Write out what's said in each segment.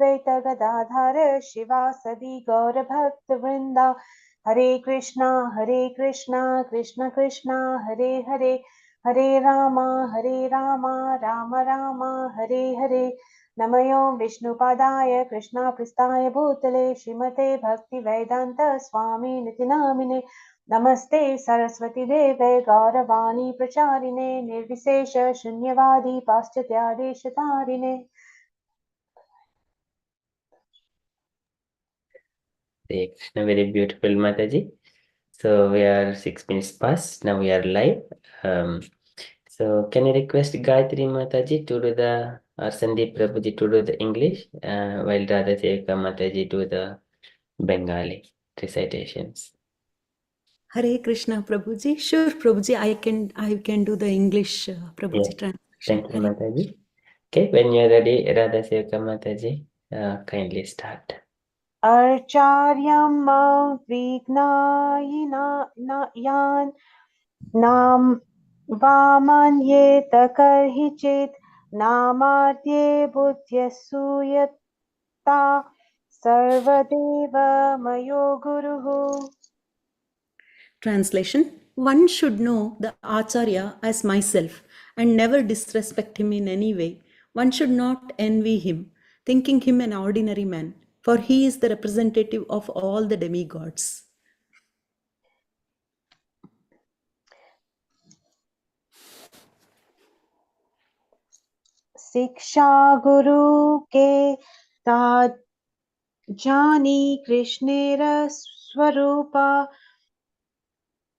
Advaita Gadadhara Shivasadi Gaura Bhakta Vrinda. Hare Krishna, Krishna Krishna, Hare Hare, Hare Rama, Rama Rama, Hare Hare. Namayo Vishnupadaya Krishna Pristaya Bhutale Srimate Bhakti Vedanta Swami Niti Namine. Namaste Saraswati Deve Gauravani Pracharine Nirvisesha Shunyavadi Paschatya Deshatarine. Krishna, very beautiful, Mataji. So we are 6 minutes past. Now we are live. So can I request Gayatri Mataji to do the, or Sandeep Prabhuji to do the English, while Radha Sevika Mataji do the Bengali recitations. Hare Krishna, Prabhuji. Sure, Prabhuji, I can do the English Prabhuji Yes. translation. Thank you, Mataji. Okay, when you are ready, Radha Sevika Mataji, kindly start. Archaryam Vignayinayan Nam Vamanye Takarhichit Namadye Buddhyasuyata Sarvadeva Mayo Guruhu. Translation: one should know the Acharya as myself and never disrespect him in any way. One should not envy him, thinking him an ordinary man, for he is the representative of all the demigods. Siksha Guru ke tajani Krishnera Swarupa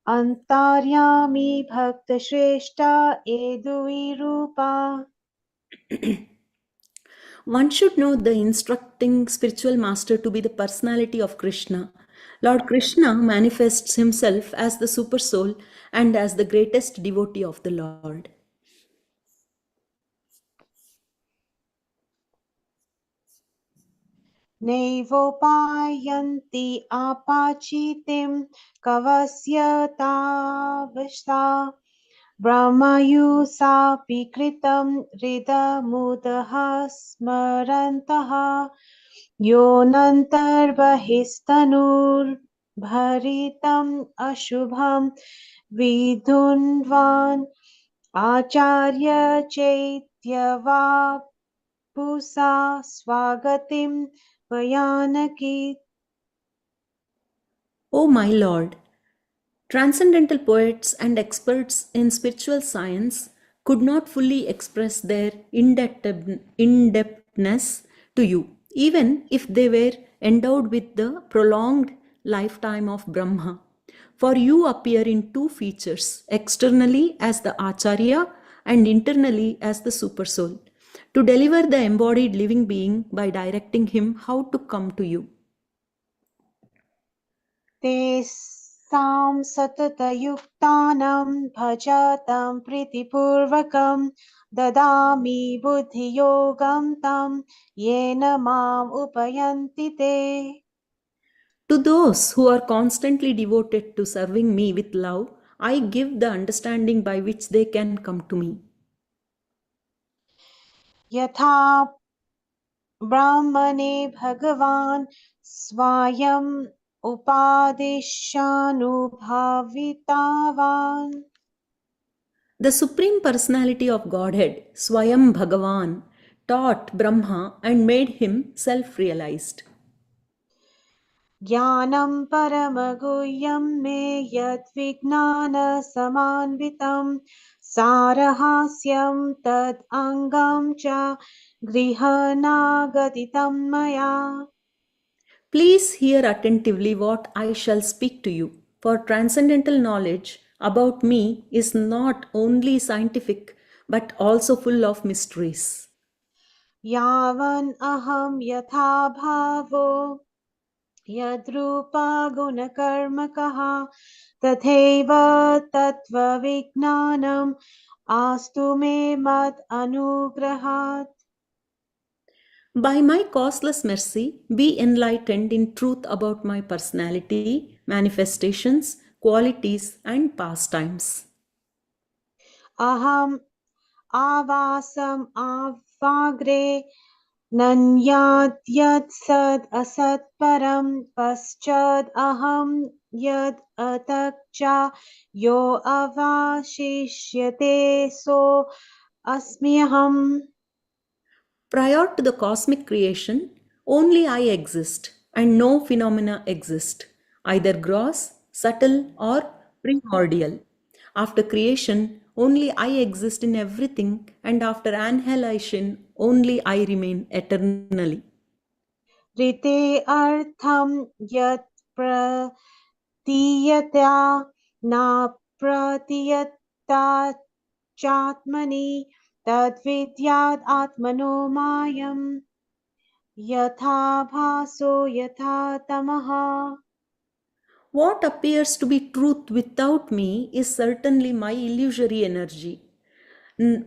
Antaryami Bhakta Shrestha Edui Rupa. One should know the instructing spiritual master to be the personality of Krishna. Lord Krishna manifests himself as the super soul and as the greatest devotee of the Lord. Nevopayanti apachitim kavasya tavashta brahmayusapi kritam ridamudaha smarantaha yonantarbahistanur bharitam ashubham vidunvan acharya chaitya Pusa swagatim vayanaki. O my Lord, transcendental poets and experts in spiritual science could not fully express their in-depthness to you, even if they were endowed with the prolonged lifetime of Brahma. For you appear in two features, externally as the Acharya and internally as the Supersoul, to deliver the embodied living being by directing him how to come to you. Te sam satatayuktanam bhajatam pritipurvakam dadami buddhiyogam tam yena mam upayanti te. To those who are constantly devoted to serving me with love, I give the understanding by which they can come to me. Yatha brahmane bhagavan swayam upadishanubhavitavan. The Supreme Personality of Godhead, Swayam Bhagavan, taught Brahma and made him self-realized. Jnanam paramaguhyam me yad vijnana samanvitam sarahasyam tad angam cha grihanagaditam maya. Please hear attentively what I shall speak to you, for transcendental knowledge about me is not only scientific but also full of mysteries. Yavan aham yatha bhavo yadrupa gunakarmakaha tatheva tattva vijnanam astu me mad anugrahat. By my causeless mercy, be enlightened in truth about my personality, manifestations, qualities, and pastimes. Aham avasam avagre नन्यात् यत् सद् असत् परं पश्चाद् अहं यद् अतः च यो अवशिष्यते सो अस्म्यहम्. Prior to the cosmic creation, only I exist and no phenomena exist, either gross, subtle, or primordial. After creation, only I exist in everything, and after annihilation, only I remain eternally. ऋते अर्थं यत् प्रतीयता न प्रतीयता चात्मनि तद्विद्यात् आत्मनो मायम् यथा भासो यथा तमः. What appears to be truth without me is certainly my illusory energy.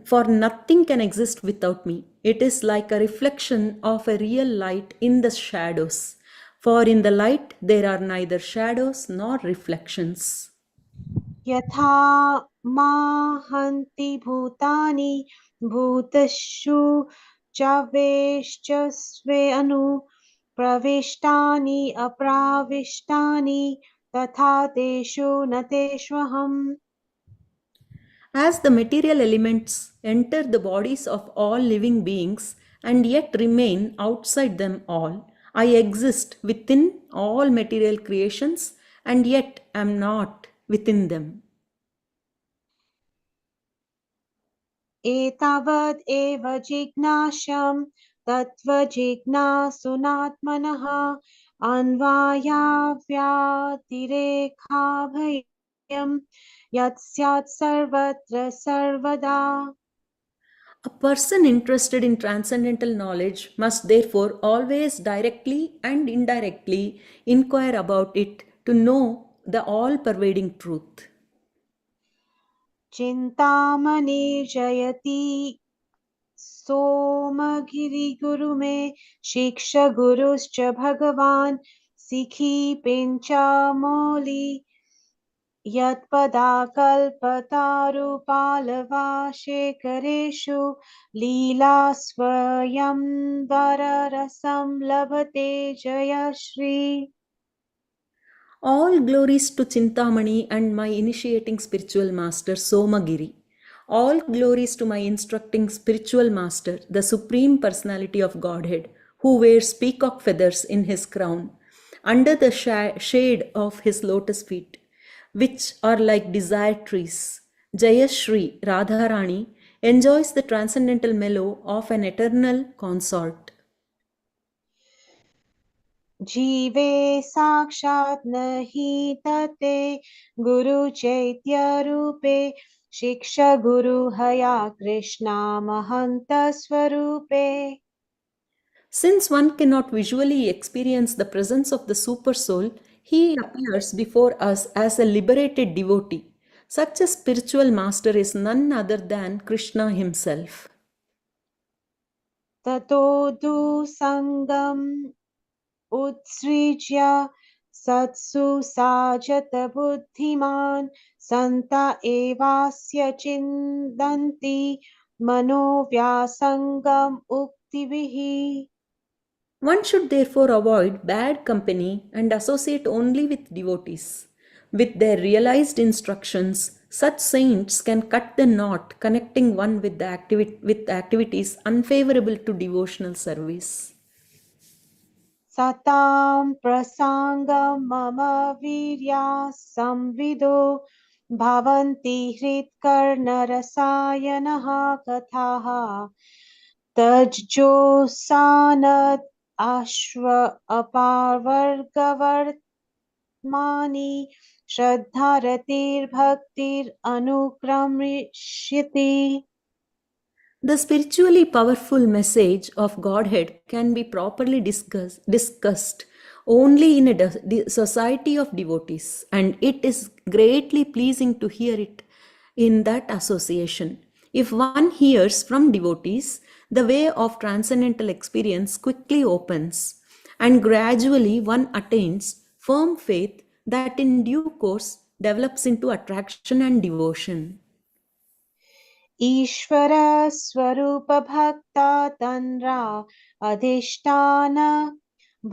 For nothing can exist without me. It is like a reflection of a real light in the shadows. For in the light there are neither shadows nor reflections. यथा माहन्ति भूतानि भूतेषु च स्वे अनु प्रविष्टानि अप्राविष्टानि तथा तेषु न तेष्वहम्. As the material elements enter the bodies of all living beings and yet remain outside them all, I exist within all material creations and yet am not within them. एतावद् एव जिज्ञास्यं तत्त्वजिज्ञासुनात्मनः अन्वायाव्यातिरेकाभयं यत् स्यात् सर्वत्र सर्वदा. A person interested in transcendental knowledge must therefore always directly and indirectly inquire about it to know the all pervading truth. चिन्तामणि जयति सोमगिरिगुरु मे शिक्ष गुरुश्च भगवान् सिखी पिञ्चामौलि यत्पदाकल्पतारुपालवाशेखरेषु लीला स्वयंवररसं लभते Jayashree. All glories to Chintamani and my initiating spiritual master Somagiri. All glories to my instructing spiritual master, the Supreme Personality of Godhead, who wears peacock feathers in his crown, under the shade of his lotus feet, which are like desire trees. Jayashri Radharani enjoys the transcendental mellow of an eternal consort. जीवे साक्षात् न हि तते गुरु चैत्यरूपे शिक्ष गुरु हया कृष्णा महन्त स्वरूपे. Since one cannot visually experience the presence of the Supersoul, he appears before us as a liberated devotee. Such a spiritual master is none other than Krishna himself. ततो दुसंगम उत्सृज्य सत्सु साजत बुद्धिमान् सन्त एवास्य चिन्तन्ति मनोव्यासंगम उक्तिभिः. One should therefore avoid bad company and associate only with devotees. With their realized instructions, such saints can cut the knot connecting one with with activities unfavorable to devotional service. सतां प्रसाङ्गं मम वीर्या संविदो भवन्ति हृत्कर्णरसायनः कथाः तज्जोत्सानद् अश्व अपावर्गवर्त्मानि श्रद्धारतिर्भक्तिरनुक्रमिष्यति. The spiritually powerful message of Godhead can be properly discussed only in a society of devotees, and it is greatly pleasing to hear it in that association. If one hears from devotees, the way of transcendental experience quickly opens, and gradually one attains firm faith that in due course develops into attraction and devotion. ईश्वर स्वरूप भक्ता तन्रा अधिष्ठान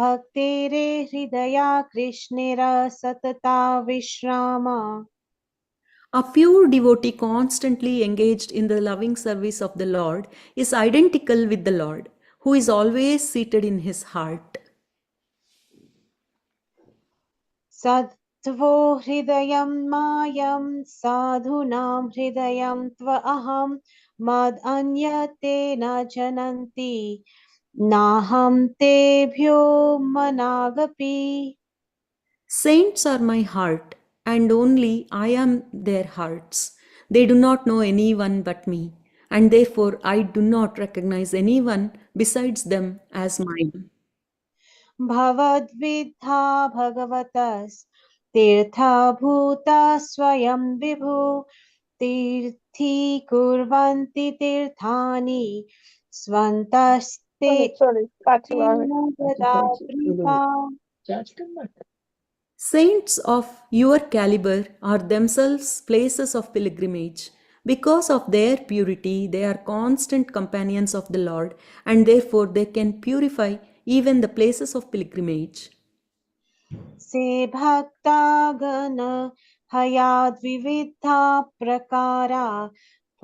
भक्तेरे हृदया कृष्णेर सतता विश्रामा. A pure devotee constantly engaged in the loving service of the Lord is identical with the Lord, who is always seated in his heart. सत्त्वो हृदयं मायं साधूनां हृदयं त्वहं मदन्यते न जनन्ति नाहं तेभ्यो मनागपि. Saints are my heart, and only I am their hearts. They do not know anyone but me, and therefore I do not recognize anyone besides them as mine. भवद्विद्धा भगवतस्तीर्थभूता स्वयं विभु तीर्थीकुर्वन्ति तीर्थानि स्वन्तस्ते Sorry, Fatima. ददात्रिता. Saints of your caliber are themselves places of pilgrimage. Because of their purity, they are constant companions of the Lord, and therefore they can purify even the places of pilgrimage. से भक्तागण हयाद्विविधा प्रकारा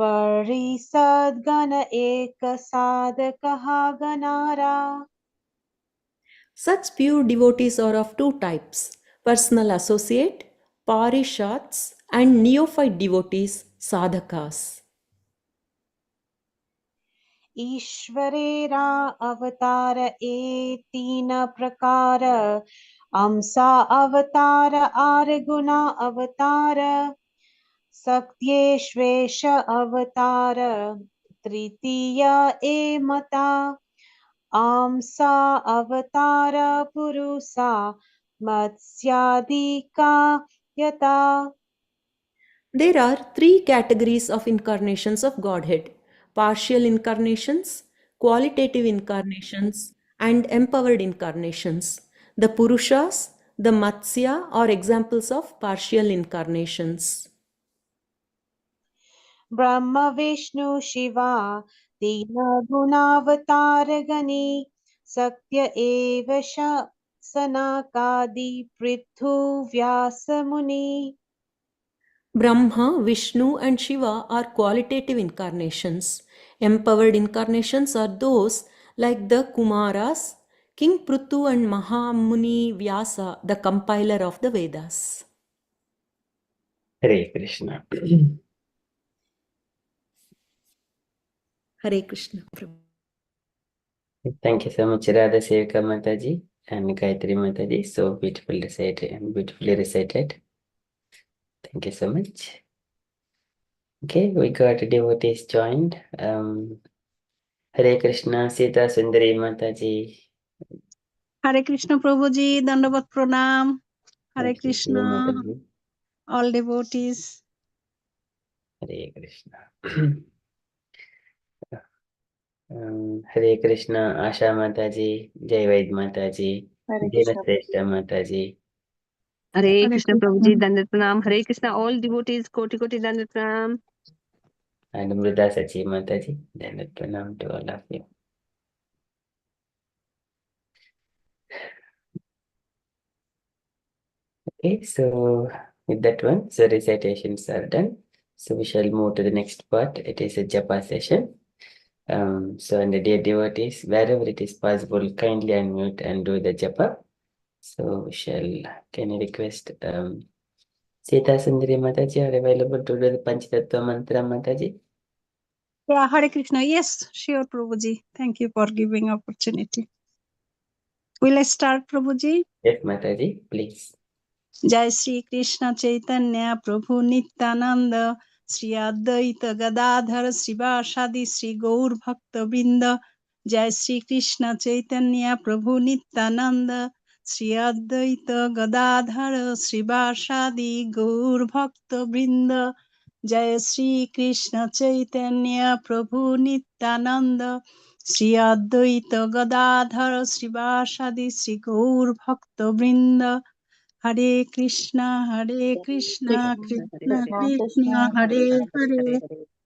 परिषद्गण एकसाधकः गणारा. Such pure devotees are of two types: personal associate, parishats, and neophyte devotees, sadhakas. ईश्वरेरा अवतार तीन प्रकार अंसा अवतार are गुना अवतार सत्येश्वेश अवतार तृतीय ए मता आंसा अवतार पुरुषा मत्स्यादिका यता. There are three categories of incarnations of Godhead: partial incarnations, qualitative incarnations, and empowered incarnations. The Purushas, the Matsya, are examples of partial incarnations. ब्रह्म विष्णु शिवा तीन गुणावतार गणी सत्य एव सनकादि पृथु व्यास मुनि. Brahma, Vishnu, and Shiva are qualitative incarnations. Empowered incarnations are those like the Kumaras, King Prithu, and Mahamuni Vyasa, the compiler of the Vedas. Hare Krishna. Hare Krishna. Prabhu. Thank you so much, Radha Sevika Mataji and Gayatri Mataji. So beautifully recited and beautifully recited. Thank you so much. Okay, we got devotees joined. Hare Krishna, Sita Sundari Mataji. Hare Krishna Prabhuji, Dandavat Pranam. Hare Thank you, Priya Krishna, Mataji. all devotees. Hare Krishna. Hare Krishna, Asha Mataji, Jai Vaid Mataji, Hare Jai Krishna. Sreshta Mataji. Hare Krishna Prabhuji, Dandavat Pranam. Hare Krishna, all devotees, Koti Koti Dandavat Pranam. And Mruda Sachi Mataji. Then pranam to all of you. Okay, so with that one, so recitations are done. So we shall move to the next part. It is a japa session. So and the dear devotees, wherever it is possible, kindly unmute and do the japa. So we shall, can I request Sita Sundari Mataji are available to do the Panchatattva mantra Mataji? Yeah, Hare Krishna. Yes, sure, Prabhuji. Thank you for giving opportunity. Will I start, Prabhuji? Yes, Mataji, please. Jai Shri Krishna Chaitanya Prabhu Nityananda Shri Advaita Gadadhar Srivasadi Shri Gaur Bhakta Vrinda Jai Shri Krishna Chaitanya Prabhu Nityananda Shri Advaita Gadadhar Srivasadi Gaur Bhakta Vrinda Jai Shri Krishna Chaitanya Prabhu Nityananda Shri Advaita Gadadhar Srivasadi Shri Gaur Bhakta Vrinda Hare Krishna, Krishna Krishna Krishna, Hare Hare.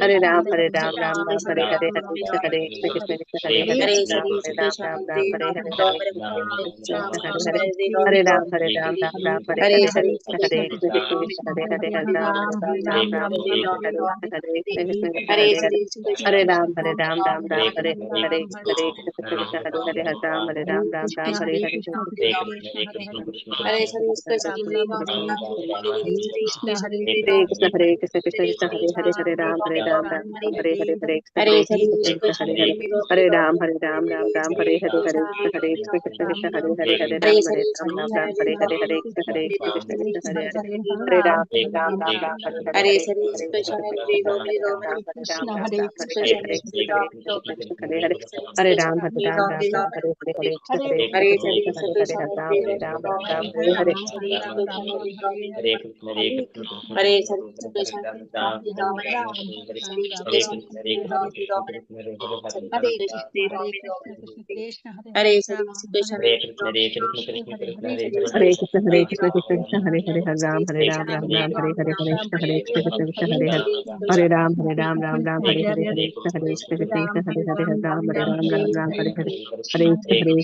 Hare Ram, Hare Ram, Ram Ram, Hare Hare, Hare Krishna, Hare Krishna, Krishna Krishna, Hare Hare, Hare Ram, Hare Ram, Ram Ram, Hare Hare, Hare Krishna, Hare Krishna, Hare Hare, Hare Ram, Hare Ram, Ram Ram, Hare Hare, Hare Krishna, Hare Krishna, Krishna Krishna, Hare Hare, Hare Ram, Hare Ram, Ram Ram, Hare Hare, Hare Krishna, Hare Krishna, Krishna Krishna, Hare Hare, Hare Ram, Hare Ram, Ram Ram, Hare Hare, Hare Krishna, Hare Krishna, Krishna Krishna, Hare Hare, Hare Ram, Hare Ram, Ram Ram, Hare Hare, Hare Krishna, Hare Krishna, Hare Krishna, Krishna Krishna, Hare Hare, Hare Ram, Hare Ram, Ram Ram, Hare Hare, Hare Krishna, Hare Krishna, Krishna Hare Hare, Hare Ram, Hare Ram, Ram Ram, Hare Hare, Hare Krishna, Hare Krishna, Krishna Krishna, Hare Hare, Hare Ram, Hare Ram, Ram Ram, Hare Hare, Hare Krishna, Hare Krishna, Krishna Krishna, Hare Hare, Hare Ram, Hare Ram, Ram Ram, Hare Hare, Hare Krishna, Hare Krishna, Krishna Krishna, Hare Ram, Hare Ram, Ram Ram, Hare Hare, Hare Krishna, Hare Krishna, Krishna Krishna, Hare Hare, Hare Ram, Hare Ram, Ram Ram, Hare Hare, Hare Krishna, Hare Krishna, Krishna Krishna, Hare Hare, Hare Ram, Hare Ram, Ram Ram, Hare Hare, Hare Krishna, Krishna Krishna, Hare Hare, Hare Ram, Hare Ram, Ram Ram, Hare Hare, Hare Krishna, Hare Krishna, Krishna Krishna, Hare Hare, Hare Ram, Hare Ram, Ram Ram, Hare Hare, Hare Krishna, Hare Krishna, Krishna Krishna, Hare Hare, Hare Ram, Hare Ram, Ram Ram, Hare Hare, Hare Krishna, Hare Krishna, Krishna Krishna, Hare Ram, Hare Ram, Ram Ram, Hare Hare, Hare Krishna, Hare Krishna, Krishna Krishna, Hare Hare, Hare Ram, Hare Ram, Ram Ram, Hare Hare, Hare Krishna, Hare Krishna, Krishna Krishna, Hare Hare Ram, Hare Ram, Ram Ram,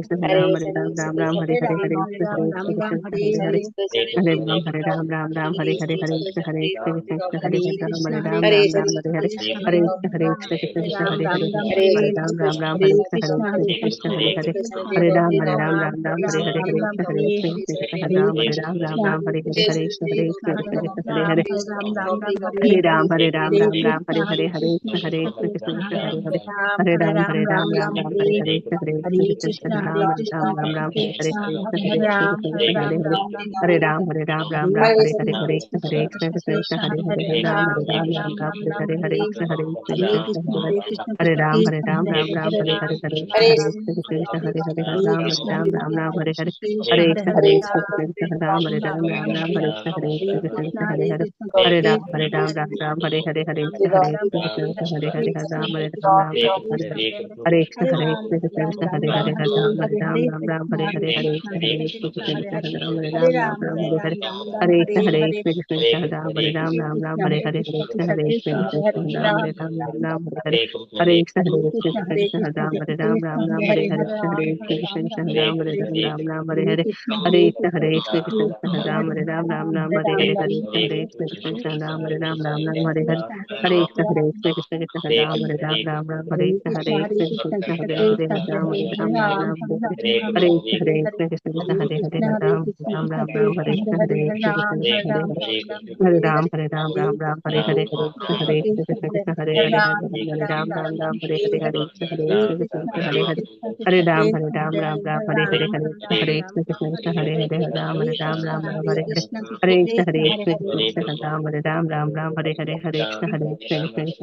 Hare Hare, Hare Krishna, Hare Krishna, Krishna Krishna, Hare Hare, Hare Ram, Ram Ram, Hare Krishna, Hare Krishna, Krishna Hare Hare, Hare Ram, Hare Ram, Ram Ram, Hare Hare, Hare Krishna, Hare Krishna, Krishna Hare Ram, Hare Ram, Ram Ram, Hare Hare, Hare Krishna, Hare Krishna, Krishna Krishna, Hare Hare, Hare Ram, Hare Ram, Ram Ram, Hare Hare, Hare Krishna, Hare Krishna, Krishna Krishna, Hare Hare, Hare Ram, Hare Ram, Ram Ram, Hare Hare, Krishna, Hare Krishna, Krishna Krishna, Hare Ram, Hare Ram, Ram Ram, Hare Hare, Hare Krishna, Hare Krishna, Krishna Krishna, Hare Hare, Hare Ram, Hare Ram, Ram Ram, Hare Hare, Hare Krishna, Hare Krishna, Krishna Krishna, Hare Hare, Hare Ram, Hare Ram, Ram Ram, Hare Hare, Hare Krishna, Hare Krishna, Krishna Krishna, Hare Hare, Hare Ram, Hare Ram, Ram Ram, Hare Hare Hare Hare Hare Hare Krishna Krishna Hare Hare Hare Ram Hare Ram Ram Ram Hare Hare Hare Krishna Hare Krishna Ram Hare Ram Ram Ram Hare Krishna Hare Krishna Hare Hare Hare Ram Ram Ram Hare Hare Hare Krishna Hare Krishna Hare Hare Hare Ram Ram Ram Hare Hare Hare Krishna Krishna Hare Hare Hare Ram Ram Ram Hare Hare Hare Krishna Hare Krishna Hare Ram Ram Ram Hare Hare Hare Krishna Ram Hare Ram Ram Ram Hare Hare Hare Krishna Krishna Ram Hare Ram Ram Hare Hare Hare Krishna Krishna Ram Hare Ram Ram Ram Hare Hare Hare Krishna Ram Hare Ram Ram Ram Hare Hare Hare Krishna Ram Hare Ram Ram Ram Hare Hare Hare Krishna Ram Hare Ram Ram Ram Hare Hare Hare Krishna Ram Hare Ram Ram Ram Hare Hare Krishna Hare Ram Hare Ram Ram Ram Hare Hare Krishna Hare Hare Ram Ram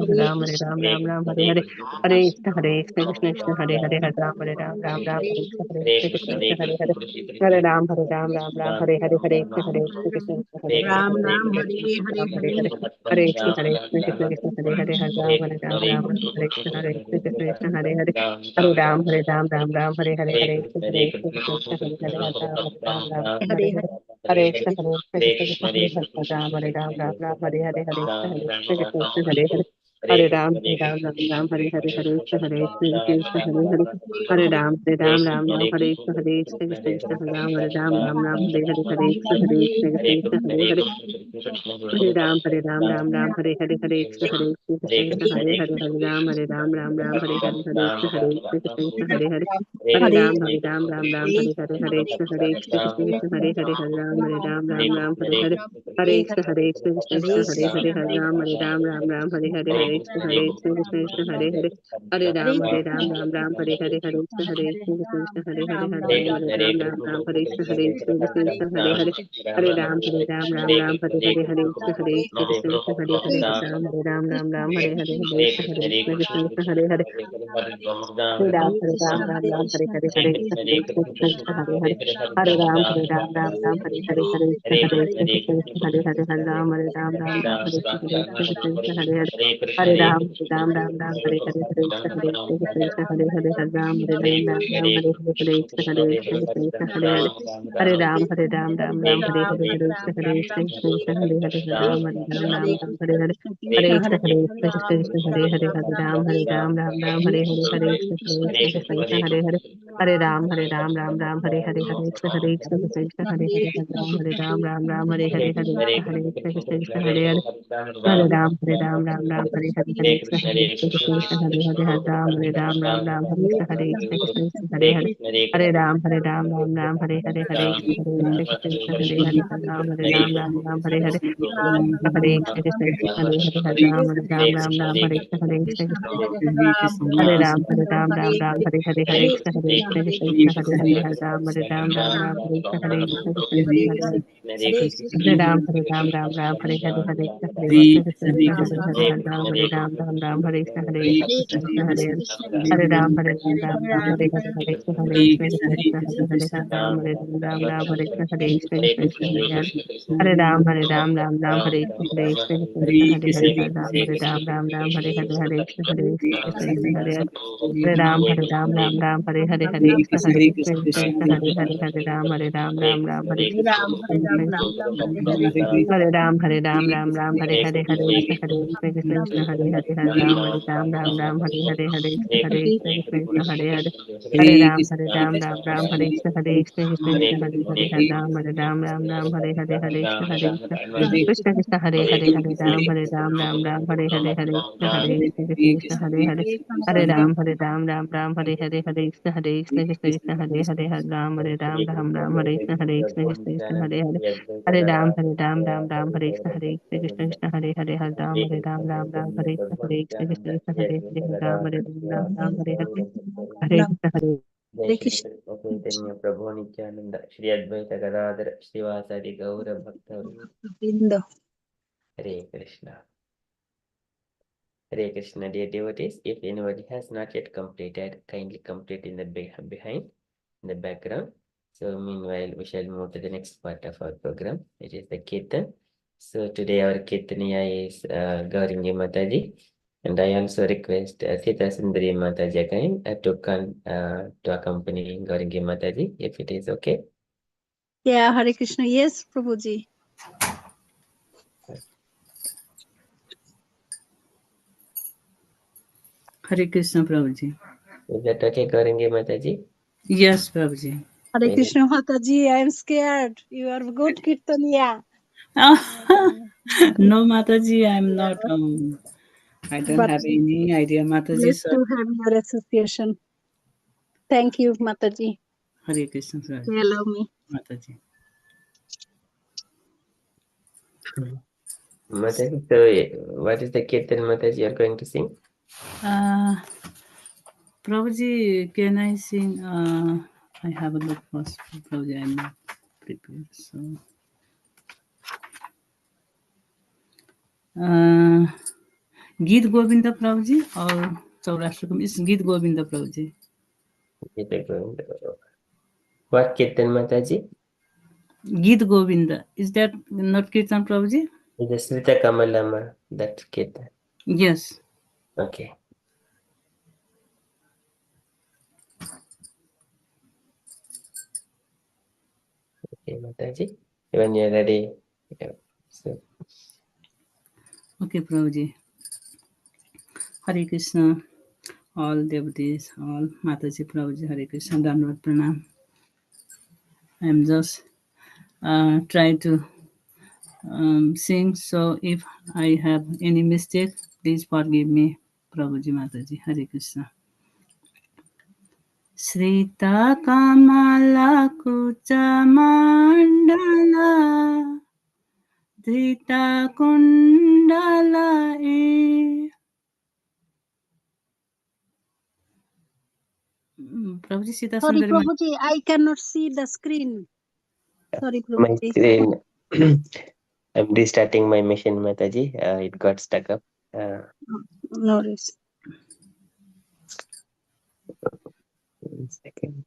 Ram Ram Hare Krishna Hare Hare Ram Ram Ram Hare Hare Hare Krishna Hare Hare Hare Ram Ram Ram Hare Hare Hare Krishna Hare Hare Hare Ram Ram Ram Hare Hare Hare Krishna Hare Hare Ram Ram Ram Hare Hare Hare Krishna Ram Ram Ram Ram Hare Hare Hare Krishna Hare Krishna Ram Ram Ram Hare Hare Hare Krishna Hare Hare Ram Ram Ram Hare Krishna Hare Hare Hare Ram Ram Ram Hare Hare Hare Krishna Hare Hare Ram Hare Hare Hare Krishna Hare Hare Ram Ram Ram Hare Hare Krishna Hare Hare Hare Ram Hare Hare Hare Krishna Hare Hare Ram Ram Hare Hare Hare Krishna Hare Hare Ram Hare Ram Ram Hare Hare Hare Krishna Hare Hare Hare Ram Hare Hare Hare Krishna Hare Hare Hare Ram Hare Krishna Ram Ram Hare Hare Hare Krishna Hare Hare Hare Ram Hare Hare Krishna Hare Hare Hare Ram Hare Krishna Hare Krishna Hare Hare Hare Ram Hare Hare Krishna Hare Hare Ram Hare Hare Hare Krishna Hare Hare Ram Hare Hare Hare Krishna Hare Hare Hare Ram Hare Hare Hare Krishna Hare Hare Ram Hare Krishna Hare Hare Hare Ram Hare Hare Hare Krishna Hare Hare Ram Hare Hare Hare Krishna Hare Hare Hare Ram Hare Hare Hare Krishna Hare Hare Hare Ram Hare Hare Hare Krishna Hare Hare Hare Krishna Hare Hare Hare Ram Hare Hare Hare Krishna Hare Hare Ram Hare Hare Krishna Hare Hare Hare Ram Hare Hare Krishna Hare Hare Ram Hare Hare Hare Krishna Hare Hare Ram Hare Hare Hare Krishna Hare Hare Hare Ram Hare Hare Krishna Hare Hare Ram Hare Hare Hare Krishna Hare Hare Hare Ram Hare Hare Hare Krishna Hare Hare Ram Hare Krishna Hare Hare Hare Ram Hare Hare Hare Krishna Hare Hare Ram Hare Hare Hare Krishna Hare Hare Ram Hare Hare Hare Hare Hare Krishna Hare Hare Hare Hare Hare Krishna Hare Hare Hare Krishna Hare Hare Hare Krishna Hare Hare Hare Krishna Krishna Hare Hare Krishna Hare Krishna Hare Hare Hare Krishna Hare Hare Hare Krishna Hare Hare Hare जय श्री कृष्ण चैतन्य प्रभु नित्यानंद श्री अद्वैत गदाधर श्रीवासादि गौर भक्त हरे Krishna. Hare Krishna, dear devotees. If anybody has not yet completed, kindly complete in the behind, in the background. So meanwhile, we shall move to the next part of our program, which is the Kirtan. So today our Kirtaniya is Gauringi Mataji. And I also request Sita Sundari Mataji again to accompany Gauringi Mataji, if it is okay. Yeah, Hare Krishna. Yes, Prabhuji. Hare Krishna, Prabhuji. Is that okay, Gauringi Mataji? Yes, Prabhuji. Hare Krishna Mataji, I am scared. You are good Kirtaniya. No, Mataji, I'm not. I don't But have any idea, Mataji. blessed Sir. to have your association. Thank you, Mataji. Hare Krishna, Prabhuji. You allow me. Mataji. Mataji, so what is the Kirtan Mataji you are going to sing? Prabhuji, can I sing? I have a look first. Prabhuji, I'm not prepared. So, Geet Govinda, Prabhuji, or Saurashtrikam? It's Geet Govinda, Prabhuji. What Kirtan Mataji? Geet Govinda. Is that not Kirtan, Prabhuji? It is Srita Kamalama, that Kirtan. Yes. Okay. Okay, Mataji. When you are ready. Yeah. So, Okay, Prabhuji. Hare Krishna. All devotees, all Mataji, Prabhuji, Hare Krishna, Dandavat Pranam. I am just trying to sing, so if I have any mistake, please forgive me, Prabhuji, Mataji, Hare Krishna. Srita Kamala Kucha Mandala Drita Kundala Prabhuji, Sita Sorry, Sundari. Prabhuji, I cannot see the screen. Sorry, my Prabhuji. screen. I'm restarting my machine, Mataji. It got stuck up. No worries. 1 second.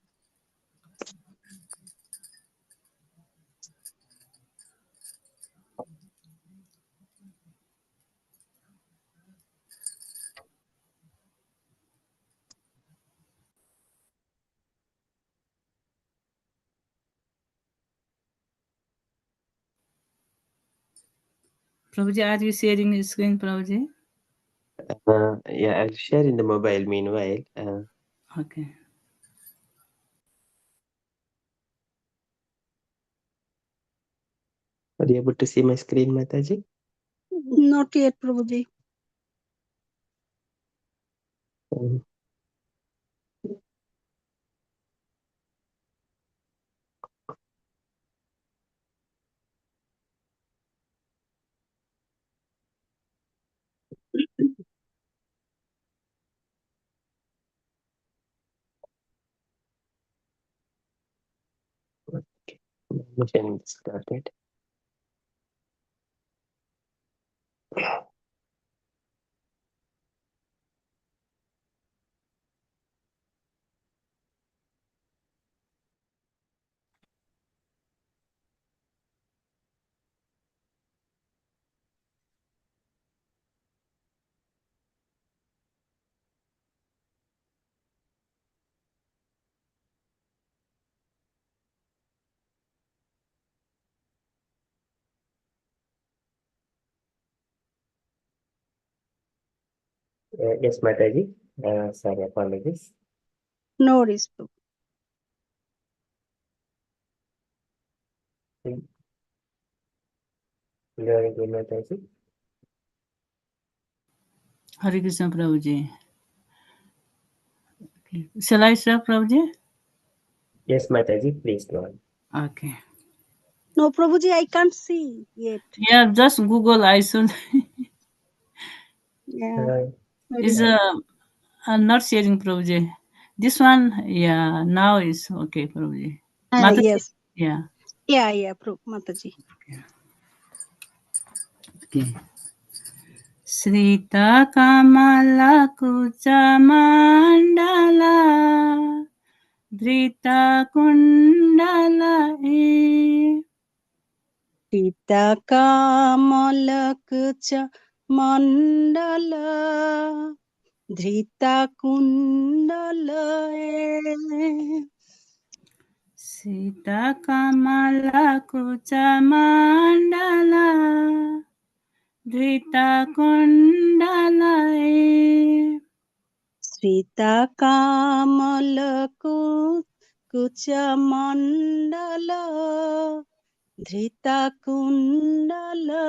Prabhuji, are you sharing the screen, Prabhuji? Yeah, I'll share in the mobile meanwhile. Okay. Are you able to see my screen, Mataji? Not yet, Prabhuji. Um, okay. Machine started. Yes, Mataji. Sorry, apologies. No worries, Prabhuji. Very good, Mataji. Hare Krishna, Prabhuji. Okay. Shall I start, Prabhuji? Yes, Mataji, please go on. Okay. No, Prabhuji, I can't see yet. Yeah, just Google ISO. Yeah. Is not sharing, Prabhuji. This one, yeah, now is okay, Prabhuji. Mataji, Yes. yeah. Yeah, Mataji. Okay. Srita Kamala Kuchamandala Dhrita Kundala Sita Kamalakcha Mandala Dhrita Kundala Sita Kamala Kuchamandala Dhrita Kundala Sita Kamalakcha Mandala Dhrita Kundala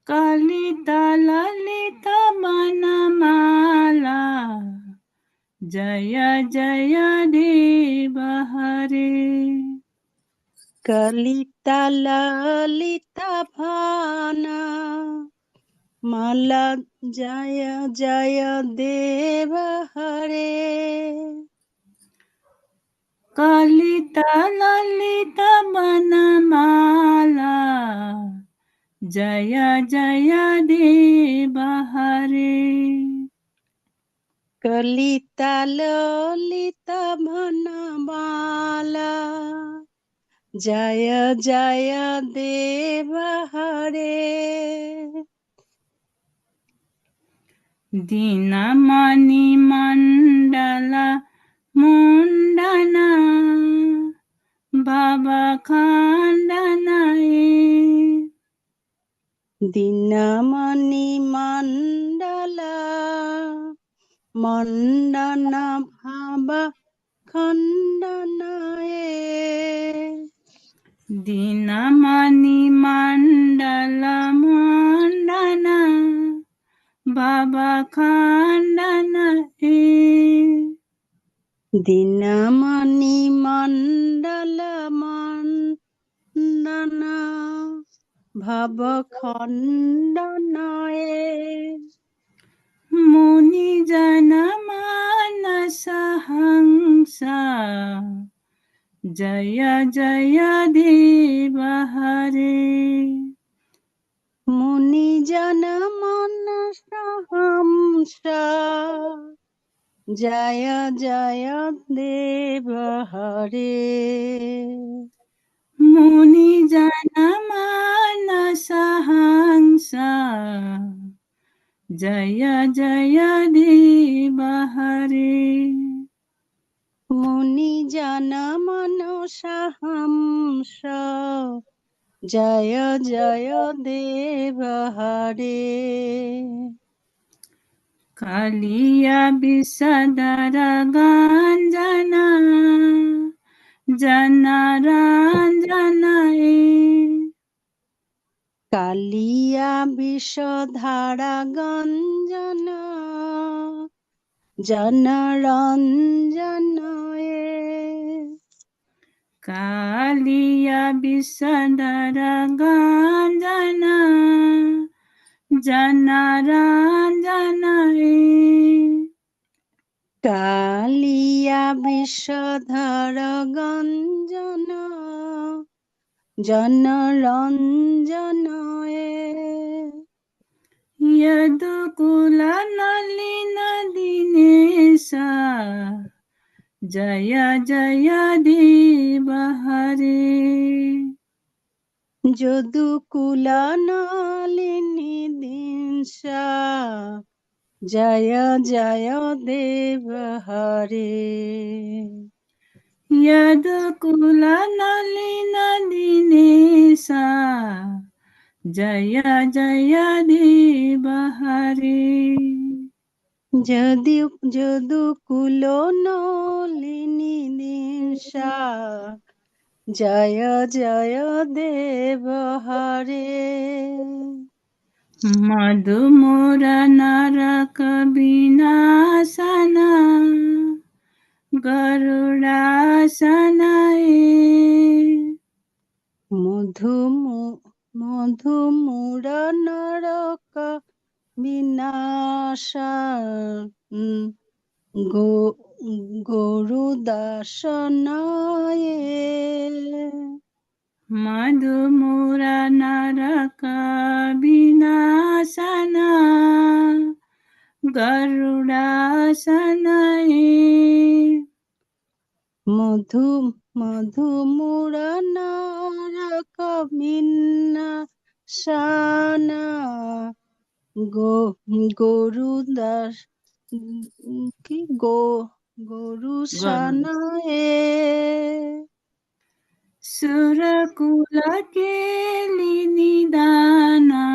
Kalita Lalita Manamala Jaya Jaya Deva Hare Kalita Lalita Bhana Mala Jaya Jaya Deva Hare Kalita Lalita Manamala Jaya Jaya Deva Hare Kalita Lalita Bhanamala Jaya Jaya Deva Hare Dinamani Mandala Mundana Baba Khandanae Dinamani Mandala Mandana Bhava Khandanae Dinamani Mandala Mundana Baba Khandanae Dinamani Mandala Mandana Bhava Khandanae Muni Janamana Sahansa Jaya Jaya Deva Hare Muni Jana Manasa Hamsa Jaya Jaya Deva Hare Muni Janamana Sahansa Jaya Jaya Deva Hare Muni Jana Manasa Hamsa Jaya Jaya Deva Hare Kaliya Bisadara Ganjana Janaranjanae Kaliya Vishodhara Ganjana Janaranjanaye Kaliya Bisadara Ganjana Janaranjanae Kaliya Vishodhara Ganjana Janaranjanaye Yadukula Nalina Dinesa Jaya Jaya Deva Hare Jodukula Nalini Dinsha Jaya Jaya Deva Hare Yadukula Nalina Dinesa Jaya Jaya Deva Hare Jadukulo Nalini Dinsha Jaya Jaya Deva Hare Madhumura Naraka Vinasana Garudasanae Madhumura Naraka Vinasha Gurudashanaye मधुमुरा नरक विनाशना गरुडासनये মধুমূরনারকবিন্নাশানা গরুদাস কি গরুশানায়ে सुरकुलकेलिनिदाना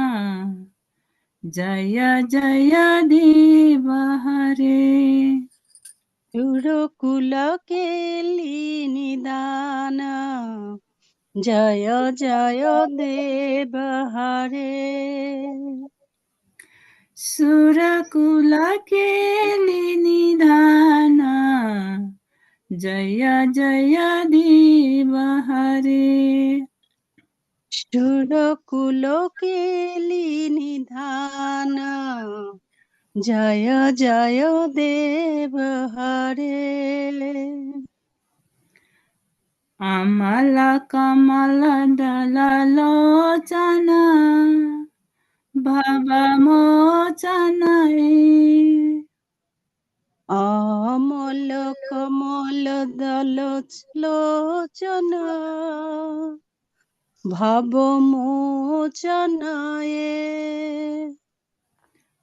जय जय देव हरे সুরকুলকেলিনিদান জয় জয় দেব হরে सुरकुलकेलिनिदाना जय जय देव हरे সুরকুলকেলিনিধান জয় জয় দেব হরে अमला कमल दललोचना भवमोचनाये অমল কমল দল লোচনা ভব মোচনায়ে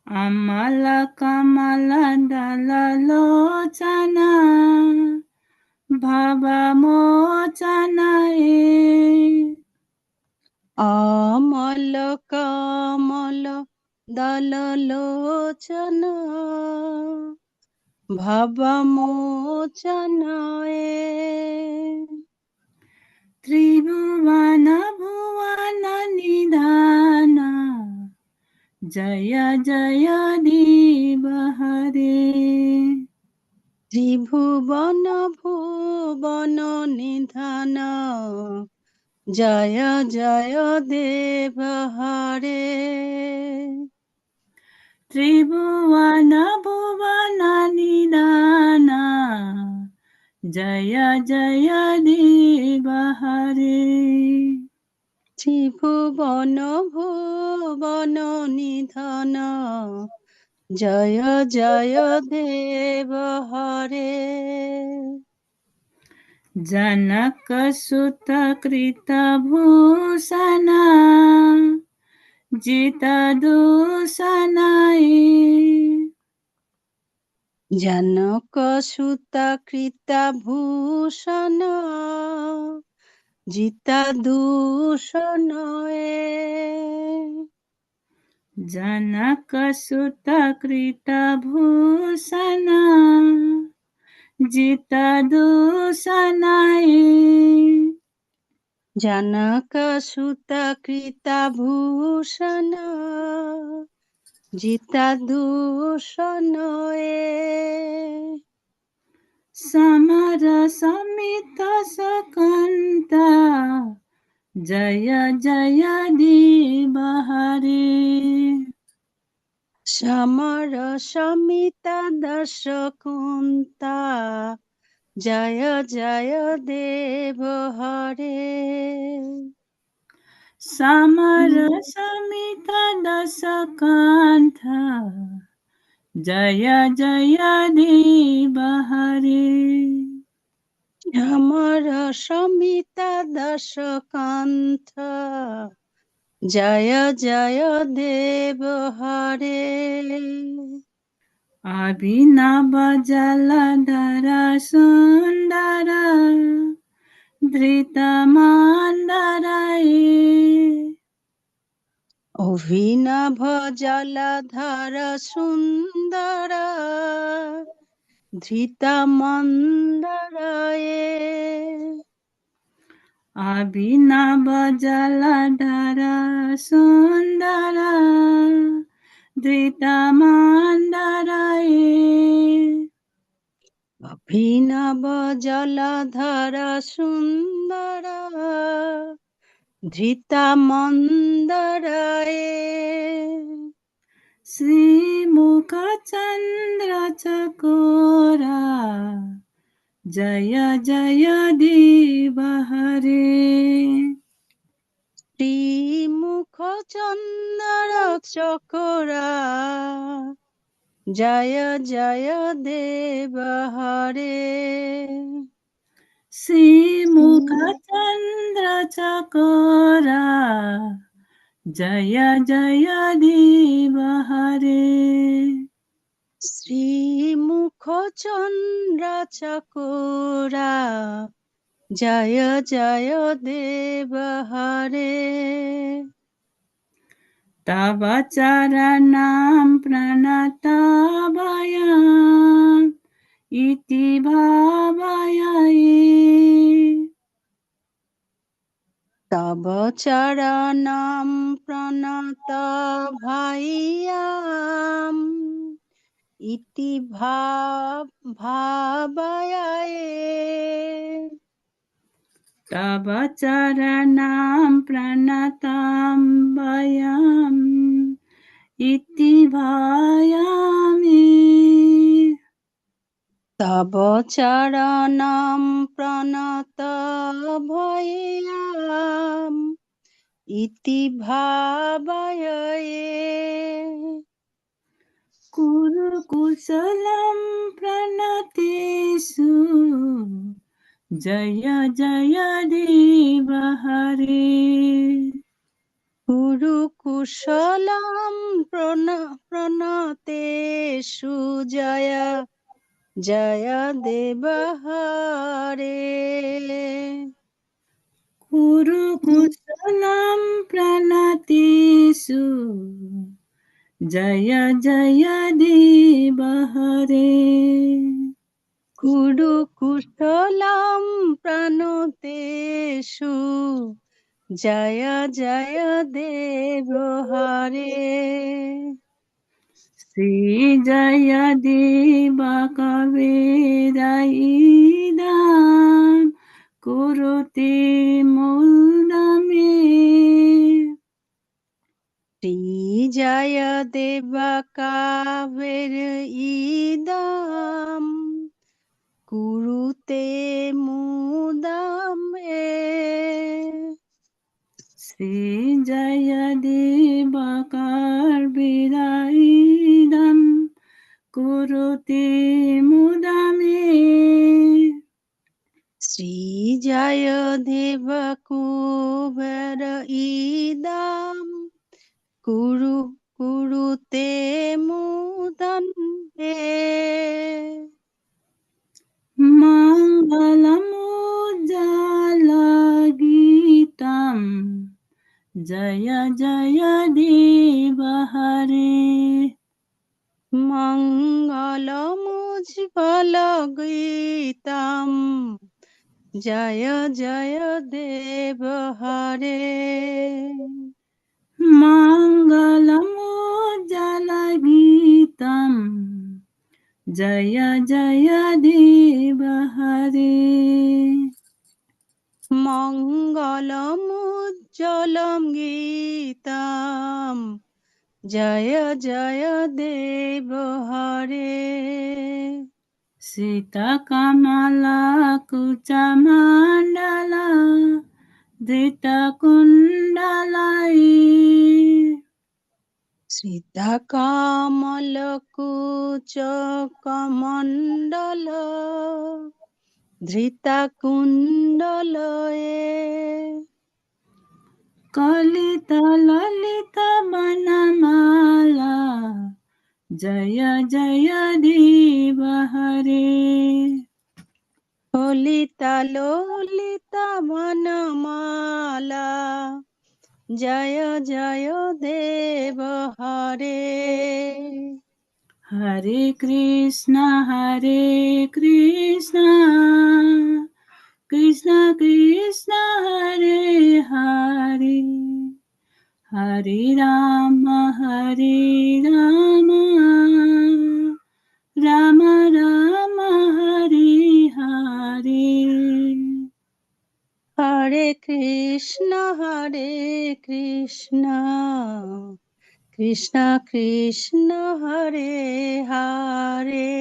अमला कमल दललोचना भवमोचनाये অমল কমল দল লোচনা ভব মোচনায়ে त्रिभुवन भुवन निधाना जय जय देव हरे ত্রিভুবন ভুবন নিধান জয় জয় দেব হরে त्रिभुवन भुवन निधाना जय जय देव हरे ত্রিভুবন ভুবন নিধান জয় জয় দেব হরে जनक सुत कृत भूषणा जित दूषणाये জনক সুতা কৃতা ভূষণ জিতা দূষণয়ে जनक सुत कृत भूषणा जित दूषणाये জনক সুতা কৃতা ভূষণ জিতা দূষণয়ে समर समित सकन्ता जय जय देव हरे সমর সমিতা দর্শকুন্তা জয় জয় দেব হরে समर समित दशकान्ता जय जय देव हरे সমর সমিতা দশকান্থ জয় জয় দেব হরে अभिनव जलधर सुन्दर धृतमान्दराये অভিনব জলধর সুন্দর ধৃত মন্দরায়ে अभिनव जलधर सुन्दर धृतमान्दराये অভিনব জলধর সুন্দর ধৃত মন্দরায়ে श्रीमुख चन्द्र चकोरा जय जय देव हरे শ্রীমুখ চন্দর চকরা জয় জয় দেব হরে শ্রীমুখ চন্দ্র চকরা জয় জয় দেব হরে শ্রীমুখ চন্দ্র চকরা জয় জয় দেব হরে তব চরণাম প্রণতভয়াম ইতি ভাবয়ায়ে তব চরণম প্রণত ভাইয়াম ইতি ভাবয়ায়ে তব চরণাম প্রণতাম ভয়াম ইতি ভায়ামি তব চরণম প্রণত ভয়াম ইতি ভাবয়ায়ে কুরু কুশলম প্রণতেষু জয় জয় দেব হরে গুরু কুশলম প্রণতেষু জয় জয় দেব হরে কুরু কুশলম প্রণতেষু জয় জয় দেব হরে গুরু কুশলম প্রণতেষু জয় জয় দেব হরে শ্রী জয় দেব কবেরাইদাম কুরুতে মূলদমে শ্রী জয় দেব কাবের ইদাম কুরুতে মুদামে শ্রী জয় দেব কবেরাইদাম কুরুতে মুদমে শ্রী জয় দেব কুবের ইদাম কুরুতে মুদন্তে মঙ্গলমুজ্জ্বলগীতম জয় জয় দেব হরে মঙ্গলমুজ্জ্বল গীতম জয় জয় দেব হরে মঙ্গলমুজ্জ্বলগীতম জয় জয় দেব হরে মঙ্গলমুজ্জ্বলম গীতম জয় জয় দেব হরে সীতা কমলা কুচমণ্ডলা ধৃত কুণ্ডলাই সীতা কমল কুচ কমণ্ডল ধৃতা কুণ্ডলয়ে কলিত ললিত বনমালা জয় জয় দেব হরে ললিতা ললিতা বনমালা জয় জয় দেব Hare Hare Krishna Krishna Krishna Hare Hare Hare Ram Ram Ram Hare Hare Hare Krishna Krishna Krishna Hare Hare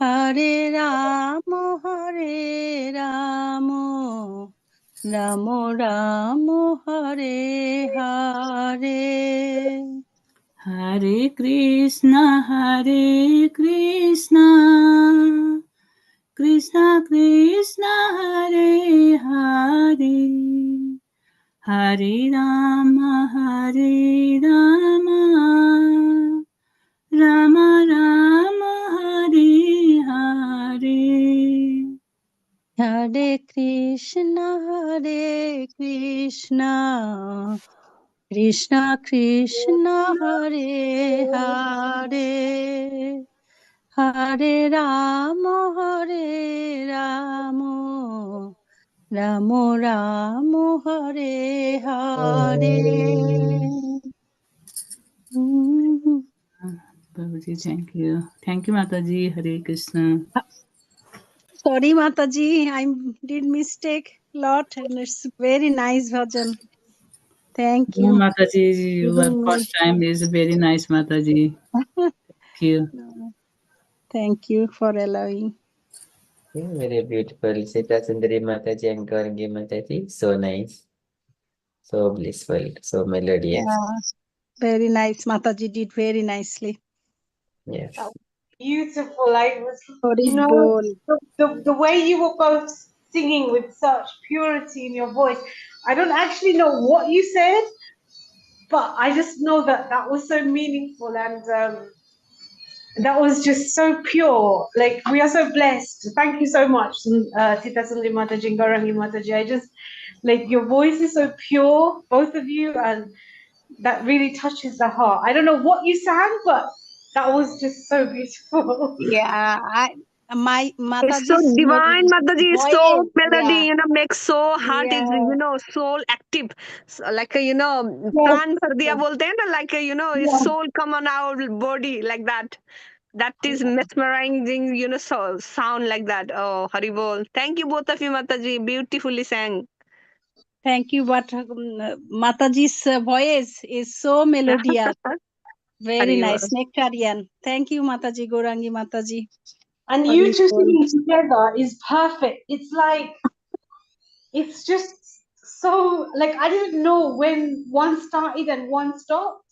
Hare Ram Ramo Ramo Hare Hare Hare Krishna Krishna Krishna Hare Hare Hare Rama Rama Rama Hare Hare. Hare Krishna Krishna Krishna Hare Hare Hare Rama Ramo Ramo Hare Hare. Babaji, thank you. Thank you, Mataji. Hare Krishna. Sorry, Mataji, I did mistake lot, and it's very nice bhajan. Thank No, you. Mataji, your Giving me- first time is very nice, Mataji. Thank you. Thank you for allowing. Yeah, very beautiful. Sita Sundari Mataji and Gaurangi Mataji. So nice. So blissful. So melodious. Yeah, very nice. Mataji did very nicely. Yes. Beautiful. I was, Sorry, you know, Bol. the way you were both singing with such purity in your voice. I don't actually know what you said, but I just know that that was so meaningful and that was just so pure. Like, we are so blessed. Thank you so much, Tita Sundari Mataji and Gaurangi Mataji. I just, like, your voice is so pure, both of you, and that really touches the heart. I don't know what you sang, but that was just so beautiful. Yeah, my It's Mataji's so divine, Mataji. It's so voice. melody, Yeah, makes so heart is, yeah, soul active. So, like, Yes, pran bhar diya bolte hain na, like, his yes. soul come on our body like that. That is mesmerizing, so, sound like that. Oh, Haribol. Thank you, both of you, Mataji. Beautifully sang. thank you. But Mataji's voice is so melodious. Very Haribol. nice. Nectarian. Thank you, Mataji, Gaurangi Mataji. And you two singing together is perfect. It's like, it's just so, like, I didn't know when one started and one stopped.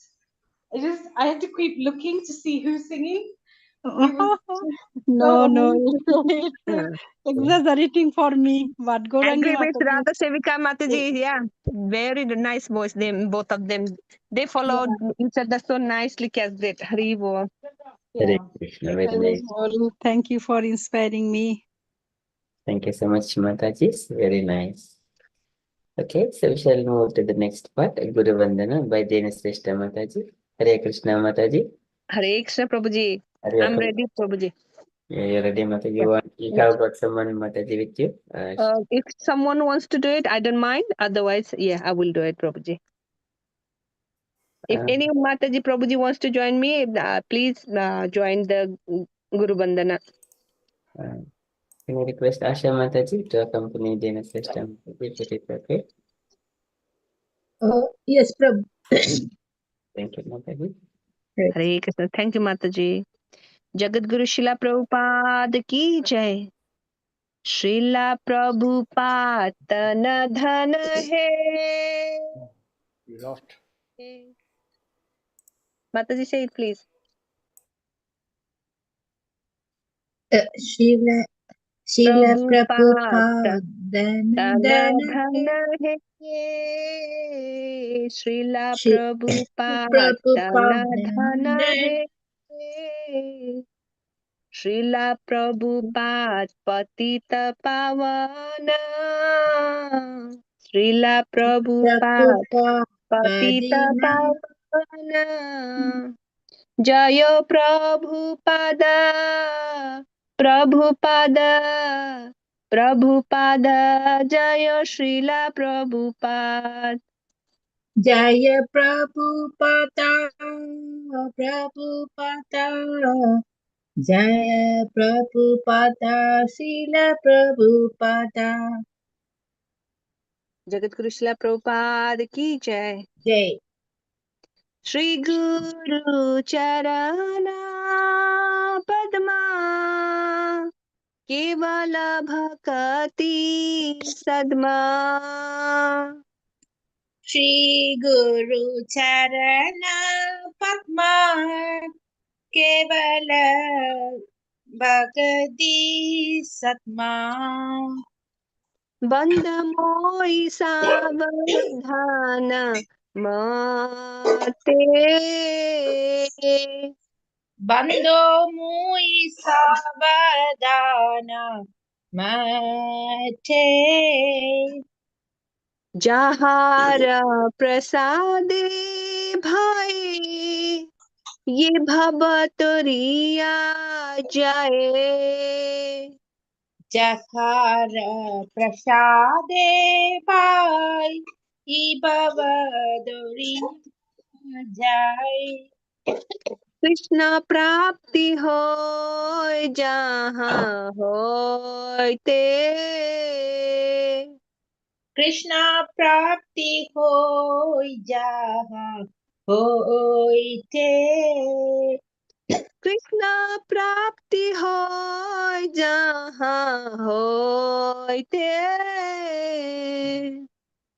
I had to keep looking to see who's singing. It was just so No, amazing. it's exaggerating for me. But Gaurangi Agree with Mataji. Radha Sevika Mataji. Yeah, very nice voice. Them, both of them. They followed each other so nicely. As great. Haribol. Hare Yeah. Krishna. Very nice. Thank you for inspiring me. Thank you so much, Mataji. It's very nice. Okay, so we shall move to the next part, Guru Vandana by Denishrestha Mataji. Hare Krishna Mataji. Hare Krishna Prabhuji. Hare I'm Krishna. ready, Prabhuji. Yeah, you're ready, Mataji. Yeah. You Yeah. have got someone Mataji with you. If someone wants to do it, I don't mind. Otherwise, yeah, I will do it, Prabhuji. If any Mataji Prabhuji wants to join me, please join the Guru Bandhana. Can I request Asha Mataji to accompany Denishrestha Mataji if it is okay? Yes, Prabhu. Thank you, Mataji. Hare Krishna. Thank you, Mataji. Jagat Guru Shila Prabhupada ki jai. Srila Prabhupada तन धन है. Mataji, say it, please. Srila Prabhupada Prabhupada Dana तन Dana धन है. Srila Prabhupada Prabhupada तन धन Dana है. Srila Prabhupada पतित पावन. Srila Prabhupada Prabhupada पतित Padina पावन. जय प्रभुपाद प्रभुपाद प्रभुपाद जय Srila Prabhupada. Jaya Prabhupada Prabhupada Jaya Prabhupada Srila Prabhupada Jagat Guru Srila Prabhupada की जय. Jai. श्री गुरु चरण पद्मा केवल भक्त भक्ति सद्मा श्री गुरु चरण पद्मा केवल भक्ति सद्मा बंद मोई सावधान माते बंदो मुई सावधान मथे जहार प्रसादे भाई ये भव तोरिया जाए जखार प्रसादे पाई बवदोरी जाय कृष्ण प्राप्ति हो जहाँ होते कृष्ण प्राप्ति होय जहाँ होइते कृष्ण प्राप्ति हो जहाँ होते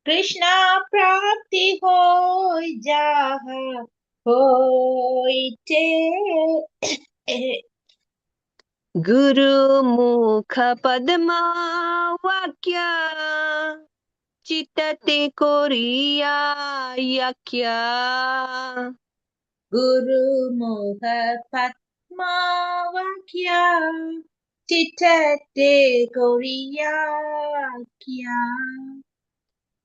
कृष्ण प्राप्ति होय जहाँ होइते गुरु मुख पद्मा वाक्य चित्तते कोरिया यक्या गुरु मोह पद्मावाक्या चित्तते कोरिया क्या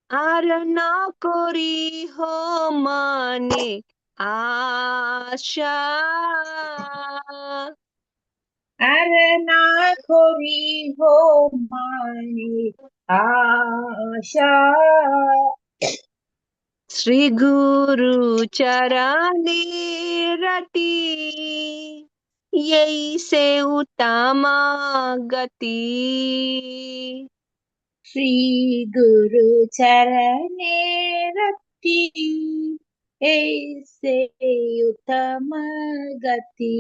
आर न कोरी हो माने आशा अरना खोरी हो मानी आशा श्री गुरु चरणी रति यही से उत्तमा गति श्री गुरु चरणे रति ऐसे उत्तम गति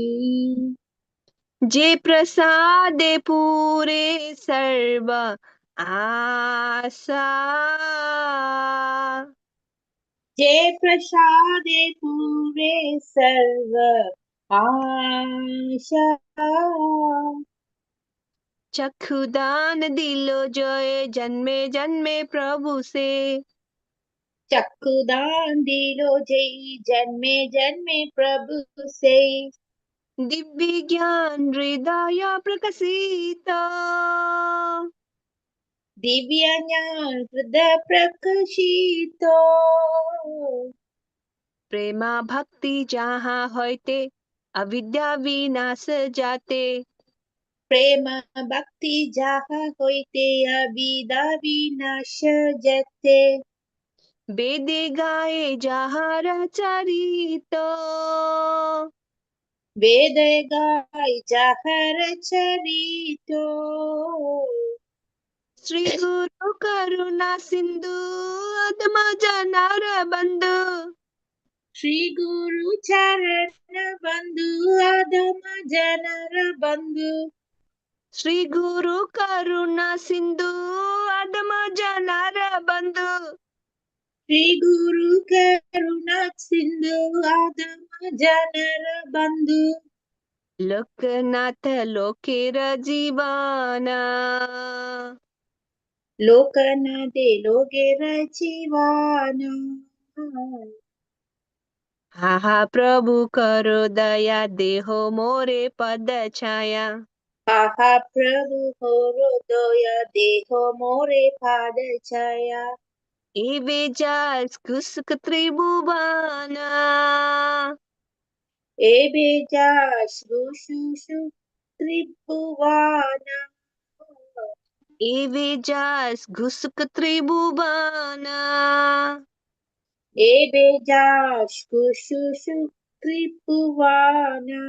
जे प्रसादे पूरे सर्व आशा जय प्रसादे पूरे सर्व आशा चक्षुदान दिलो जय जन्मे जन्मे प्रभु से चक्षुदान दिलो जय जन्मे जन्मे प्रभु से दिव्य ज्ञान हृदय प्रकाशित दिव्य ज्ञान हृदय प्रकाशितो प्रेमा भक्ति जहाँ होते अविद्या विनाश जाते प्रेम भक्ति जहाँ होते अविद्या विनाश जते वेदे गाए जहाँ चरित वेद गाय जहर चरितो श्री गुरु करुणा सिंधु अधम जनार बंधु श्री गुरु चरण बंधु अधम जनर बंधु श्री गुरु करुणा सिंधु अधम जनार बंधु श्री गुरु करुणा सिंधु अधम जनर बंधु लोकनाथ लोकेर जीवाना लोकन दे लोगे जीवाना हा हा प्रभु करो दया देहो मोरे पद छाया आहा प्रभु होरो दया देहो मोरे पाद छाया एवे जास कुसुक त्रिभुवाना एबे जा श्रुशुषु त्रिभुवाना एवे जास घुसुक त्रिभुवाना एबे जा श्रुशुषु त्रिभुवाना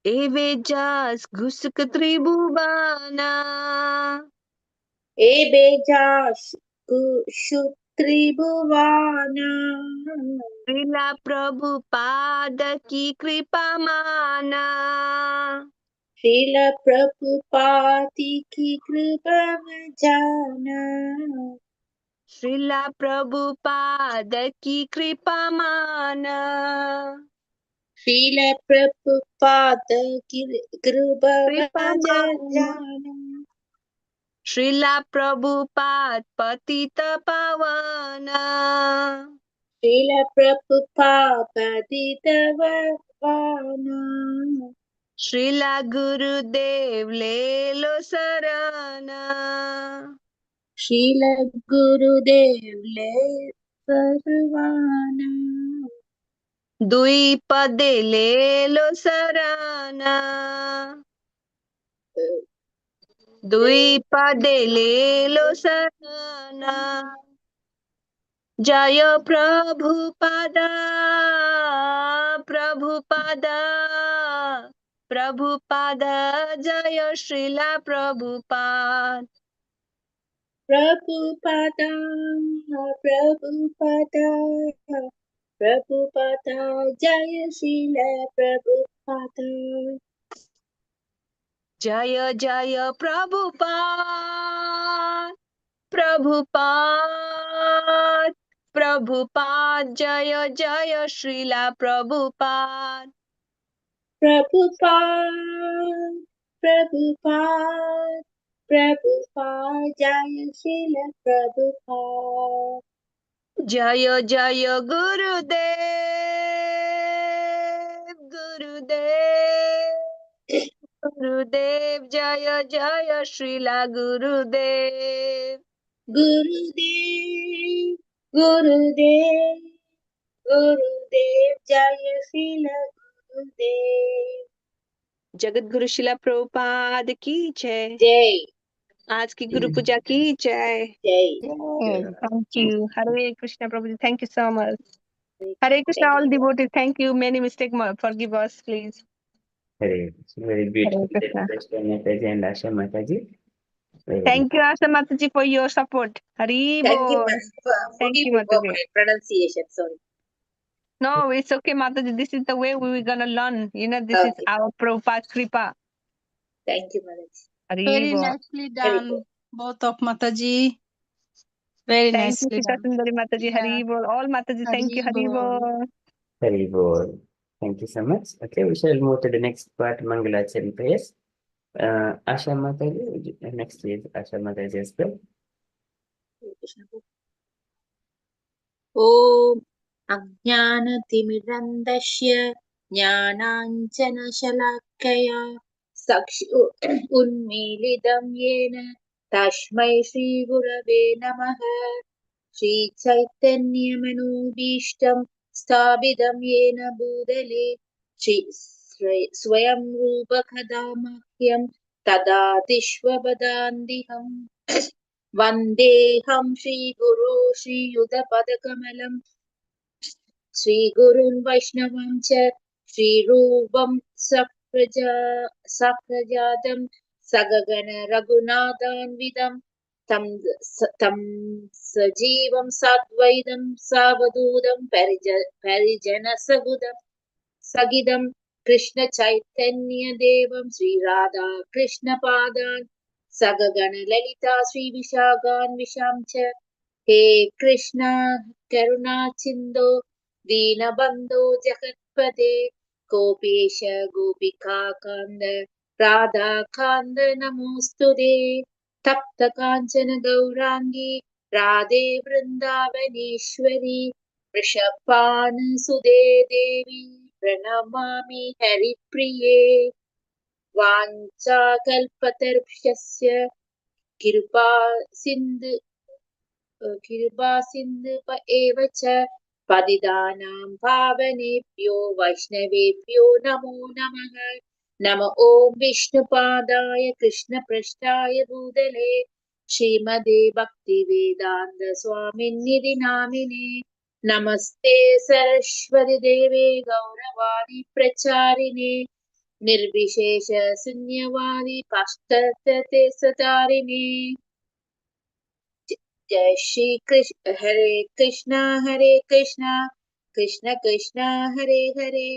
एवे जास घुसुक त्रिभुवाना एबे जा श्रुशु त्रिभुवाना श्रीला प्रभुपाद की कृपा माना श्रील प्रभुपाति की कृपा जाना श्रीला प्रभुपाद की कृपा माना श्रील प्रभुपाद की कृपा कृपा माना जाना श्रीला प्रभुपाद पतित पावन श्रील प्रभुपाति तव वाना श्रीला गुरुदेव ले लो शरण श्रील गुरुदेव ले सर्वाना दुई पदे ले लो शरण दुई पदे ले लो शरण जय प्रभुपाद प्रभुपाद प्रभुपाद जय श्रीला प्रभुपाद प्रभुपादा प्रभुपादा प्रभुपादा जय श्रील प्रभुपादा जय जय प्रभुपाद प्रभुपाद प्रभुपाद जय जय श्रीला प्रभुपाद प्रभुपाद प्रभुपाद प्रभुपाद जय श्रील प्रभुपाद जय जय गुरुदेव गुरुदेव गुरुदेव जय जय श्रीला गुरुदेव गुरुदेव गुरुदेव गुरुदेव जय श्रील गुरुदेव जगत गुरु शिला प्रभुपाद की जय जय आज की गुरु पूजा की जय जय थैंक यू हरे कृष्णा प्रभु जी thank you so much Hare Krishna all devotees thank you many mistake forgive us please Hare Krishna. Very Hare beautiful Krishna. request, Mataji and Asha Mataji. Very Thank you Asha Mataji for your support Hari Thank you, bol thank you for Mataji my pronunciation. Sorry. no it's okay Mataji this is the way we were gonna learn this is Okay. our Prabhupada kripa Thank you, Mataji. Hari Very bol nicely Very done, good. both of Mataji. Very thank you nicely Sita done. Sundari Mataji Yeah. Hari bol all Mataji thank you Hari Hari bol. bol Very good. Thank you so much. Okay, we shall move to the next part, Mangalachari prayers. Asha Mataji, next is Asha Mataji as well. ॐ अज्ञानतिमिरन्दस्य ज्ञानाञ्जनशलाकया उन्मीलितं येन तस्मै श्रीगुरवे नमः श्रीचैतन्यमनोभीष्टं स्थापितं येन भूतले स्वयं रूपकदा मह्यं तदातिष्वपदान्तिहम् वन्देऽहं श्रीगुरो श्रीयुतपदकमलं श्रीगुरुन् वैष्णवं च श्रीरूपं सप्रजातं सगगण रघुनाथान्वितं तं सजीवं साद्वैतं सावधूतं परिजनसहुतं सगिदं कृष्णचैतन्यदेवं श्रीराधा कृष्णपादान् सगगण ललिता श्रीविशाखान्विषां च हे कृष्ण करुणा सिन्धो दीनबन्धो जगत्पते गोपेश गोपिकान्द राधाकान्द नमोऽस्तुते तप्त काञ्चन गौराङ्गी राधे वृन्दावनेश्वरी वृषभानुसुते देवी प्रणमामि हरिप्रिये वाञ्छाकल्पतरुभ्यश्च कृपा सिन्धु एव च पतितानां पावनेभ्यो वैष्णवेभ्यो नमो नमः नम ॐ विष्णुपादाय कृष्णपृष्ठाय भूतले श्रीमदे भक्तिवेदान्त स्वामिन्निधि नामिने नमस्ते सरस्वती देवे गौरवाणी प्रचारिणे निर्विशेष शून्यवादी पाश्चात्य सतारिणे Jai Shri Krishna, Hare Krishna, Hare Krishna, Krishna Krishna, Hare Hare.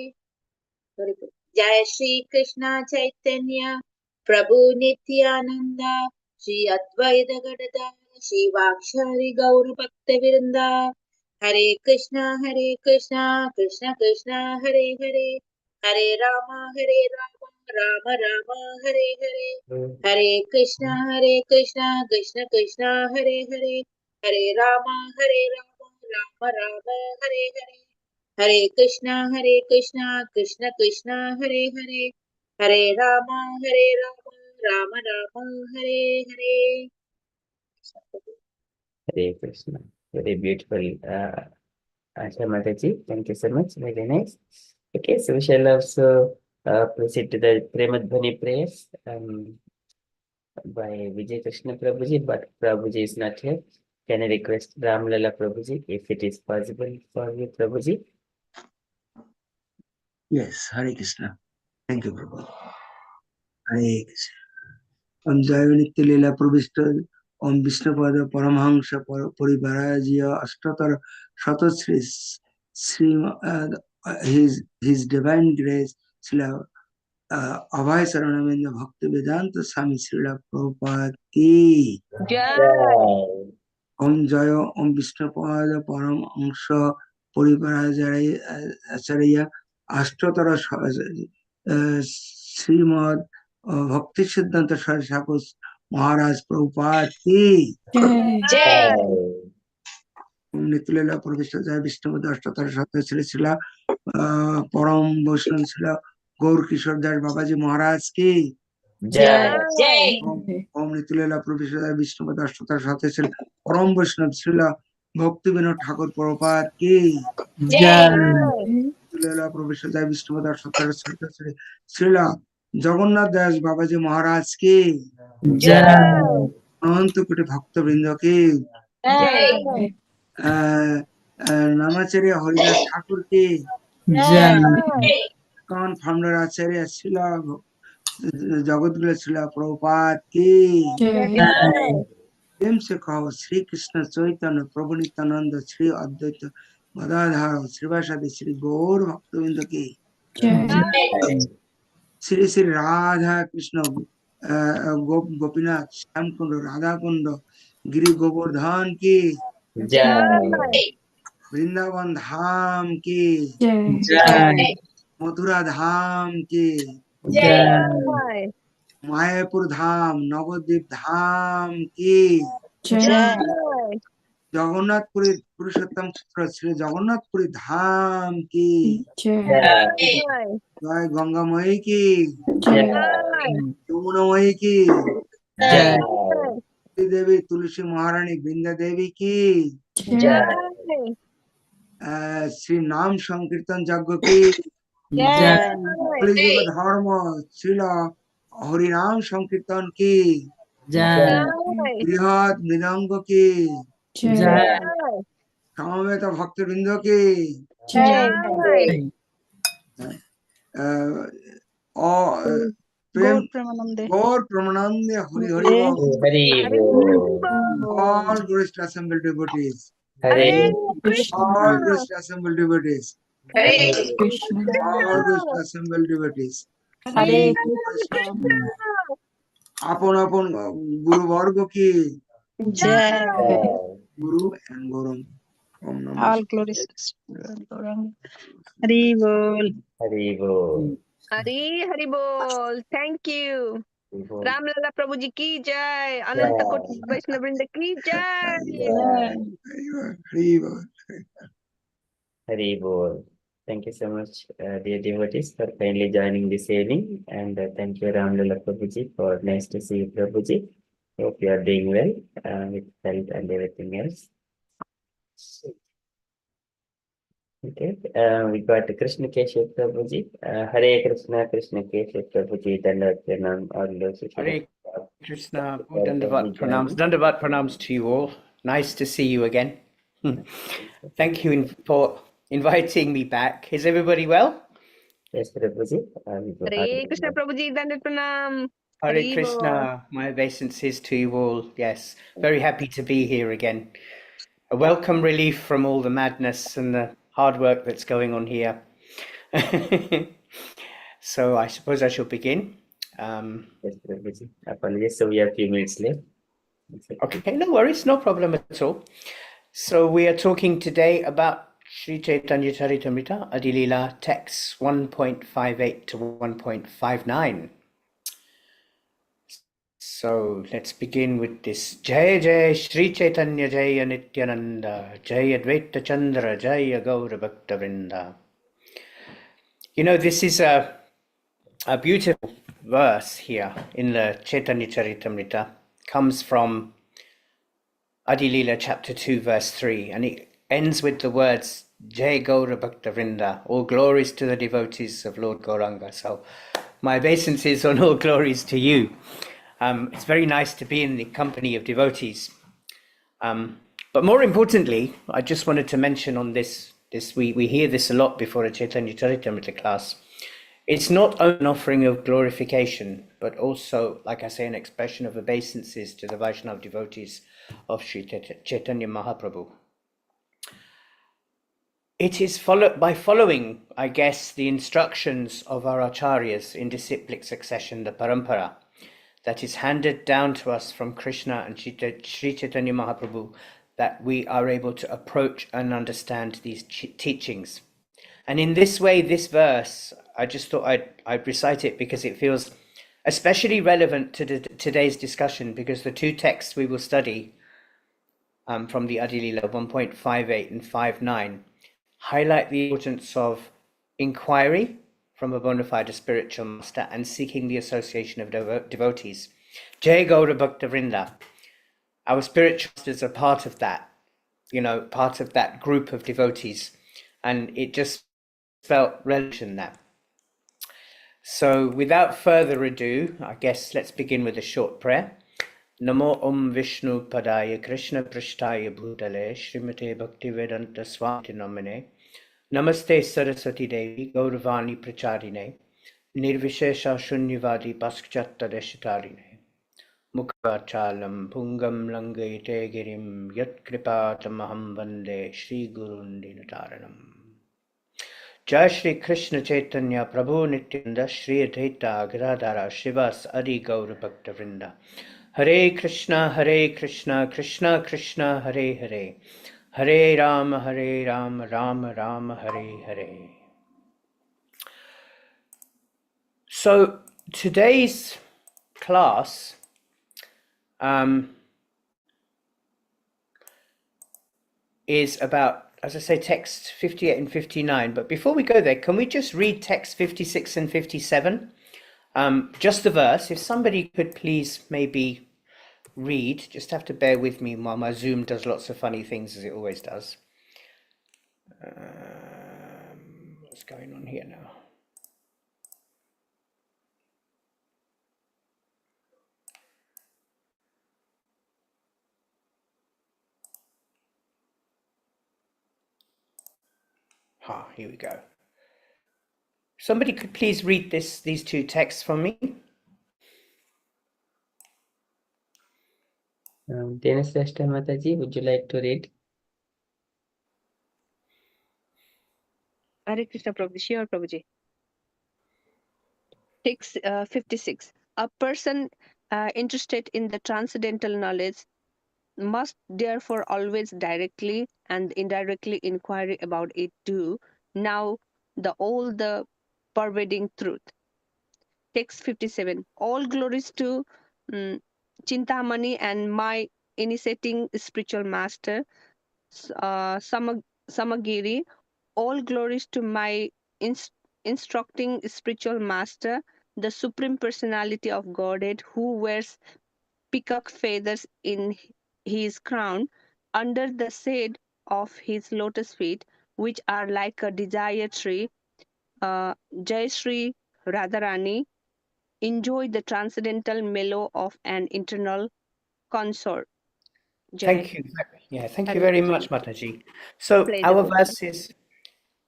Jai Shri Krishna Chaitanya, Prabhu Nityananda, Shri Advaita Gadadhara, Shri Vakshari Gaura Bhakta Vrinda. Hare Krishna, Krishna Krishna, Hare Hare, Hare Rama, Rama Rama, Hare Hare. Hare Krishna, Krishna Krishna, Hare Hare, Hare Rama, Rama Rama, Hare Hare. Hare Krishna, Krishna Krishna, Hare Hare, Hare Rama, Rama Rama, Hare Hare. Hare Krishna. Very beautiful. Asha Mataji, thank you so much. Very nice. Okay, so we shall also proceed to the Premadhvani prayers by Vijay Krishna Prabhuji, but Prabhuji is not here. Can I request Ramlala Prabhuji, if it is possible for you, Prabhuji? Yes, Hare Krishna. Thank you, Prabhu. Hare Krishna. Om Jayo Nitya-lila Prabhishta Om Vishnupada Paramhamsa Parivarajiya Ashtatar Shatasri His Divine Grace Srila Abhay Saranamendra Bhakti Vedanta Swami Srila Prabhupada Ki Om Jayo Om Vishnupada Paramhamsa Parivarajiya Ashtatar Srimad Bhakti Siddhanta Saraswati Thakur Maharaj Prabhupada Ki Om Nitya-lila Prabhishta Jai Vishnupada Ashtatar Shata Sri Srila Param Vaishnav Srila Gaur Kishore Das Babaji Maharaj Ki Om Nitya-lila Prabhishta Jai Vishnupada Ashtatar Shata Sri Param Vaishnav Srila Bhakti Vinod Thakur Prabhupada Ki Nitya-lila Prabhishta Jai Vishnupada Ashtatar Shata Sri Srila Jagannath Das Babaji Maharaj Ki অনন্ত কোটি ভক্তবৃন্দকে নামাচার্য হরিদাস ঠাকুরকে কান founder আচার্য শিলা জগৎগুলো শিলা প্রভুপাদ কে প্রেম সে কहो শ্রী কৃষ্ণ চৈতন্য প্রভু নিত্যানন্দ শ্রী অদ্বৈত গদাধর শ্রীবাসাদি শ্রী গৌর ভক্তবৃন্দকে শ্রী শ্রী রাধা কৃষ্ণ গোপীনাথ শ্যামকুণ্ড রাধাকুণ্ড गिरि गोवर्धन की वृंदावन धाम की मथुरा धाम की मायापुर धाम नवद्वीप धाम की जगन्नाथपुरी पुरुषोत्तम श्री जगन्नाथपुरी धाम की जय गंगामयी की यमुनामयी की देवी तुलसी महारानी वृंदा देवी की श्री नाम संकीर्तन यज्ञ की कलियुग धर्म श्रील हरिनाम संकीर्तन की बृहद मृदंग की समवेत भक्तवृंद की प्रेम गौर प्रेमानंदे हरि हरि बोल all grace assembled devotees all grace assembled devotees all grace assembled devotees আপন আপন গুরু বর্গ কি গুরু and গৌরম Om Namah All glories Hari Bol. Hari Bol. Hari Bol. Thank you. Ramlala Prabhuji ki jai. Ananta Koti Vaishnava Vrinda ki jai. Hari Bol. Hari Bol. Thank you so much, dear devotees, for kindly joining this evening. And thank you, Ramlala Prabhuji, for nice to see you, Prabhuji. Hope you are doing well with health and everything else. Okay, we got Krishna Keshav Prabhuji. Hare Krishna, Krishna Keshav Prabhuji, Dandavat Pranam, all those who Hare Krishna, Dandavat pranams to you all. Nice to see you again. Thank you for inviting me back. Is everybody well? Yes, Prabhuji. Hare Krishna Prabhuji, Dandavat pranam. Hare Hari Bol. Krishna, my obeisances to you all. Yes, very happy to be here again. A welcome relief from all the madness and the hard work that's going on here. So I suppose I shall begin. Yes, Prabhuji. Apologies. So we have a few minutes left. Okay, no worries, no problem at all. So we are talking today about Sri Chaitanya Charitamrita, Adi-lila, texts 1.58 to 1.59. So let's begin with this. Jai Jai Sri Chaitanya Jaya Nityananda, Jaya Advaita Chandra, Jaya Gaura Bhakta Vrinda. You know, this is a beautiful verse here in the Chaitanya Charitamrita. Comes from Adi-lila chapter 2 verse 3, and it ends with the words Jai Gaura Bhakta Vrinda, all glories to the devotees of Lord Gauranga. So my obeisances on all glories to you. It's very nice to be in the company of devotees. But more importantly, I just wanted to mention on this we hear this a lot before a Chaitanya Charitamrita class. It's not an offering of glorification, but also, like I say, an expression of obeisances to the Vaishnava devotees of Sri Chaitanya Mahaprabhu. It is following, I guess, the instructions of our acharyas in disciplic succession, the parampara, that is handed down to us from Krishna and Sri Chaitanya Mahaprabhu, that we are able to approach and understand these teachings. And in this way, this verse, I just thought I'd recite it because it feels especially relevant to today's discussion, because the two texts we will study from the Adi-lila 1.58 and 5.9 highlight the importance of inquiry from a bona fide spiritual master and seeking the association of devotees. Jai Gaura Bhakta Vrinda. Our spiritual masters are part of that, part of that group of devotees. And it just felt relevant in that. So without further ado, I guess let's begin with a short prayer. Namo Om Vishnu Padaya Krishna Prishtaya Bhutale Srimate Bhaktivedanta Swami Namane Namaste Saraswati Devi Gauravani Pracharine Nirvishesha Shunyavadi Paskchatta Deshitarine Mukhachalam Pungam Langate Girim Yat Kripatamaham Vande Shri Gurun Dinataranam. Jai Shri Krishna Chaitanya Prabhu Nityananda Shri Advaita Gadadhara Shivas Adi Gaura Bhakta Vrinda. Hare Krishna, Krishna Krishna, Hare Hare. Hare Rama, Rama Rama, Hare Hare. So today's class is about, as I say, text 58 and 59. But before we go there, can we just read text 56 and 57? Just the verse. If somebody could please maybe read, just have to bear with me while my Zoom does lots of funny things, as it always does. What's going on here now? Here we go. Somebody could please read these two texts for me. Dinasrashta Mataji, would you like to read? Hare Krishna Prabhuji. Sure, Prabhuji. Text 56. A person interested in the transcendental knowledge must therefore always directly and indirectly inquire about it too. Now, the pervading truth. Text 57. All glories to Chintamani and my initiating spiritual master, Samagiri. All glories to my instructing spiritual master, the Supreme Personality of Godhead, who wears peacock feathers in his crown, under the shade of his lotus feet, which are like a desire tree. Jai Shri Radharani, enjoy the transcendental mellow of an eternal consort. Jai. Thank you. Yeah, thank you very much, Mataji. So Pleasure.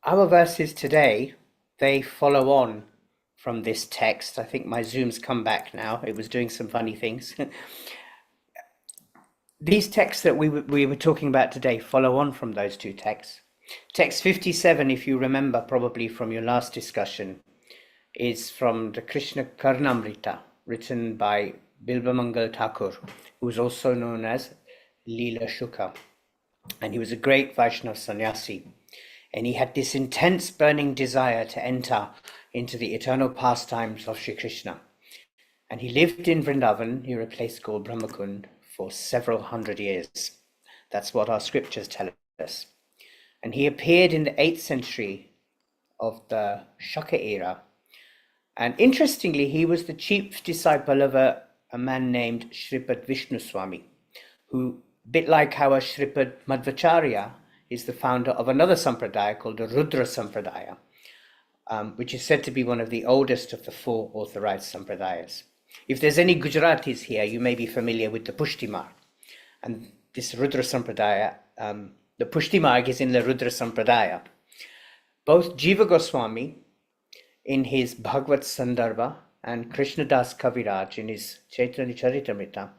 our verses today, they follow on from this text. I think my Zoom's come back now. It was doing some funny things. These texts that we were talking about today follow on from those two texts. Text 57, if you remember probably from your last discussion, is from the Krishna Charitamrita, written by Bilvamangal Thakur, who was also known as Leela Shuka. And he was a great Vaishnava sannyasi. And he had this intense burning desire to enter into the eternal pastimes of Sri Krishna. And he lived in Vrindavan, near a place called Brahmakund, for several hundred years. That's what our scriptures tell us. And he appeared in the 8th century of the Shaka era. And interestingly, he was the chief disciple of a man named Shripad Vishnu Swami, who, a bit like how a Shripad Madhvacharya is the founder of another sampradaya called the Rudra Sampradaya, which is said to be one of the oldest of the 4 authorized sampradayas. If there's any Gujaratis here, you may be familiar with the Pushti Marg. And this Rudra Sampradaya, the Pushti Marg is in the Rudra Sampradaya. Both Jiva Goswami in his Bhagavad Sandarbha and Krishnadas Kaviraj in his Chaitanya Charitamrita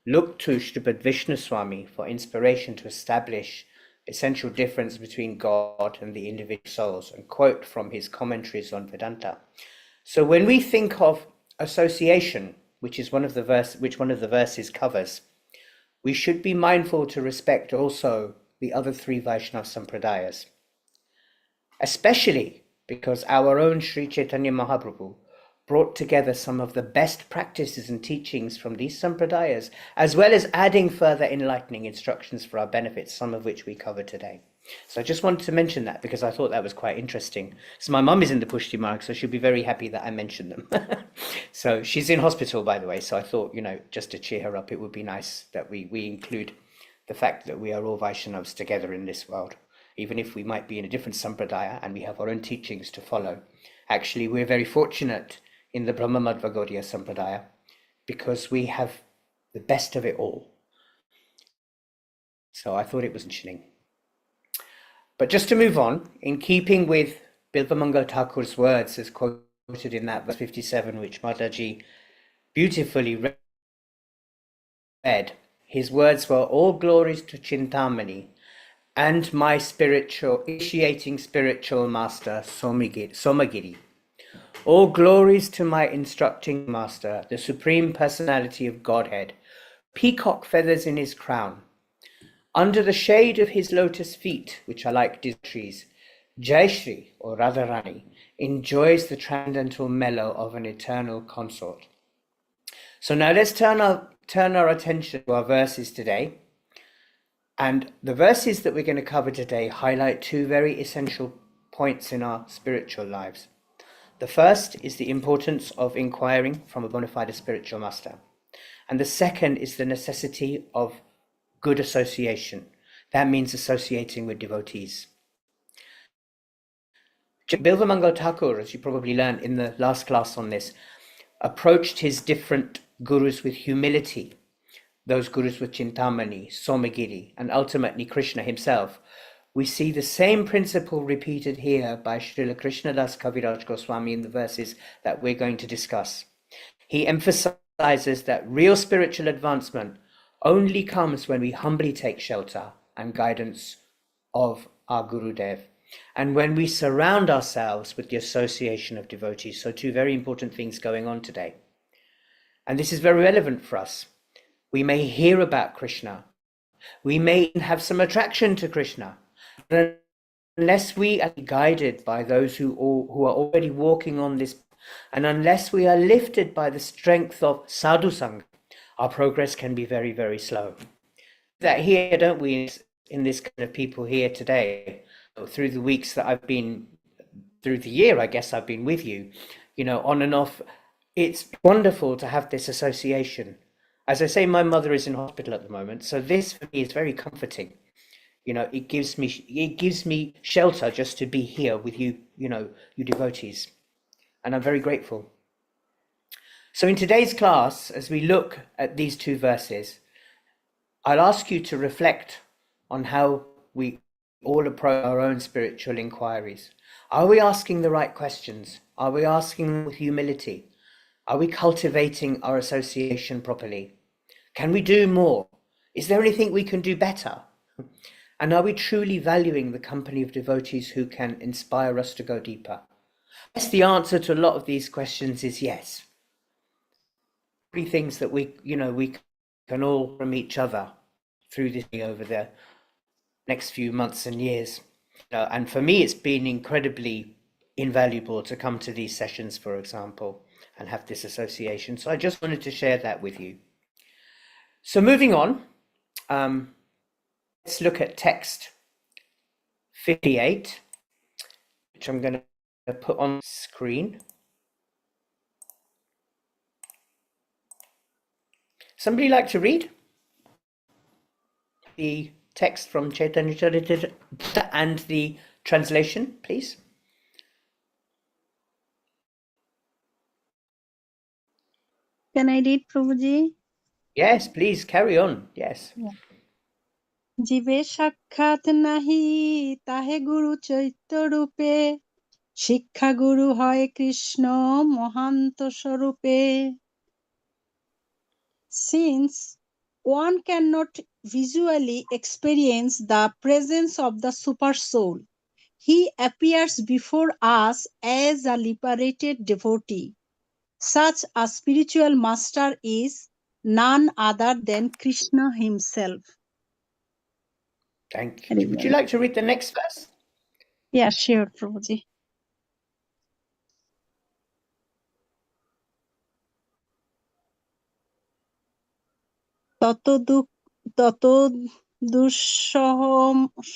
looked to Shripad Vishnu Swami for inspiration to establish essential difference between God and the individual souls, and quote from his commentaries on Vedanta. So when we think of association, which one of the verses covers, we should be mindful to respect also the other 3 Vaishnava Sampradayas, especially because our own Sri Chaitanya Mahaprabhu brought together some of the best practices and teachings from these sampradayas, as well as adding further enlightening instructions for our benefit, some of which we cover today. So I just wanted to mention that because I thought that was quite interesting. So my mum is in the Pushti Marg, so she'll be very happy that I mentioned them. So she's in hospital, by the way, so I thought, just to cheer her up, it would be nice that we include the fact that we are all Vaishnavas together in this world, even if we might be in a different sampradaya and we have our own teachings to follow. Actually, we're very fortunate in the Brahma Madhva Gaudiya sampradaya because we have the best of it all. So I thought it was mentioning. But just to move on, in keeping with Bilvamangal Thakur's words as quoted in that verse 57, which Mataji beautifully read, his words were, "All glories to Chintamani and my initiating spiritual master, Somagiri. All glories to my instructing master, the Supreme Personality of Godhead, peacock feathers in his crown. Under the shade of his lotus feet, which are like trees, Jayashri, or Radharani, enjoys the transcendental mellow of an eternal consort." So now let's turn our attention to our verses today. And the verses that we're going to cover today highlight 2 very essential points in our spiritual lives. The first is the importance of inquiring from a bona fide spiritual master. And the second is the necessity of good association. That means associating with devotees. Bilvamangal Thakur, as you probably learned in the last class on this, approached his different gurus with humility. Those gurus were Chintamani, Somagiri, and ultimately Krishna himself. We see the same principle repeated here by Srila Krishnadas Kaviraj Goswami in the verses that we're going to discuss. He emphasizes that real spiritual advancement only comes when we humbly take shelter and guidance of our Gurudev, and when we surround ourselves with the association of devotees. So 2 very important things going on today. And this is very relevant for us. We may hear about Krishna. We may have some attraction to Krishna. But unless we are guided by those who are already walking on this, and unless we are lifted by the strength of sadhu sangha, our progress can be very, very slow. That here, don't we, in this kind of people here today, through the weeks that I've been, through the year, I guess I've been with you, on and off. It's wonderful to have this association. As I say, my mother is in hospital at the moment, so this for me is very comforting. It gives me shelter just to be here with you, you devotees, and I'm very grateful. So in today's class, as we look at these 2 verses, I'll ask you to reflect on how we all approach our own spiritual inquiries? Are we asking the right questions? Are we asking them with humility? Are we cultivating our association properly? Can we do more? Is there anything we can do better? And are we truly valuing the company of devotees who can inspire us to go deeper? Yes, the answer to a lot of these questions is yes. Three things that we can all from each other through this over the next few months and years. And for me, it's been incredibly invaluable to come to these sessions, for example, and have this association. So I just wanted to share that with you. So moving on, let's look at text 58, which I'm going to put on screen. Somebody like to read the text from Chaitanya Charitamrita and the translation, please? Can I read, Prabhuji? Yes, please carry on. Yes. जीवे साक्षात नाहि ताहे गुरु चैत्य रूपे शिक्षा गुरु হয় কৃষ্ণ মহান্ত স্বরূপে Since one cannot visually experience the presence of the super soul, he appears before us as a liberated devotee. Such a spiritual master is none other than Krishna himself. Thank you. Would you like to read the next verse? Yeah, sure, Prabhuji. তত দুঃসহ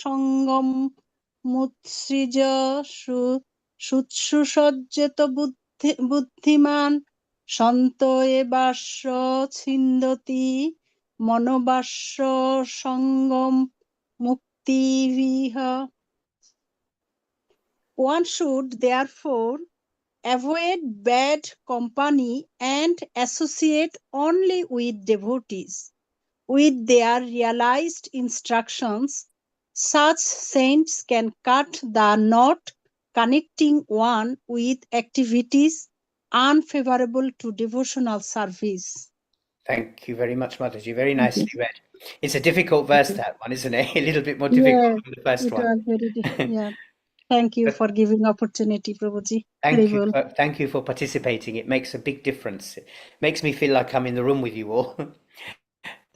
সঙ্গম মুৎসৃজ সুসজ্জিত বুদ্ধিমান সন্ত এবাস্য ছিন্দতি মনোবাস্য সঙ্গম মুক্তিবিহ One should therefore avoid bad company and associate only with devotees. With their realized instructions, such saints can cut the knot connecting one with activities unfavorable to devotional service. Thank you very much, Mataji. Very nicely read. It's a difficult verse, that one, isn't it? A little bit more difficult than the first one. Was very yeah. Thank you for giving opportunity, Prabhuji. Thank you for participating. It makes a big difference. It makes me feel like I'm in the room with you all.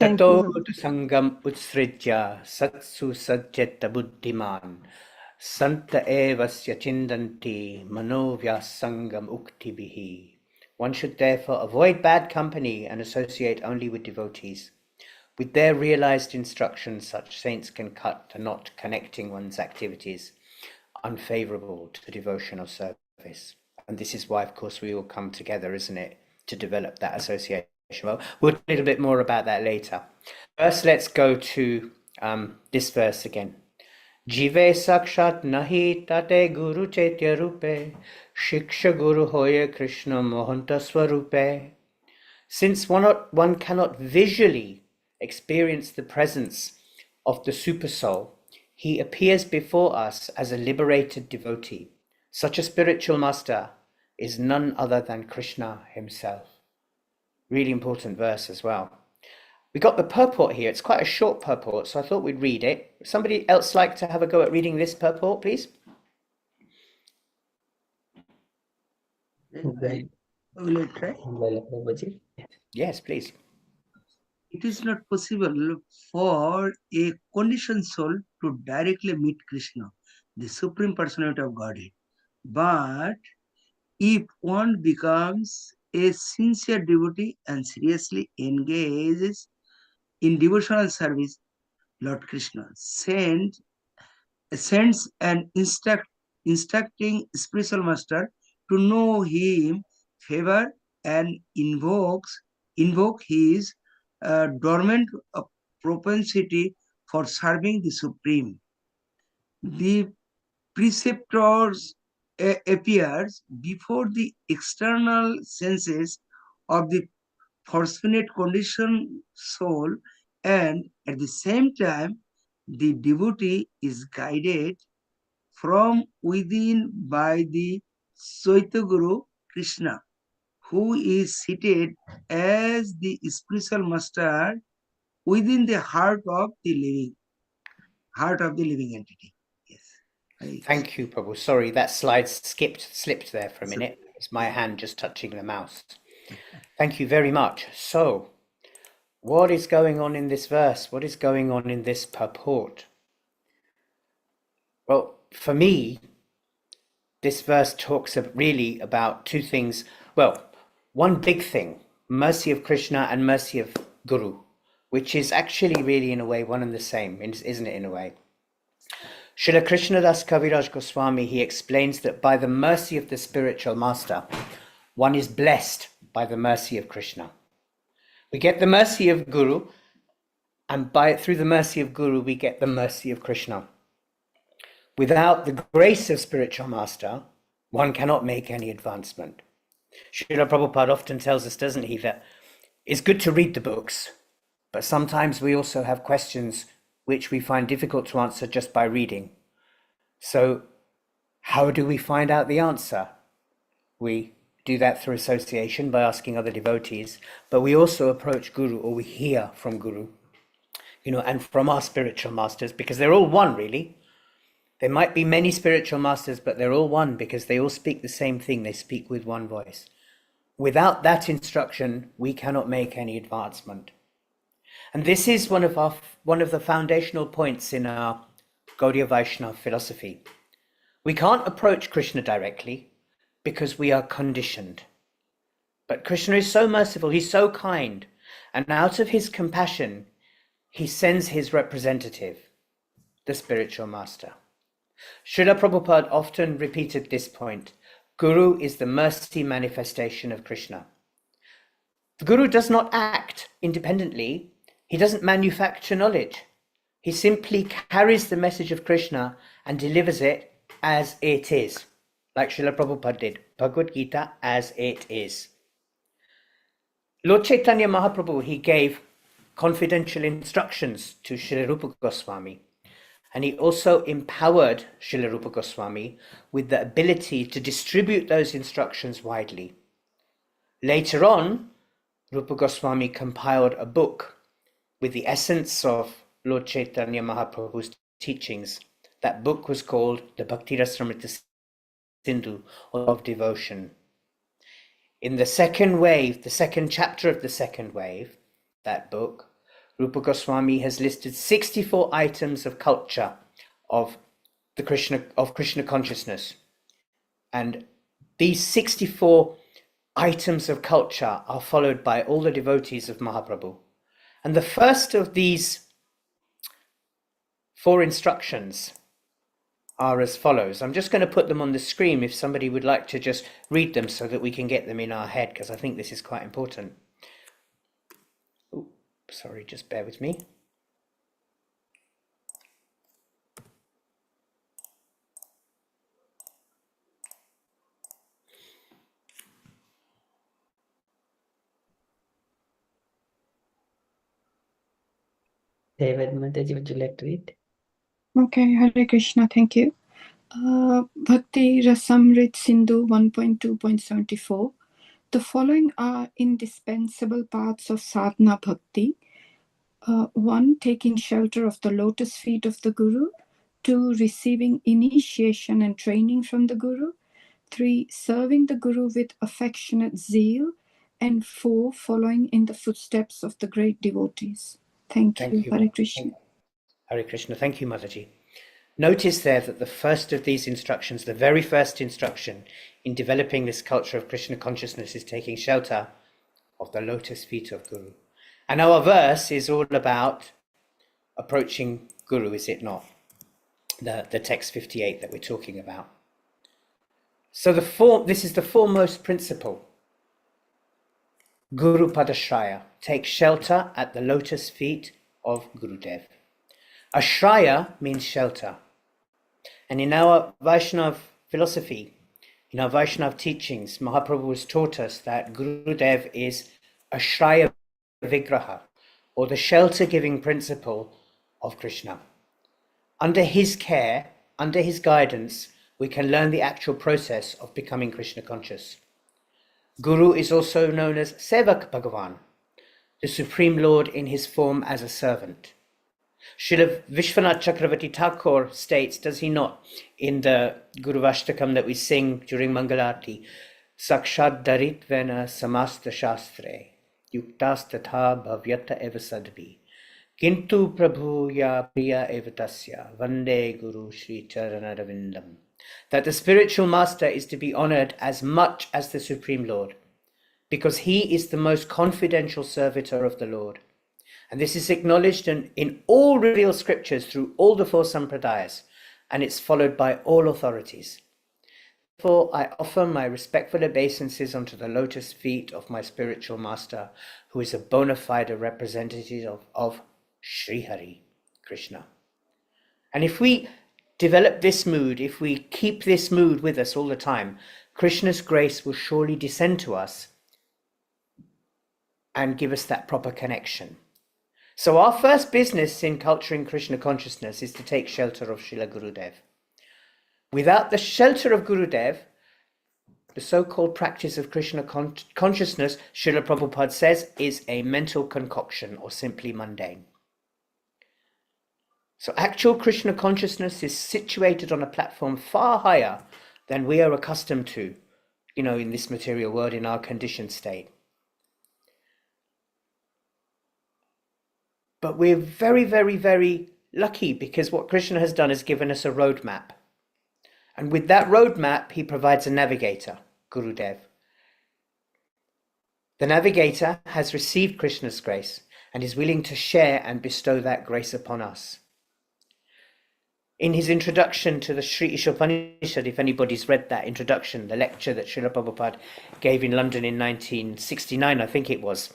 Tato sangam utsrijya satsu sajjeta buddhiman santa evasya chindanti manovya sangam uktibihi. One should therefore avoid bad company and associate only with devotees. With their realized instructions, such saints can cut the knot connecting one's activities unfavorable to the devotional service. And this is why, of course, we all come together, isn't it, to develop that association. Well, we'll talk a little bit more about that later. First, let's go to this verse again. Jive sakshat nahi tate guru chaitya rupe, shiksha guru hoye Krishna mohanta swarupe. Since one cannot visually experience the presence of the super soul, he appears before us as a liberated devotee. Such a spiritual master is none other than Krishna himself. Really important verse as well. We got the purport here. It's quite a short purport, so I thought we'd read it. Somebody else like to have a go at reading this purport, please? Will I try? Yes, please. It is not possible for a conditioned soul to directly meet Krishna, the Supreme Personality of Godhead. But if one becomes a sincere devotee and seriously engages in devotional service, Lord Krishna sends an instructing spiritual master to know him favor and invoke his dormant propensity for serving the Supreme. The preceptors appears before the external senses of the fortunate conditioned soul, and at the same time the devotee is guided from within by the Chaitanya Guru Krishna, who is seated as the spiritual master within the heart of the living entity. Yes. Thank you, Prabhu. Sorry, that slide slipped there for a minute. It's my hand just touching the mouse. Thank you very much. So, what is going on in this verse? What is going on in this purport? Well, for me, this verse talks really about two things. Well, one big thing, mercy of Krishna and mercy of Guru, which is actually really in a way one and the same, isn't it, in a way? Srila Krishnadas Kaviraj Goswami, he explains that by the mercy of the spiritual master, one is blessed by the mercy of Krishna. We get the mercy of Guru, and through the mercy of Guru, we get the mercy of Krishna. Without the grace of spiritual master, one cannot make any advancement. Srila Prabhupada often tells us, doesn't he, that it's good to read the books, but sometimes we also have questions which we find difficult to answer just by reading. So how do we find out the answer? We do that through association by asking other devotees, but we also approach Guru, or we hear from Guru, and from our spiritual masters, because they're all one, really. There might be many spiritual masters, but they're all one because they all speak the same thing. They speak with one voice. Without that instruction, we cannot make any advancement. And this is one of the foundational points in our Gaudiya Vaishnava philosophy. We can't approach Krishna directly because we are conditioned. But Krishna is so merciful, he's so kind, and out of his compassion, he sends his representative, the spiritual master. Srila Prabhupada often repeated this point. Guru is the mercy manifestation of Krishna. The Guru does not act independently. He doesn't manufacture knowledge. He simply carries the message of Krishna and delivers it as it is, like Srila Prabhupada did, Bhagavad Gita as it is. Lord Chaitanya Mahaprabhu, he gave confidential instructions to Srila Rupa Goswami. And he also empowered Srila Rupa Goswami with the ability to distribute those instructions widely. Later on, Rupa Goswami compiled a book with the essence of Lord Chaitanya Mahaprabhu's teachings. That book was called the Bhakti-Rasamrita Sindhu of Devotion. In the second wave, the second chapter of the second wave, that book, Rupa Goswami has listed 64 items of culture of Krishna consciousness. And these 64 items of culture are followed by all the devotees of Mahaprabhu. And the first of these 4 instructions are as follows. I'm just going to put them on the screen if somebody would like to just read them so that we can get them in our head, because I think this is quite important. Sorry, just bear with me. David Mataji, would you like to read? Okay, Hare Krishna, thank you. Bhakti Rasamrit Sindhu 1.2.74. The following are indispensable parts of sadhana bhakti. 1. Taking shelter of the lotus feet of the Guru. 2. Receiving initiation and training from the Guru. 3. Serving the Guru with affectionate zeal. And 4. Following in the footsteps of the great devotees. Thank you. Hare Krishna. Hare Krishna. Thank you, Mataji. Notice there that the first of these instructions, the very first instruction in developing this culture of Krishna consciousness, is taking shelter of the lotus feet of Guru. And our verse is all about approaching Guru, is it not? The text 58 that we're talking about. So this is the foremost principle. Guru Padashraya, take shelter at the lotus feet of Gurudev. Ashraya means shelter. And in our Vaishnava philosophy, in our Vaishnava teachings, Mahaprabhu has taught us that Gurudev is Ashraya Vigraha, or the shelter-giving principle of Krishna. Under his care, under his guidance, we can learn the actual process of becoming Krishna conscious. Guru is also known as Sevak Bhagavan, the Supreme Lord in his form as a servant. Srila Vishwanath Chakravarti Thakur states, does he not, in the Guru Vashtakam that we sing during Mangalarti, Sakshad Daritvena Samasta Shastre, Yuktas Tatha Bhavyata Eva Sadvi, Kintu Prabhuya Priya Evatasya, Vande Guru Shri Charanarvindam. That the spiritual master is to be honored as much as the Supreme Lord, because he is the most confidential servitor of the Lord. And this is acknowledged in all revealed scriptures through all the four sampradayas, and it's followed by all authorities. Therefore, I offer my respectful obeisances unto the lotus feet of my spiritual master, who is a bona fide representative of Sri Hari, Krishna. And if we develop this mood, if we keep this mood with us all the time, Krishna's grace will surely descend to us and give us that proper connection. So our first business in culturing Krishna consciousness is to take shelter of Srila Gurudev. Without the shelter of Gurudev, the so-called practice of Krishna consciousness, Srila Prabhupada says, is a mental concoction or simply mundane. So actual Krishna consciousness is situated on a platform far higher than we are accustomed to, in this material world, in our conditioned state. But we're very, very, very lucky, because what Krishna has done is given us a roadmap. And with that roadmap, he provides a navigator, Gurudev. The navigator has received Krishna's grace and is willing to share and bestow that grace upon us. In his introduction to the Sri Ishopanishad, if anybody's read that introduction, the lecture that Srila Prabhupada gave in London in 1969, I think it was,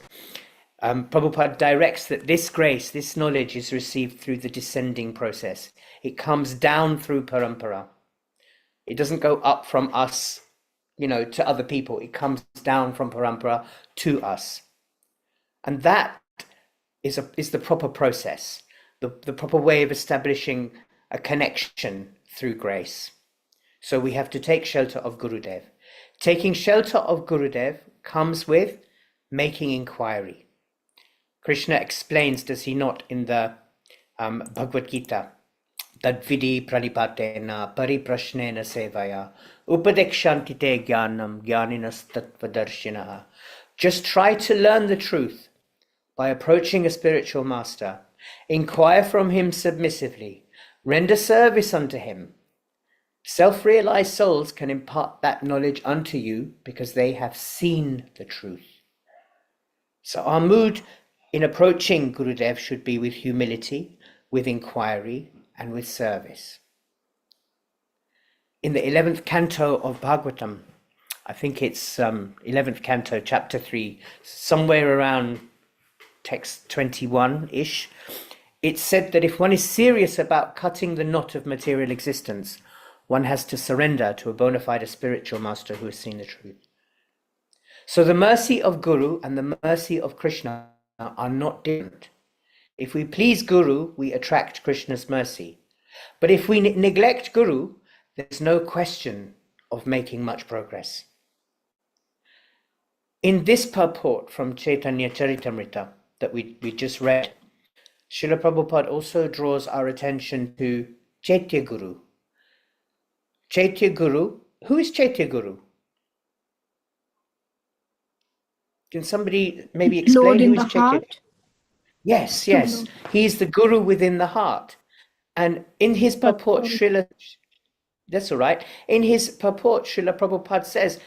Prabhupada directs that this grace, this knowledge is received through the descending process. It comes down through parampara. It doesn't go up from us, to other people. It comes down from parampara to us. And that is the proper process, the proper way of establishing a connection through grace. So we have to take shelter of Gurudev. Taking shelter of Gurudev comes with making inquiry. Krishna explains, does he not, in the Bhagavad Gita, Tadvidi pranipatena pariprashnena sevaya upadekshantite jnanam jnaninas tattvadarshinaha. Just try to learn the truth by approaching a spiritual master. Inquire from him submissively. Render service unto him. Self-realized souls can impart that knowledge unto you because they have seen the truth. So our mood in approaching Gurudev should be with humility, with inquiry, and with service. In the 11th canto of Bhagavatam, I think it's 11th canto, chapter 3, somewhere around text 21-ish, it's said that if one is serious about cutting the knot of material existence, one has to surrender to a bona fide spiritual master who has seen the truth. So the mercy of Guru and the mercy of Krishna are not different. If we please Guru, we attract Krishna's mercy. But if we neglect Guru, there's no question of making much progress. In this purport from Chaitanya Charitamrita that we just read, Srila Prabhupada also draws our attention to Chaitya Guru. Chaitya Guru, who is Chaitya Guru? Can somebody maybe explain Lord who in is the Chaitya? heart. Yes. He is the Guru within the heart. And in his purport, that's all right. In his purport, Srila Prabhupada says,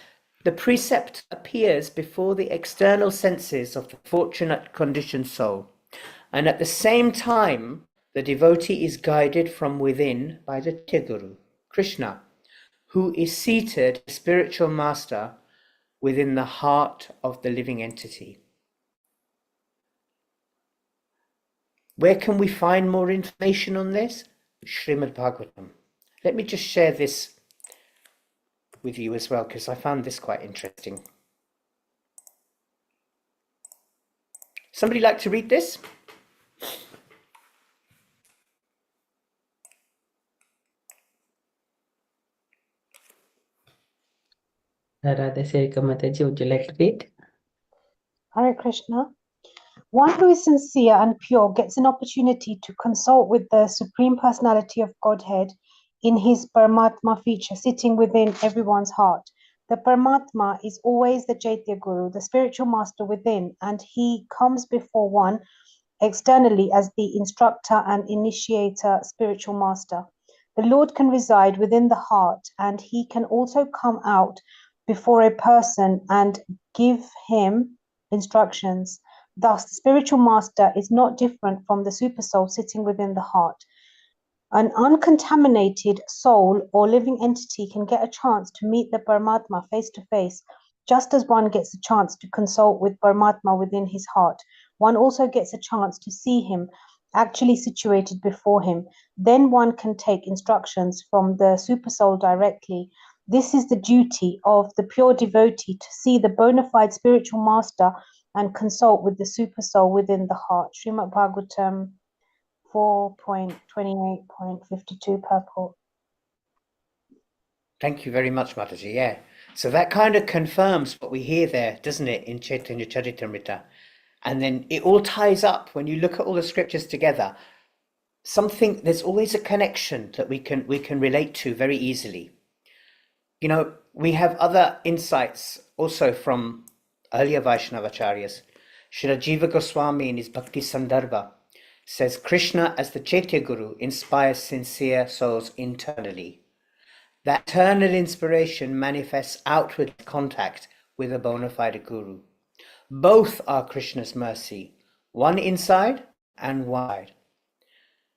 the precept appears before the external senses of the fortunate conditioned soul. And at the same time, the devotee is guided from within by the Guru, Krishna, who is seated, spiritual master, within the heart of the living entity. Where can we find more information on this? Srimad Bhagavatam. Let me just share this with you as well, because I found this quite interesting. Somebody like to read this? Radha Serika Mataji, would you like to read? Hare Krishna. One who is sincere and pure gets an opportunity to consult with the Supreme Personality of Godhead in his Paramatma feature sitting within everyone's heart. The Paramatma is always the Chaitya Guru, the spiritual master within, and he comes before one externally as the instructor and initiator spiritual master. The Lord can reside within the heart, and he can also come out before a person and give him instructions. Thus, the spiritual master is not different from the supersoul sitting within the heart. An uncontaminated soul or living entity can get a chance to meet the Paramatma face to face, just as one gets a chance to consult with Paramatma within his heart. One also gets a chance to see him actually situated before him. Then one can take instructions from the supersoul directly. This is the duty of the pure devotee, to see the bona fide spiritual master and consult with the supersoul within the heart. Srimad Bhagavatam 4.28.52 purport. Thank you very much, Mataji. Yeah. So that kind of confirms what we hear there, doesn't it, in Chaitanya Charitamrita? And then it all ties up when you look at all the scriptures together. There's always a connection that we can relate to very easily. You know, we have other insights also from earlier Vaishnavacharyas. Srila Jiva Goswami in his Bhakti Sandarbha says Krishna as the Chaitya Guru inspires sincere souls internally. That eternal inspiration manifests outward contact with a bona fide Guru. Both are Krishna's mercy, one inside and wide.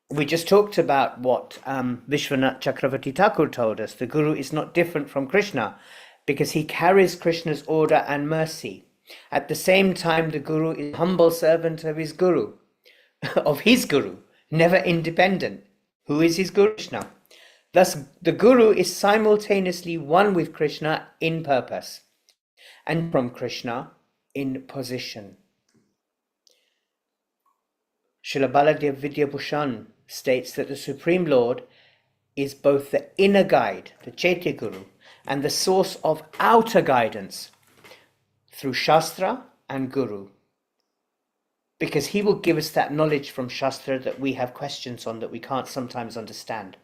We just talked about what Vishwanath Chakravarti Thakur told us. The Guru is not different from Krishna because he carries Krishna's order and mercy. At the same time, the Guru is a humble servant of his Guru, never independent. Who is his Guru? Krishna. Thus, the Guru is simultaneously one with Krishna in purpose and from Krishna in position. Srila Baladev Vidyabhushan states that the Supreme Lord is both the inner guide, the Chaitya Guru, and the source of outer guidance through Shastra and Guru. Because he will give us that knowledge from Shastra that we have questions on, that we can't sometimes understand.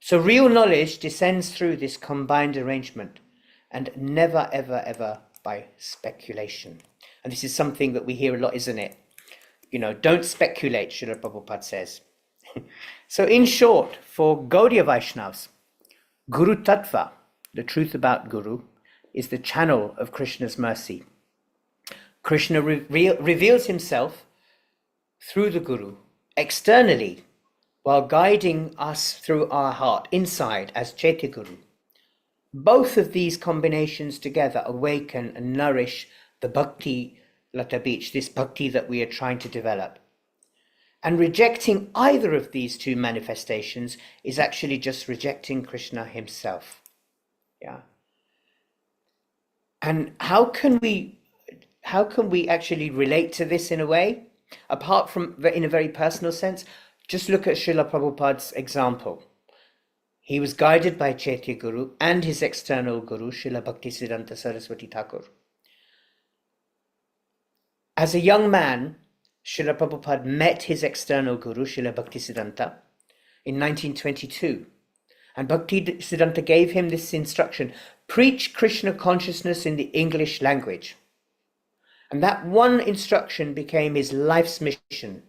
So real knowledge descends through this combined arrangement and never, ever, ever by speculation. And this is something that we hear a lot, isn't it? You know, don't speculate, Srila Prabhupada says. So in short, for Gaudiya Vaishnavas, Guru Tattva, the truth about Guru, is the channel of Krishna's mercy. Krishna reveals himself through the Guru, externally, while guiding us through our heart, inside, as Chaitya Guru. Both of these combinations together awaken and nourish the Bhakti Lata Beach, this Bhakti that we are trying to develop. And rejecting either of these two manifestations is actually just rejecting Krishna himself. Yeah. And how can we actually relate to this in a way? Apart from in a very personal sense, just look at Srila Prabhupada's example. He was guided by Chaitya Guru and his external Guru, Srila Bhaktisiddhanta Saraswati Thakur. As a young man, Srila Prabhupada met his external Guru, Srila Bhaktisiddhanta, in 1922. And Bhaktisiddhanta gave him this instruction: preach Krishna consciousness in the English language. And that one instruction became his life's mission.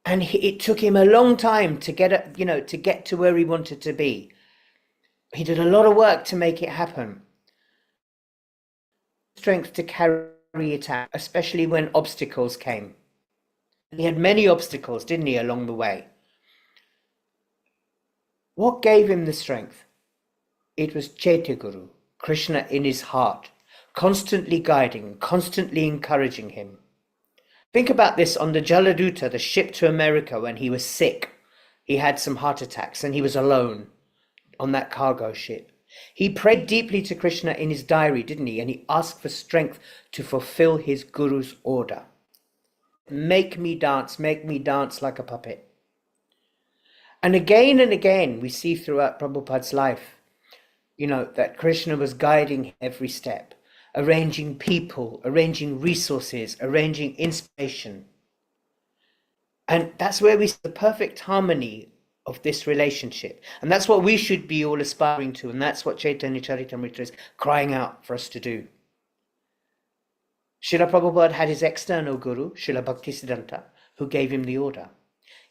And it took him a long time to get to where he wanted to be. He did a lot of work to make it happen. Strength to carry it out, especially when obstacles came. He had many obstacles, didn't he, along the way? What gave him the strength? It was Chaitya Guru, Krishna in his heart, constantly guiding, constantly encouraging him. Think about this on the Jaladuta, the ship to America, when he was sick. He had some heart attacks and he was alone on that cargo ship. He prayed deeply to Krishna in his diary, didn't he? And he asked for strength to fulfill his Guru's order. Make me dance like a puppet. And again we see throughout Prabhupada's life that Krishna was guiding every step, arranging people, arranging resources, arranging inspiration. And that's where we see the perfect harmony of this relationship. And that's what we should be all aspiring to. And that's what Chaitanya Charitamrita is crying out for us to do. Srila Prabhupada had his external guru, Srila Bhaktisiddhanta, who gave him the order.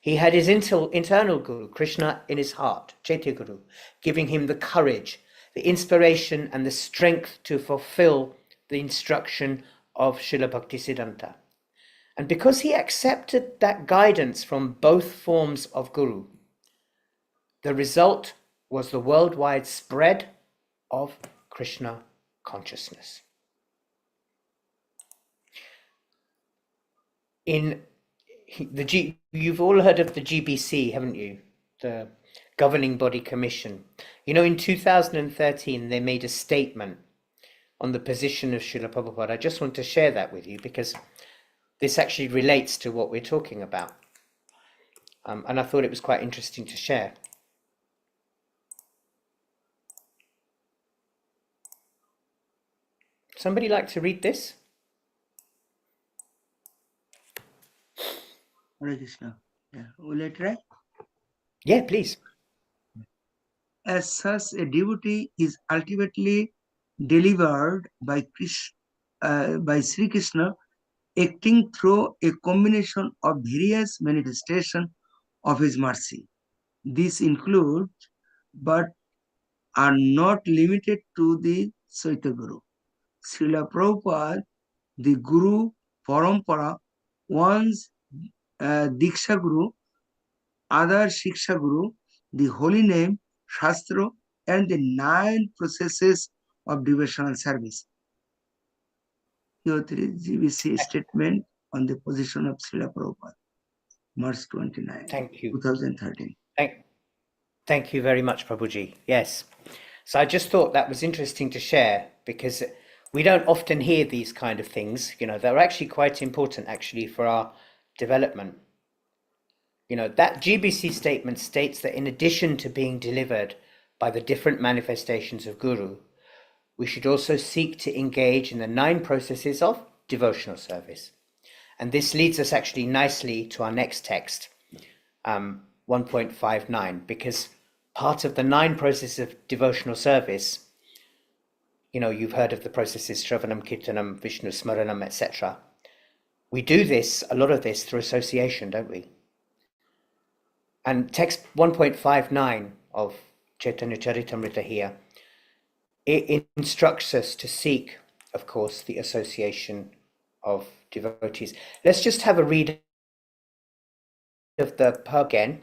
He had his internal guru, Krishna, in his heart, Chaitya Guru, giving him the courage, the inspiration, and the strength to fulfill the instruction of Srila Bhaktisiddhanta. And because he accepted that guidance from both forms of guru, the result was the worldwide spread of Krishna consciousness. You've all heard of the GBC, haven't you? The Governing Body Commission. In 2013, they made a statement on the position of Srila Prabhupada. I just want to share that with you because this actually relates to what we're talking about. And I thought it was quite interesting to share. Somebody like to read this? Hare Krishna. Yeah. Will I try? Yeah, please. As such, a devotee is ultimately delivered by Sri Krishna, acting through a combination of various manifestations of his mercy. These include, but are not limited to, the Saitya Guru, Srila Prabhupada, the Guru Parampara, one's Diksha Guru, other Shiksha Guru, the holy name, Shastra, and the 9 processes of devotional service. Here is GBC statement on the position of Srila Prabhupada, March 29, Thank you. 2013. Thank you very much, Prabhuji. Yes. So I just thought that was interesting to share because we don't often hear these kind of things. They're actually quite important actually for our development. That GBC statement states that in addition to being delivered by the different manifestations of Guru, we should also seek to engage in the 9 processes of devotional service. And this leads us actually nicely to our next text, 1.59, because part of the 9 processes of devotional service, you've heard of the processes Shravanam, Kirtanam, Vishnu Smaranam, etc. We do a lot of this through association, don't we? And text 1.59 of Chaitanya Charitamrita here, it instructs us to seek, of course, the association of devotees. Let's just have a read of the poem again.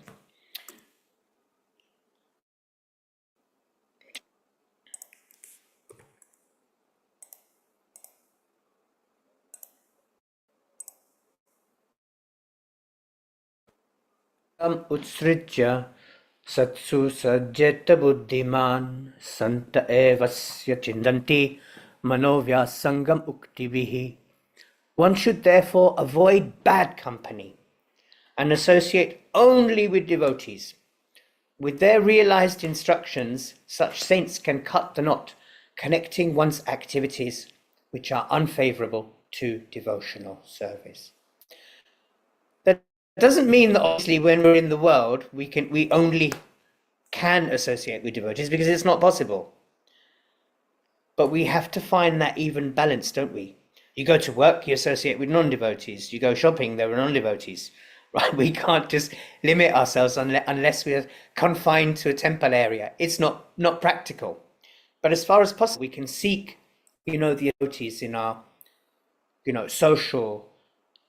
Utsrija satsu sajjeta buddhiman santa evasya chindanti manovyasangam uktivihi. One should therefore avoid bad company and associate only with devotees. With their realized instructions, such saints can cut the knot, connecting one's activities which are unfavorable to devotional service. That doesn't mean that obviously when we're in the world, we only can associate with devotees, because it's not possible. But we have to find that even balance, don't we? You go to work, you associate with non-devotees. You go shopping, there are non-devotees. Right? We can't just limit ourselves unless we're confined to a temple area. It's not practical. But as far as possible, we can seek, the devotees in our, social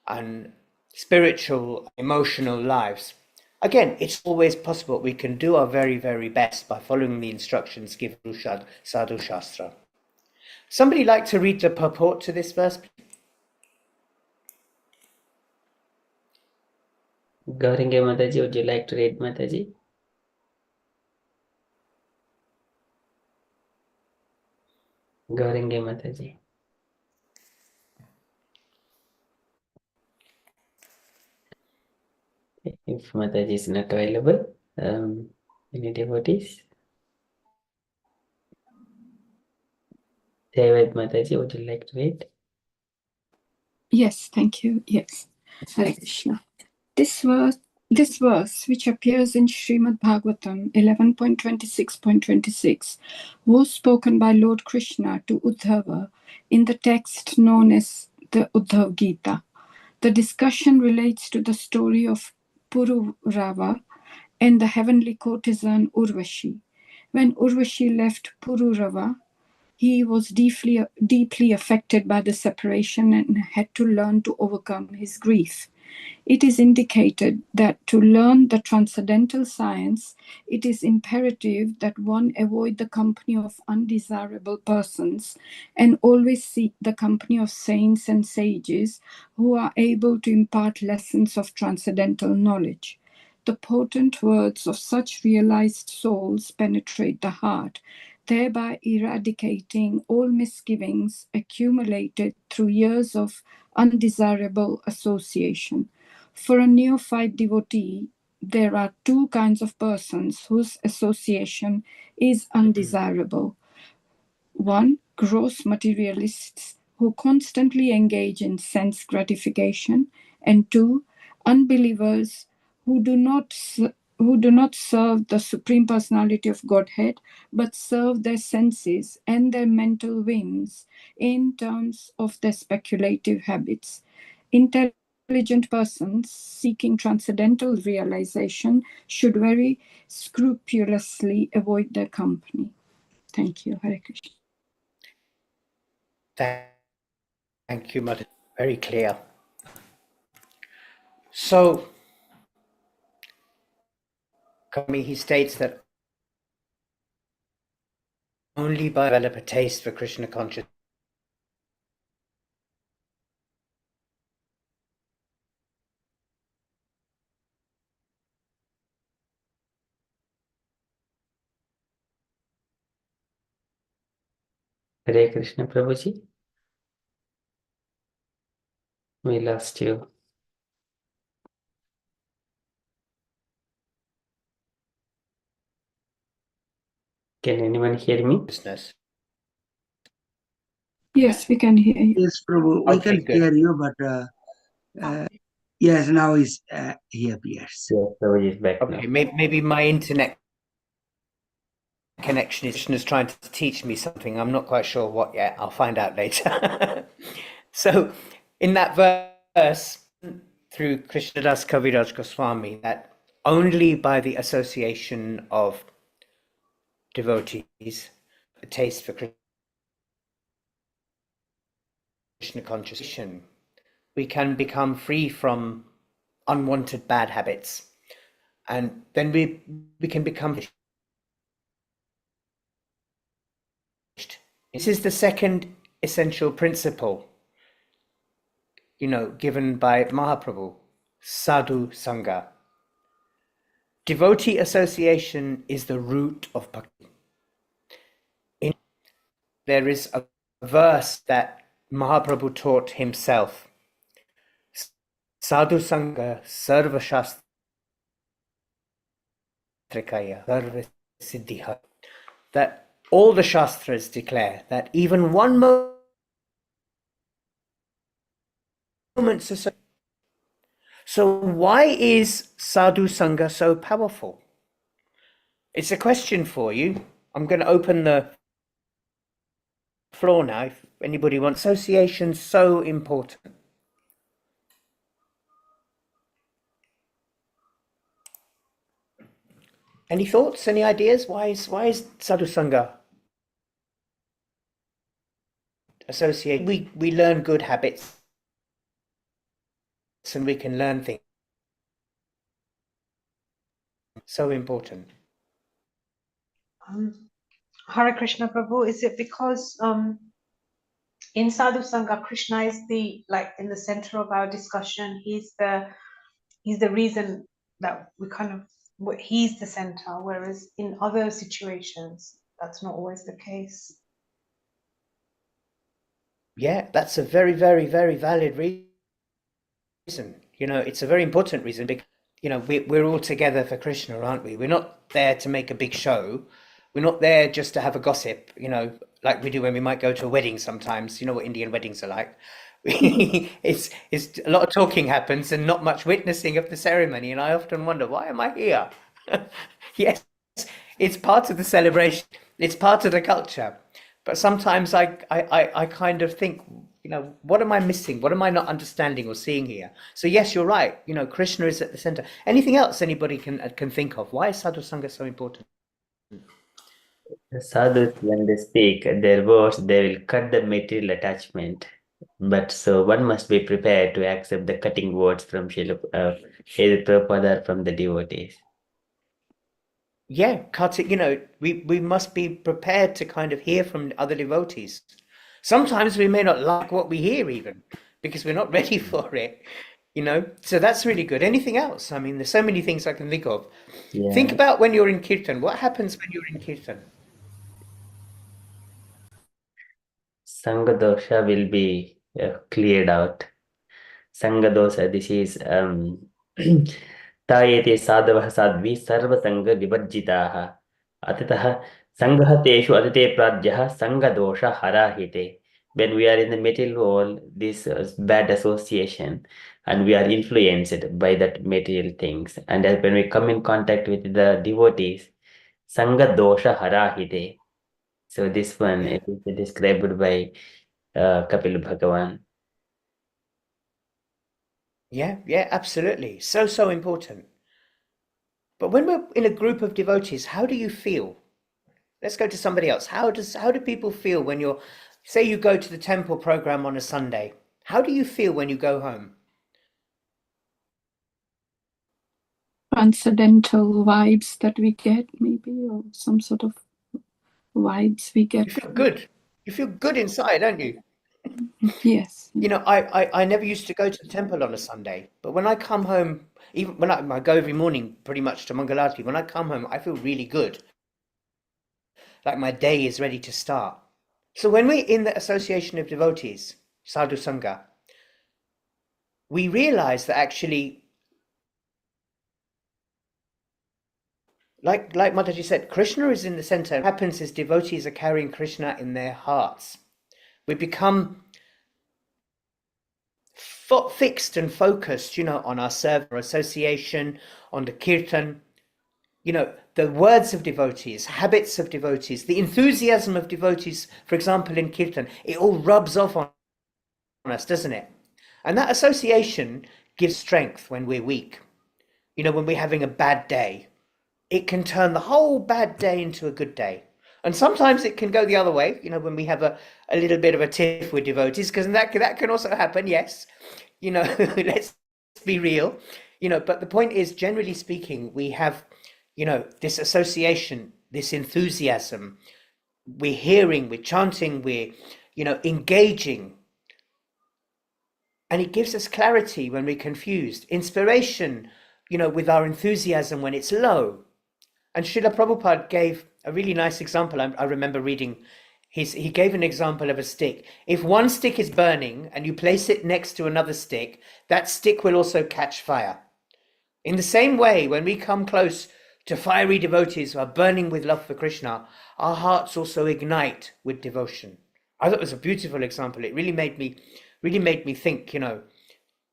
and spiritual, emotional lives. Again, it's always possible. We can do our very, very best by following the instructions given through Sadhu Shastra. Somebody like to read the purport to this verse? Gauringe Mataji, would you like to read, Mataji? Gauringe Mataji. If Mataji is not available, any devotees? David Mataji, would you like to read? Yes, thank you. Yes. Hare Krishna. This verse, which appears in Srimad Bhagavatam 11.26.26, was spoken by Lord Krishna to Uddhava in the text known as the Uddhav Gita. The discussion relates to the story of Pururava and the heavenly courtesan Urvashi. When Urvashi left Pururava, he was deeply affected by the separation and had to learn to overcome his grief. It is indicated that to learn the transcendental science, it is imperative that one avoid the company of undesirable persons and always seek the company of saints and sages who are able to impart lessons of transcendental knowledge. The potent words of such realized souls penetrate the heart, thereby eradicating all misgivings accumulated through years of undesirable association. For a neophyte devotee, there are two kinds of persons whose association is undesirable. One, gross materialists who constantly engage in sense gratification, and two, unbelievers who do not serve the Supreme Personality of Godhead, but serve their senses and their mental whims in terms of their speculative habits. Intelligent persons seeking transcendental realization should very scrupulously avoid their company. Thank you. Hare Krishna. Thank you, Mother. Very clear. So, Kami, he states that only by develop a taste for Krishna consciousness Hare Krishna, Prabhuji. We lost you. Can anyone hear me? Yes, we can hear you. Yes, Prabhu, we Okay, can good. hear you, but yes, now he appears. Yes, Prabhuji is back now. Okay, maybe my internet connection is trying to teach me something. I'm not quite sure what yet. I'll find out later. So, in that verse, through Krishnadas Kaviraj Goswami, that only by the association of devotees, a taste for Krishna consciousness, we can become free from unwanted bad habits, and then we can become. This is the second essential principle, given by Mahaprabhu, sadhu sangha. Devotee association is the root of bhakti. There is a verse that Mahaprabhu taught himself. Sadhu sangha sarva shastrikaya sarva siddhiha. That all the shastras declare that even one moment's association. So why is sadhu sangha so powerful? It's a question for you. I'm going to open the floor now. If anybody wants, association so important. Any thoughts? Any ideas? Why is sadhu sangha associated? We learn good habits, and we can learn things. So important. Hare Krishna Prabhu, is it because in Sadhu Sangha, Krishna is in the center of our discussion. He's the reason that he's the center, whereas in other situations, that's not always the case. Yeah, that's a very, very, very valid reason. It's a very important reason because, we're all together for Krishna, aren't we? We're not there to make a big show. We're not there just to have a gossip, like we do when we might go to a wedding sometimes. You know what Indian weddings are like. It's a lot of talking happens and not much witnessing of the ceremony. And I often wonder, why am I here? Yes, it's part of the celebration. It's part of the culture. But sometimes I kind of think, what am I missing? What am I not understanding or seeing here? So yes, you're right. Krishna is at the center. Anything else anybody can think of? Why is Sadhu Sangha so important? The sadhus, when they speak their words, they will cut the material attachment. But so one must be prepared to accept the cutting words from Srila Prabhupada or from the devotees. Yeah, cut it. We must be prepared to kind of hear from other devotees. Sometimes we may not like what we hear even because we're not ready for it, So that's really good. Anything else? I mean, there's so many things I can think of. Yeah. Think about when you're in Kirtan. What happens when you're in Kirtan? Sangha dosha will be cleared out. Sangha dosha, this is तायेते साधवः Sadhvi सर्वसंग विवर्जिताः अतः संघः तेषु अतिते प्राज्ञः संगदोष हराहिते. When we are in the material world, this bad association, and we are influenced by that material things, and when we come in contact with the devotees, sanga dosha harahite. So this one is described by Kapil Bhagavan. Yeah, absolutely. So important. But when we're in a group of devotees, how do you feel? Let's go to somebody else. How do people feel when say you go to the temple program on a Sunday? How do you feel when you go home? Transcendental vibes that we get, maybe, or some sort of vibes we get. You feel good. You feel good inside, don't you? Yes. I never used to go to the temple on a Sunday, but when I come home, even when I go every morning pretty much to Mangalarti, when I come home, I feel really good. Like my day is ready to start. So when we're in the association of devotees, Sadhu Sangha, we realize that actually, like Mataji said, Krishna is in the center. What happens is devotees are carrying Krishna in their hearts. We become fixed and focused, on our service, our association, on the kirtan, the words of devotees, habits of devotees, the enthusiasm of devotees, for example, in kirtan, it all rubs off on us, doesn't it? And that association gives strength when we're weak. When we're having a bad day, it can turn the whole bad day into a good day. And sometimes it can go the other way, when we have a little bit of a tiff with devotees, because that can also happen, yes. Let's be real. But the point is, generally speaking, we have, this association, this enthusiasm. We're hearing, we're chanting, we're, engaging. And it gives us clarity when we're confused, inspiration, with our enthusiasm when it's low. And Srila Prabhupada gave a really nice example. I remember reading, he gave an example of a stick. If one stick is burning and you place it next to another stick, that stick will also catch fire. In the same way, when we come close to fiery devotees who are burning with love for Krishna, our hearts also ignite with devotion. I thought it was a beautiful example. It really made me think,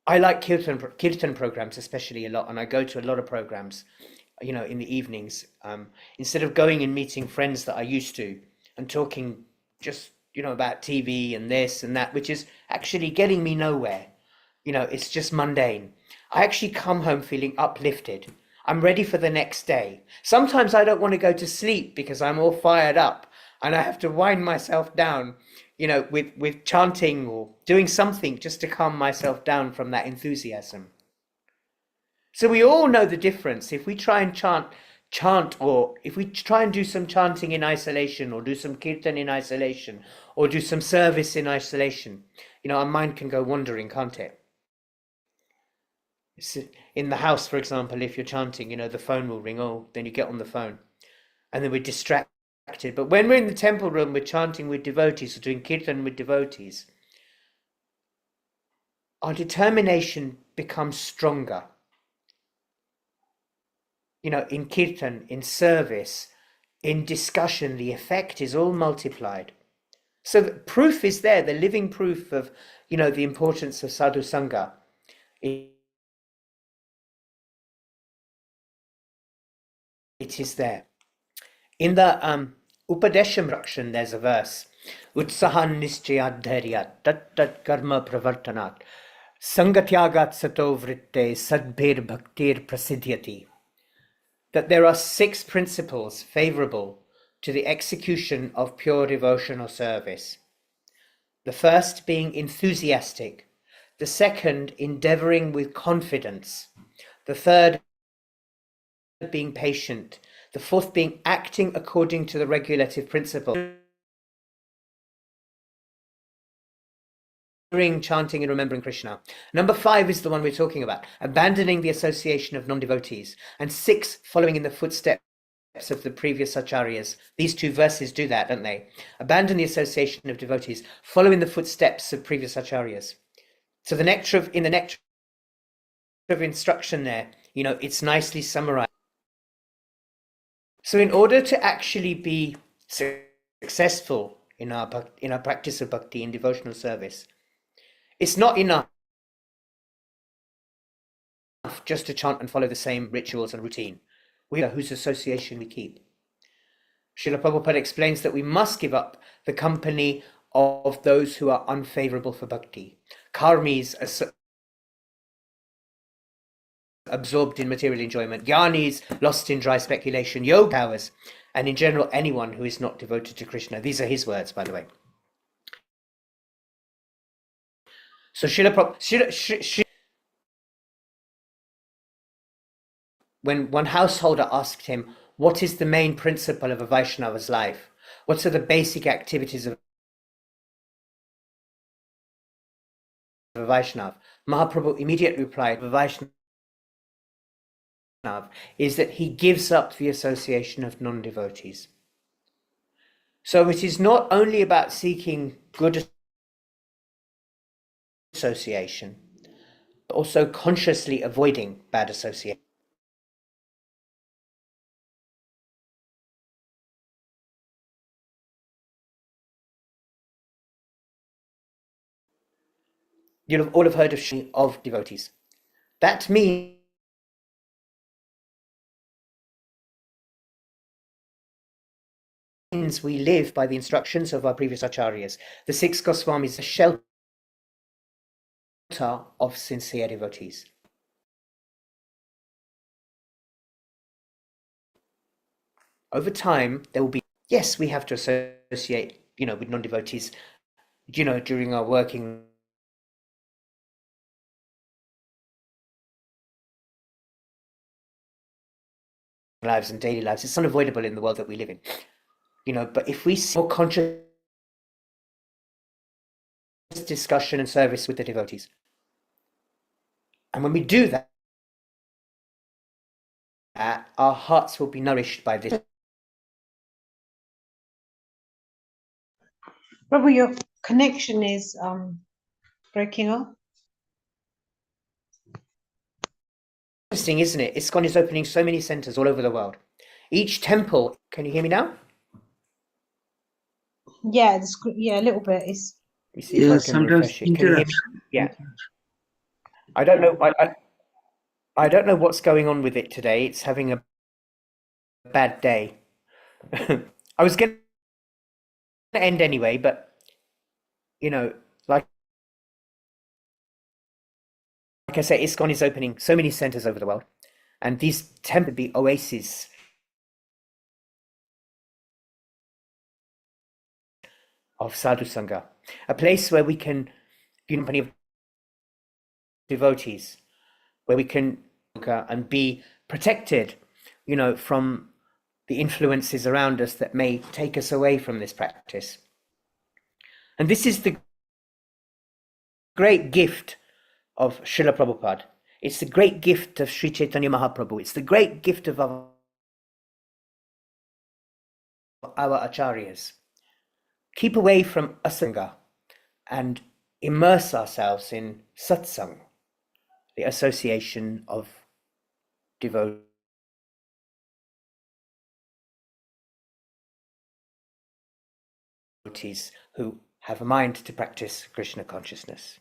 I like kirtan programs especially a lot, and I go to a lot of programs, in the evenings, instead of going and meeting friends that I used to and talking just, about TV and this and that, which is actually getting me nowhere. It's just mundane. I actually come home feeling uplifted. I'm ready for the next day. Sometimes I don't want to go to sleep because I'm all fired up and I have to wind myself down, with chanting or doing something just to calm myself down from that enthusiasm. So we all know the difference. If we try and chant, or if we try and do some chanting in isolation, or do some kirtan in isolation, or do some service in isolation, our mind can go wandering, can't it? In the house, for example, if you're chanting, the phone will ring. Oh, then you get on the phone, and then we're distracted. But when we're in the temple room, we're chanting with devotees, or doing kirtan with devotees, our determination becomes stronger. In kirtan, in service, in discussion, the effect is all multiplied. So the proof is there, the living proof of, the importance of sadhu sangha. It is there. In the Upadeshamrakshan, there's a verse, Utsahan nischayat dharyat tat tat karma pravartanat sangatyagat sato vritte sadbir bhaktir prasidhyati, that there are 6 principles favorable to the execution of pure devotional service. The first being enthusiastic, the second endeavoring with confidence, the third being patient, the fourth being acting according to the regulative principle, chanting and remembering Krishna. Number 5 is the one we're talking about, abandoning the association of non-devotees, and 6, following in the footsteps of the previous acharyas. These 2 verses do that, don't they? Abandon the association of devotees, follow in the footsteps of previous acharyas. So in the nectar of instruction there, it's nicely summarized. So in order to actually be successful in our practice of bhakti and devotional service, it's not enough just to chant and follow the same rituals and routine. We know whose association we keep. Srila Prabhupada explains that we must give up the company of those who are unfavorable for bhakti. Karmis absorbed in material enjoyment, jnanis lost in dry speculation, yogi, and in general anyone who is not devoted to Krishna. These are his words, by the way. So when one householder asked him, what is the main principle of a Vaishnava's life? What are the basic activities of a Vaishnav? Mahaprabhu immediately replied, a Vaishnav is that he gives up the association of non-devotees. So it is not only about seeking good association, but also consciously avoiding bad association. You'll have all have heard of devotees. That means we live by the instructions of our previous acharyas. The 6 Goswamis, a shelter of sincere devotees. Over time, there will be, yes, we have to associate, with non-devotees, during our working lives and daily lives. It's unavoidable in the world that we live in. But if we see more conscious discussion and service with the devotees, and when we do that, our hearts will be nourished by this. Prabhu, your connection is breaking up. Interesting, isn't it? ISKCON is opening so many centers all over the world. Each temple, can you hear me now? Yeah, a little bit. Let me see if I can refresh it. Can you hear me? Yeah. I don't know. I don't know what's going on with it today. It's having a bad day. I was going to end anyway, but like I said, ISKCON is opening so many centers over the world, and these temples be oases of sadhu sangha, a place where we can be in company of devotees, where we can and be protected, from the influences around us that may take us away from this practice. And this is the great gift of Srila Prabhupada. It's the great gift of Sri Chaitanya Mahaprabhu. It's the great gift of our acharyas. Keep away from asanga and immerse ourselves in satsang, the association of devotees. devotees who have a mind to practice Krishna consciousness.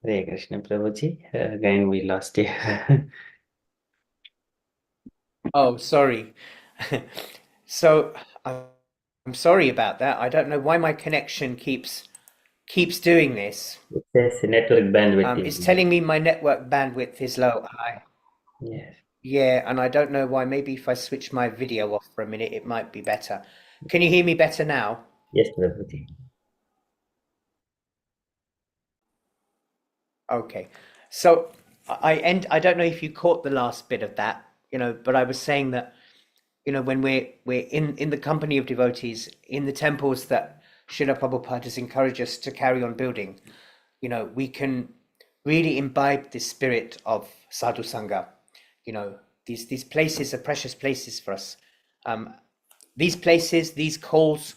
Hare Krishna Prabhuji. Again, we lost you. Oh, sorry. So I'm sorry about that. I don't know why my connection keeps doing this. It says network bandwidth It's is telling me my network bandwidth is low. yes. Yeah, and I don't know why. Maybe if I switch my video off for a minute, it might be better. Can you hear me better now? Yes, Prabhuji. Okay. So I don't know if you caught the last bit of that, but I was saying that, when we're in the company of devotees in the temples that Srila Prabhupada has encouraged us to carry on building, we can really imbibe the spirit of sadhu sangha. These places are precious places for us. These places, these calls,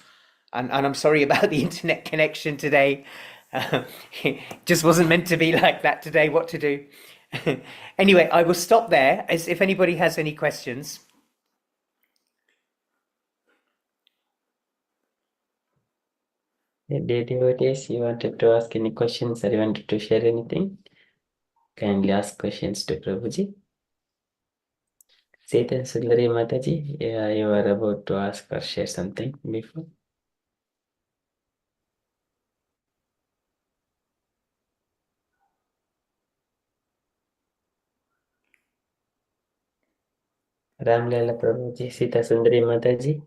and I'm sorry about the internet connection today. It just wasn't meant to be like that today. What to do? Anyway, I will stop there. As if anybody has any questions. Dear devotees, you wanted to ask any questions or you wanted to share anything? Kindly ask questions to Prabhuji. Sita Sundari Mataji, yeah, you were about to ask or share something before. Ramlala Prabhuji, Sita Sundari Mataji.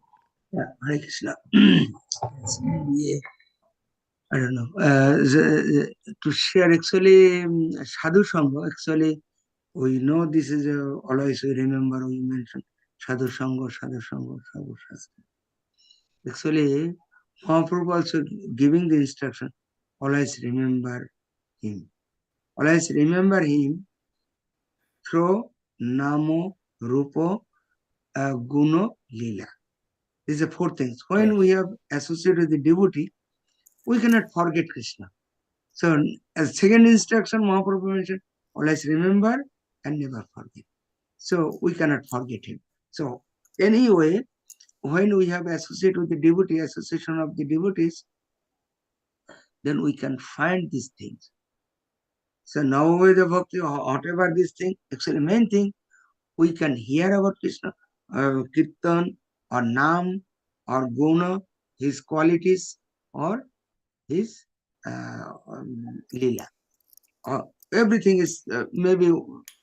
Yeah, Hare Krishna. Yeah, I don't know. To share actually Sadhu Sangha, actually, we know this is always we remember we mentioned Sadhu Sangha, Sadhu Sangha, Sadhu Shastra. Actually, Mahaprabhu also giving the instruction, always remember him. Always remember him through Namo, Rupa, Guna, Lila. These are four things. When Yes. we have associated with the devotee, we cannot forget Krishna. So, as second instruction, Mahaprabhu mentioned, always remember and never forget. So, we cannot forget him. So, anyway, when we have associated with the devotee, association of the devotees, then we can find these things. So, now with the bhakti, whatever this thing, actually, main thing, we can hear about Krishna, Kirtan, or Nam, or Guna, his qualities, or his Leela. Everything is maybe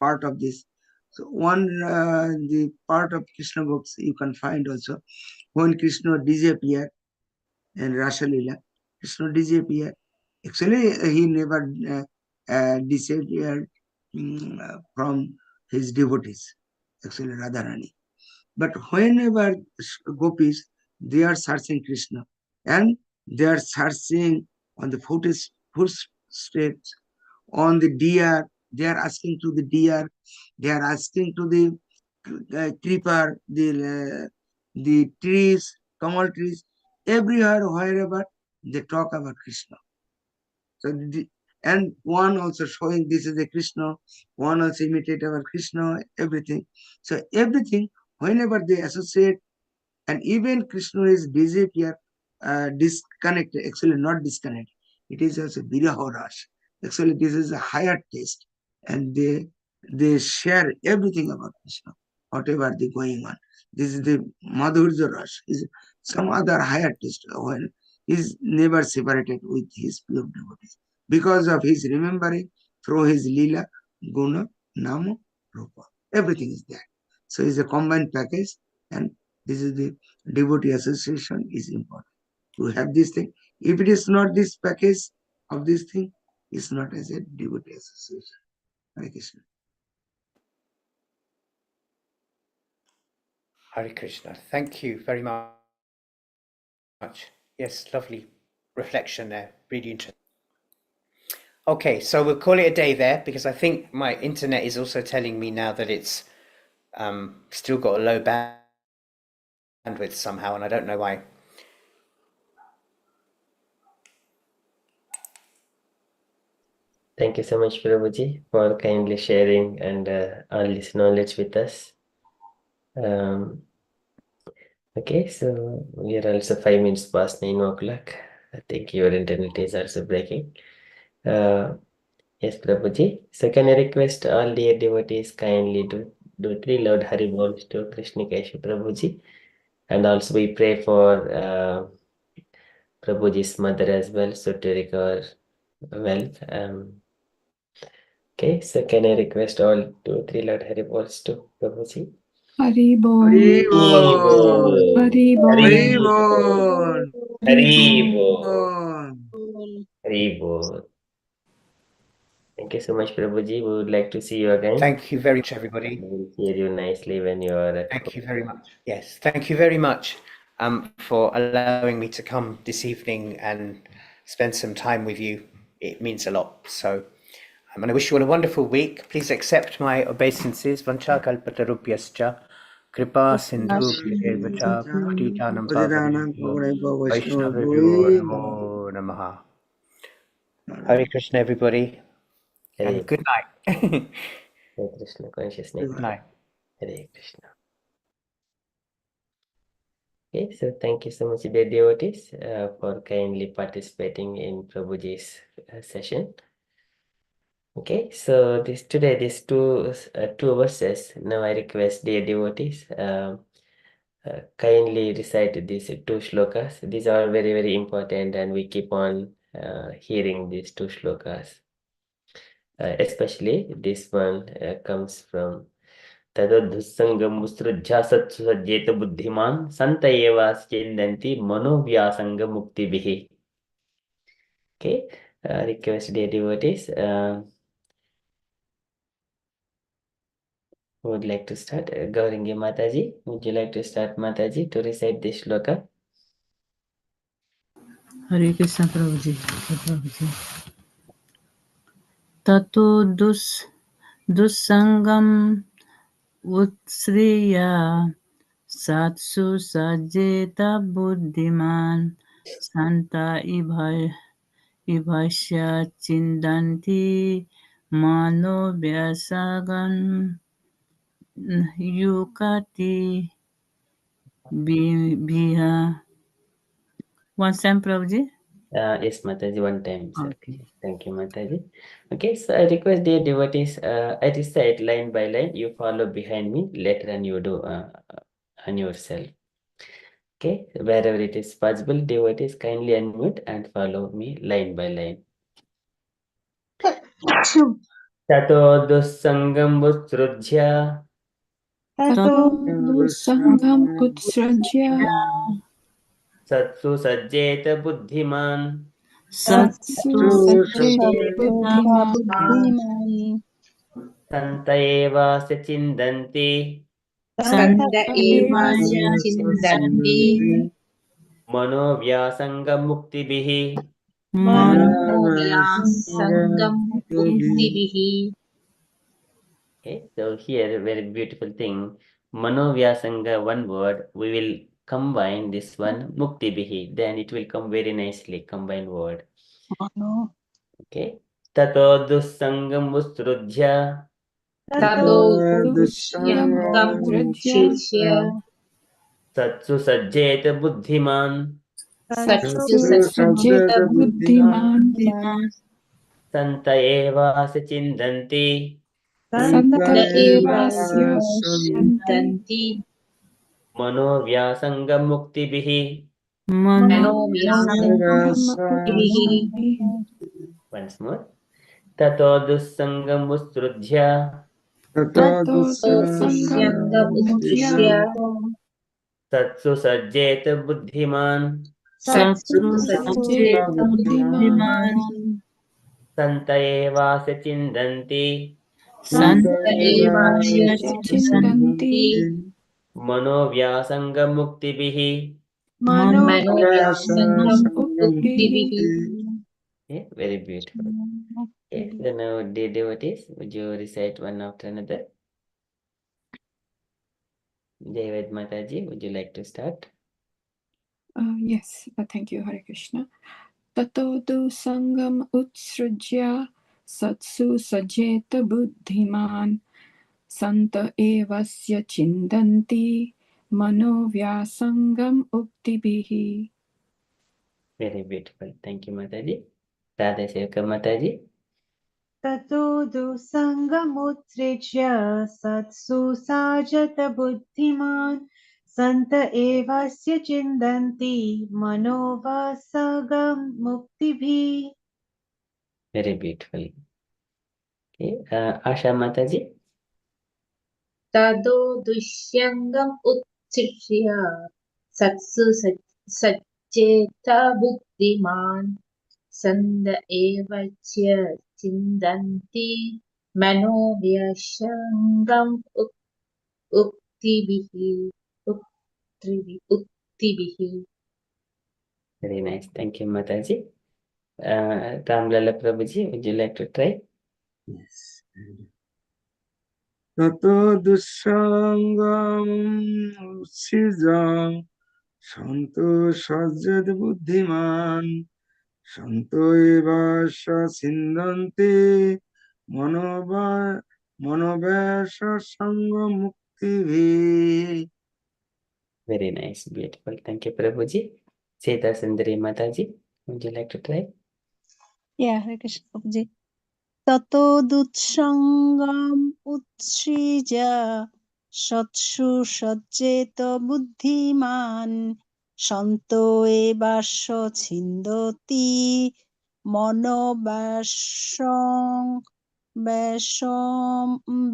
part of this. So the part of Krishna books you can find also when Krishna disappeared in Rasa Leela. Krishna disappeared. Actually, he never disappeared from his devotees. Actually, Radharani. But whenever gopis, they are searching Krishna and they are searching on the footsteps, on the deer, they are asking to the deer, they are asking to the creeper, the trees, kamal trees, everywhere, wherever they talk about Krishna. So, and one also showing this is a Krishna, one also imitate our Krishna, everything. So everything, whenever they associate, and even Krishna is disappear, disconnected, actually not disconnected. It is also Viraha Ras. Actually, this is a higher taste, and they share everything about Krishna, whatever they going on. This is the Madhurja Ras, is some other higher taste when is never separated with his pure devotees because of his remembering through his Lila, Guna, Nama, Rupa. Everything is there. So it's a combined package, and this is the devotee association is important to have this thing. If it is not this package of this thing, it's not as a devotee association. Hare Krishna. Hare Krishna. Thank you very much. Yes, lovely reflection there. Really interesting. Okay, so we'll call it a day there because I think my internet is also telling me now that it's still got a low bandwidth somehow, and I don't know why. Thank you so much, Prabhuji, for kindly sharing and all this knowledge with us. Okay, so we are also 5 minutes past 9 o'clock. I think your internet is also breaking. Yes, Prabhuji. So can I request all dear devotees kindly do 3 loud Hari Bols to Krishna Keshav Prabhuji, and also we pray for Prabhuji's mother as well, so to recover well. Okay, so can I request all 2 3 loud Hari Bols to Prabhuji? Hari Bol. Hari Hari Bol. Bol. Hari Bol. Hari Hari Bol. Hari Bol. Bol. Hari Bol. Thank you so much, Prabhuji. We would like to see you again. Thank you very much, everybody. We will hear you nicely when you are at home. Thank you very much. Yes, thank you very much for allowing me to come this evening and spend some time with you. It means a lot. So, and I wish you all a wonderful week. Please accept my obeisances. Vancha kalpatarubhyascha kripa sindhubhyevacha patitanam Patitanam pavanebhyo Pavanebhyo vaishnavebhyo Vaishnavabhyo namo namaha. Hare Krishna, everybody, Hare and good night. Hare Krishna consciousness. Good night. Hare Krishna. Okay, so thank you so much, dear devotees, for kindly participating in Prabhuji's session. Okay, so today these two verses. Now I request dear devotees, kindly recite these 2 shlokas. These are very, very important, and we keep on hearing these 2 shlokas. Especially this one comes from तदधुस्संगम मुसृज्या सत्सु सज्जेत बुद्धिमान संत एवाश्चिन्दन्ति मनोव्यासंग मुक्तिभिः. Okay, request dear devotees who would like to start. Gaurangi Mataji, would you like to start, Mataji, to recite this shloka? Hare Krishna Prabhuji. Prabhuji. Tato dussangam utsriya satsu sajeta buddhiman santa ibhasya chindanti mano vyasagan yukati biha. One time, Prabhuji. Yes, Mataji, one time, sir. Okay. Thank you, Mataji. Okay, so I request dear devotees, I recite line by line. You follow behind me. Later on, you do on yourself. Okay, wherever it is possible, devotees kindly unmute and follow me line by line. Tato dussangam utsrujya Tato Sangam Utsrajya satsu sajjeta buddhiman Satsu Sajjeta Buddhiman santa eva se chindanti Santa eva Eva chindanti mano vyasanga muktibihi. mano vyasangam muktivihi. Okay, so here very beautiful thing. Mano vyasanga, one word, we will combine this one muktibihi, then it will come very nicely, combined word. Okay. Tato dussangam ustrujya Tado Dussangam Utsrajya Shirshya satsu sajjeta buddhiman Satsu Satsu Sajjeta Buddhiman santa eva se chindanti Santa eva Evasya Shanti Shanti mano vyasanga muktibihi. Mano vyasangam Muktivihi Once more. Tato dussangam ustrujya Tato Dussangam Dusyangam Utsrajya Utrishya satsu sajjeta buddhiman Satsu Sajjeta Sajjeta Buddhiman Buddhiman santa eva se chindanti Santa eva Chindanti Shanti mano vyasanga muktibihi. Mano vyasangam Muktivihi. Muktivihi. Okay, very beautiful. Okay, so now dear devotees, would you recite one after another? David Mataji, would you like to start? Yes, thank you, Hare Krishna. Tato Dussangam Utsrajya सत्सु सज्जेत बुद्धिमान् सन्त एवस्य चिन्तन्ति मनोव्यासङ्गम् उक्तिभिः. Very beautiful. Thank you, Mataji. Radha Sevaka Mataji. ततो दुःसङ्गमुत्सृज्य सत्सु साजत बुद्धिमान् सन्त एवस्य चिन्तन्ति मनोवासगं मुक्तिभिः. Very beautiful. Okay. Asha Mataji. तदो दुष्यङ्गम् उत्सृज्य सत्सु सच्चेत बुद्धिमान् सन्द एव च चिन्तन्ति मनोव्यसङ्गम् उक्तिभिः. Very nice. Thank you, Mataji. Ramlala Prabhuji, would you like to try? Yes. Tato dussangam utsijam santo sajjad buddhiman santo evasya sindante manobasya sangam mukti. Very nice. Beautiful. Thank you, Prabhuji. Sita Sundari Mataji, would you like to try? Yeah, Hare Krishna Prabhuji. Tato dutsangam utsrija satsu sajjeta buddhiman santo evasya chindoti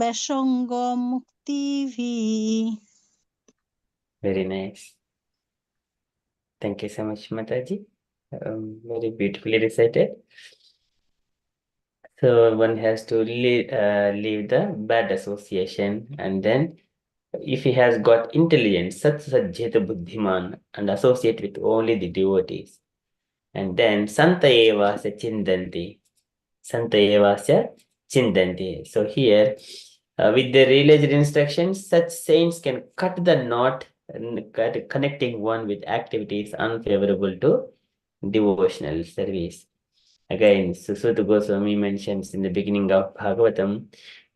basangam muktivi. Very nice. Thank you so much, Mataji. Very beautifully recited. So one has to leave the bad association, and then if he has got intelligence, Satsajjeta Buddhiman, and associate with only the devotees. And then Santa Evasya Chindanti. Santa Evasya Chindanti. So here, with the related instructions, such saints can cut the knot, connecting one with activities unfavorable to devotional service. Again, Susuta Goswami mentions in the beginning of Bhagavatam,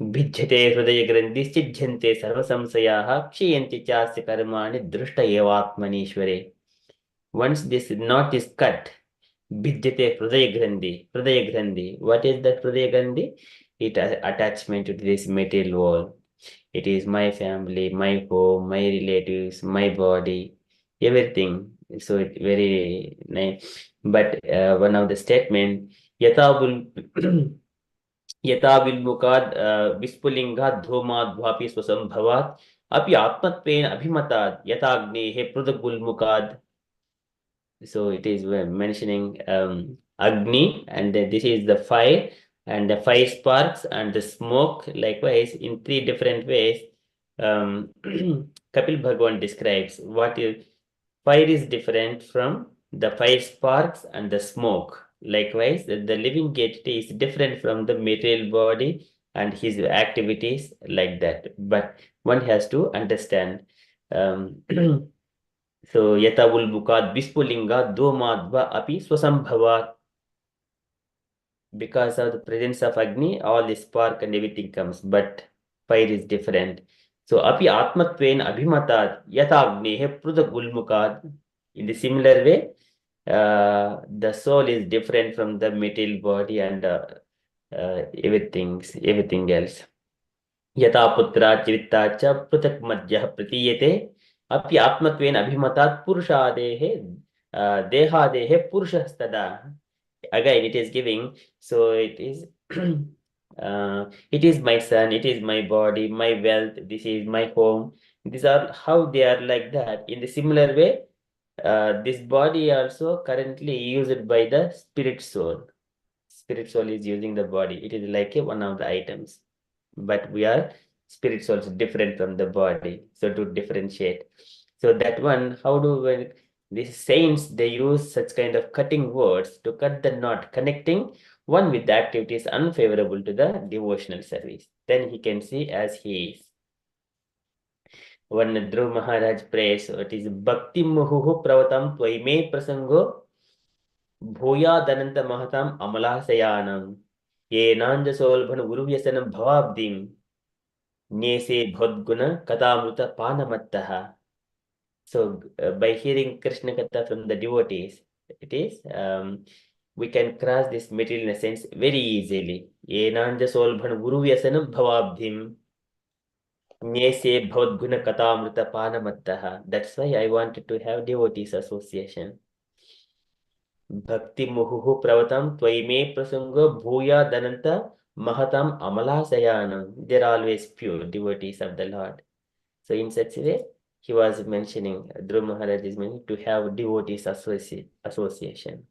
Bhijjate Hridaya Grandhischijjante Sarvasamsayaha Kshiyanti Chasya Karmani Drushta Evatmanishware. Once this knot is cut, Bhijjate Hridaya Grandhi. What is the Hridaya Grandhi? It has attachment to this material world. It is my family, my home, my relatives, my body, everything. So it's very nice. But one of the statement, Yatabul Yatabilmukad Vispulingad Dhomad Bhapi Swasambhavat Api Atmatpen Abhimatad Yatagni He Prudagulmukad. So it is mentioning Agni, and this is the fire, and the fire sparks and the smoke, likewise in three different ways. Kapil Bhagwan describes what is fire is different from the fire sparks and the smoke. Likewise, the living entity is different from the material body and his activities, like that. But one has to understand. So yata ulbukat vispulinga domadva api swasambhavat. Because of the presence of Agni, all the spark and everything comes, but fire is different. So api atmatven abhimatat yata agni he prudagulmukat. In the similar way, the soul is different from the material body and everything else. Yata putra chiritta cha prutak madhyah pratiyate api atmatven abhimatat purushadehe dehadehe purushastada. Again, it is giving, so it is it is my son, it is my body, my wealth, this is my home. These are how they are like that. In the similar way, this body also currently used by the spirit soul. Spirit soul is using the body. It is like one of the items, but we are spirit souls different from the body. So to differentiate. So that one, how do we, these saints, they use such kind of cutting words to cut the knot, connecting one with the activities unfavorable to the devotional service. Then he can see as he is. One Dhruv Maharaj prays, it is Bhakti Muhuhu Pravatam Twaime Prasango Bhoya Dananta Mahatam Amalasayanam. Ye nanja solbhan guruvyasanam bhavabdim nyese bhodguna katamruta panamattaha. So by hearing Krishna Katha from the devotees, it is we can cross this material essence very easily. Ye nanja solbhan guruvyasanam bhavabdim nyese bhodguna katamruta panamattaha. That's why I wanted to have devotees association. Bhakti muhuhu pravatam tvaime prasango bhuya dananta mahatam amalasayanam. They're always pure devotees of the Lord. So in such a way, he was mentioning, Dhruv Maharaj is mentioning to have devotees association.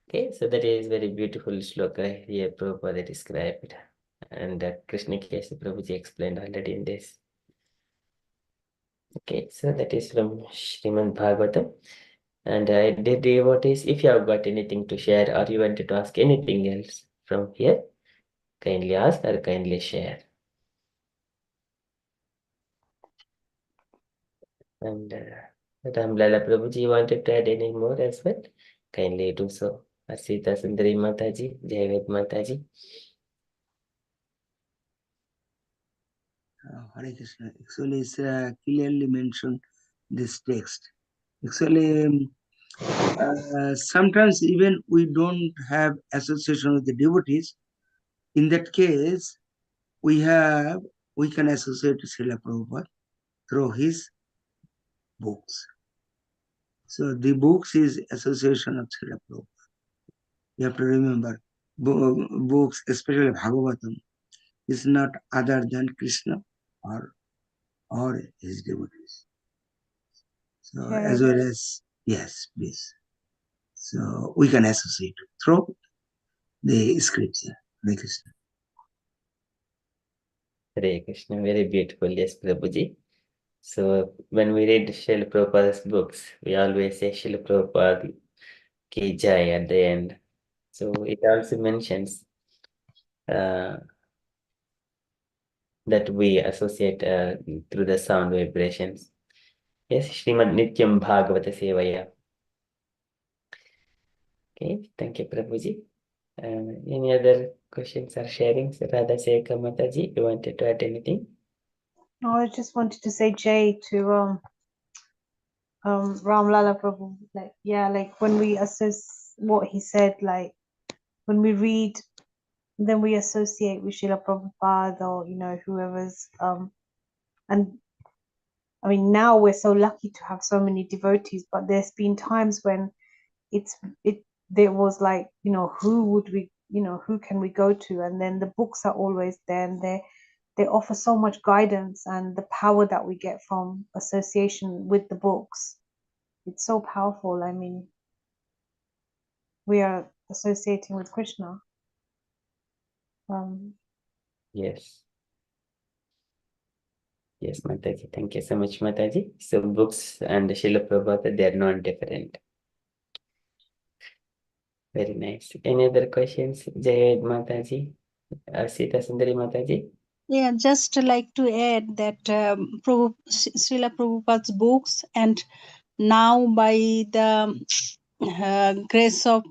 Okay, so that is very beautiful shloka here Prabhupada described. And Krishna Keshav Prabhuji explained already in this. Okay, so that is from Srimad Bhagavatam. And dear devotees, if you have got anything to share or you wanted to ask anything else from here, kindly ask or kindly share. And Ramlala Prabhuji wanted to add any more as well? Kindly do so. Asita Sundari Mataji, Jayaved Mataji. Hare Krishna. Actually, it's clearly mentioned this text. Actually, sometimes even we don't have association with the devotees. In that case, we can associate Srila Prabhupada through his books. So the books is association of Srila Prabhupada. You have to remember, books, especially Bhagavatam, is not other than Krishna or his devotees. So as well as, yes, please. So we can associate through the scripture. Hare Krishna. Hare Krishna, very beautiful, yes, Prabhuji. So when we read Srila Prabhupada's books, we always say Srila Prabhupada ki jai at the end. So it also mentions that we associate through the sound vibrations. Yes, Srimad Nityam Bhagavata Sevaya. Okay, thank you, Prabhuji. Any other questions or sharings? Radha Sekha Mataji, you wanted to add anything? No, I just wanted to say Jay to Ram Lala Prabhu. Like when we assess what he said, like when we read, then we associate with Srila Prabhupada or whoever's and I mean now we're so lucky to have so many devotees, but there's been times when there was like, who would we, who can we go to? And then the books are always there, and they offer so much guidance, and the power that we get from association with the books, it's so powerful. I mean, we are associating with Krishna. Yes. Yes, Mataji. Thank you so much, Mataji. So books and Srila Prabhupada, they are not different. Very nice. Any other questions? Jayad Mataji, Sita Sundari Mataji. Yeah, just like to add that Srila Prabhupada's books, and now by the grace of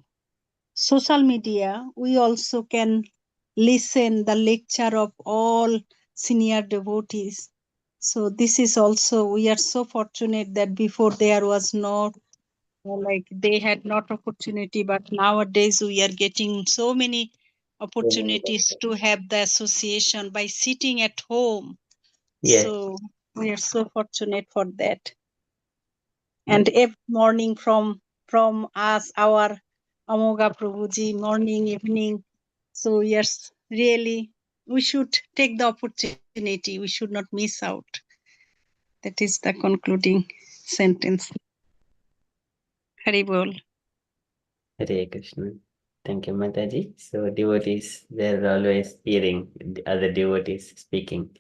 social media, we also can listen the lecture of all senior devotees. So this is also, we are so fortunate that before there was not, like they had not opportunity, but nowadays we are getting so many opportunities to have the association by sitting at home. Yes. So we are so fortunate for that. And every morning from us, our Amoga Prabhuji, morning, evening. So yes, really, we should take the opportunity. We should not miss out. That is the concluding sentence. Haribol. Hare Krishna. Thank you, Mataji. So devotees, they're always hearing the other devotees speaking,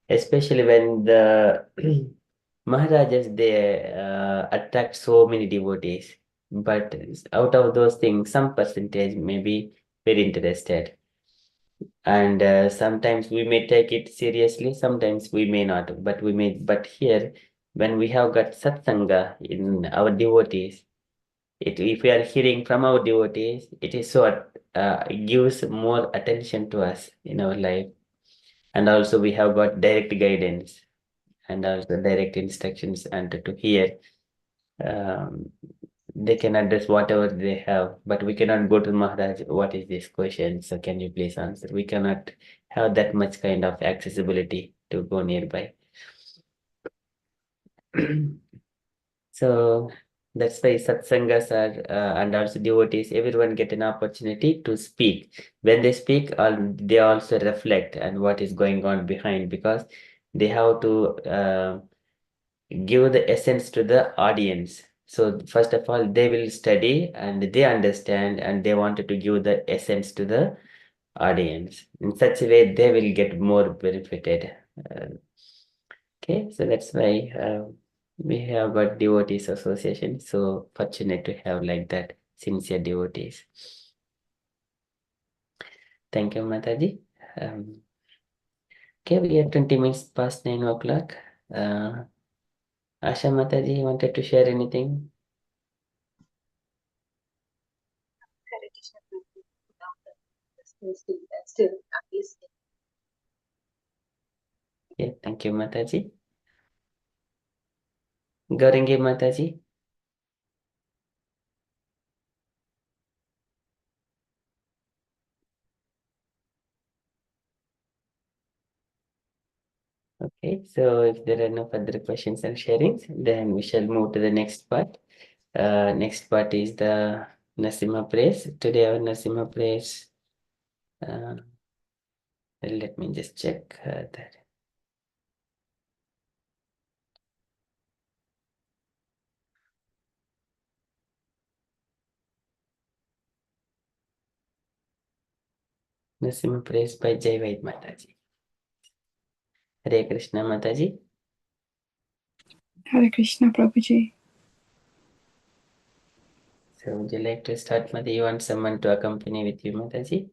especially when the Maharajas, they attract so many devotees. But out of those things, some percentage may be very interested. And sometimes we may take it seriously, sometimes we may not. But here, when we have got satsanga in our devotees, if we are hearing from our devotees, it is so gives more attention to us in our life. And also we have got direct guidance and also direct instructions and to hear. They can address whatever they have, but we cannot go to Maharaj, what is this question? So can you please answer? We cannot have that much kind of accessibility to go nearby. So that's why satsangas are and also devotees, everyone get an opportunity to speak. When they speak, they also reflect on what is going on behind, because they have to give the essence to the audience. So first of all, they will study and they understand and they wanted to give the essence to the audience. In such a way, they will get more benefited. Okay, so that's why we have got devotees association. So fortunate to have like that sincere devotees. Thank you, Mataji. Okay, we are 20 minutes past 9 o'clock. Asha Mataji, you wanted to share anything? Still, I'm listening. Yeah, thank you, Mataji. Gaurangi Mataji. Okay, so if there are no further questions and sharings, then we shall move to the next part. Next part is the Narasimha praise. Today our Narasimha praise. Let me just check that. Narasimha praise by Jaivaid Mataji. Hare Krishna Mataji. Hare Krishna, Prabhuji. So would you like to start, Mataji? You want someone to accompany with you, Mataji?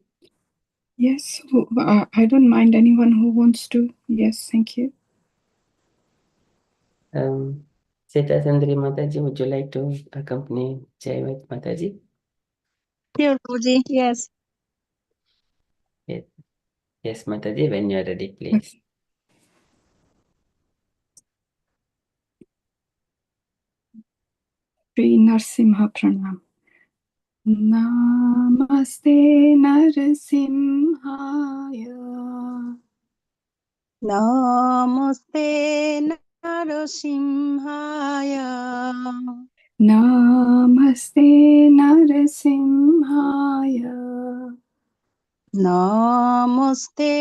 Yes, I don't mind anyone who wants to. Yes, thank you. Sita Sundari Mataji, would you like to accompany Jaivaid Mataji? Here, Prabhuji. Yes. Yes, yes, Mataji, when you are ready, please. Shri Narasimha Pranam. Namaste Narasimhaya. Namaste Narasimhaya. Namaste Narasimhaya. Namaste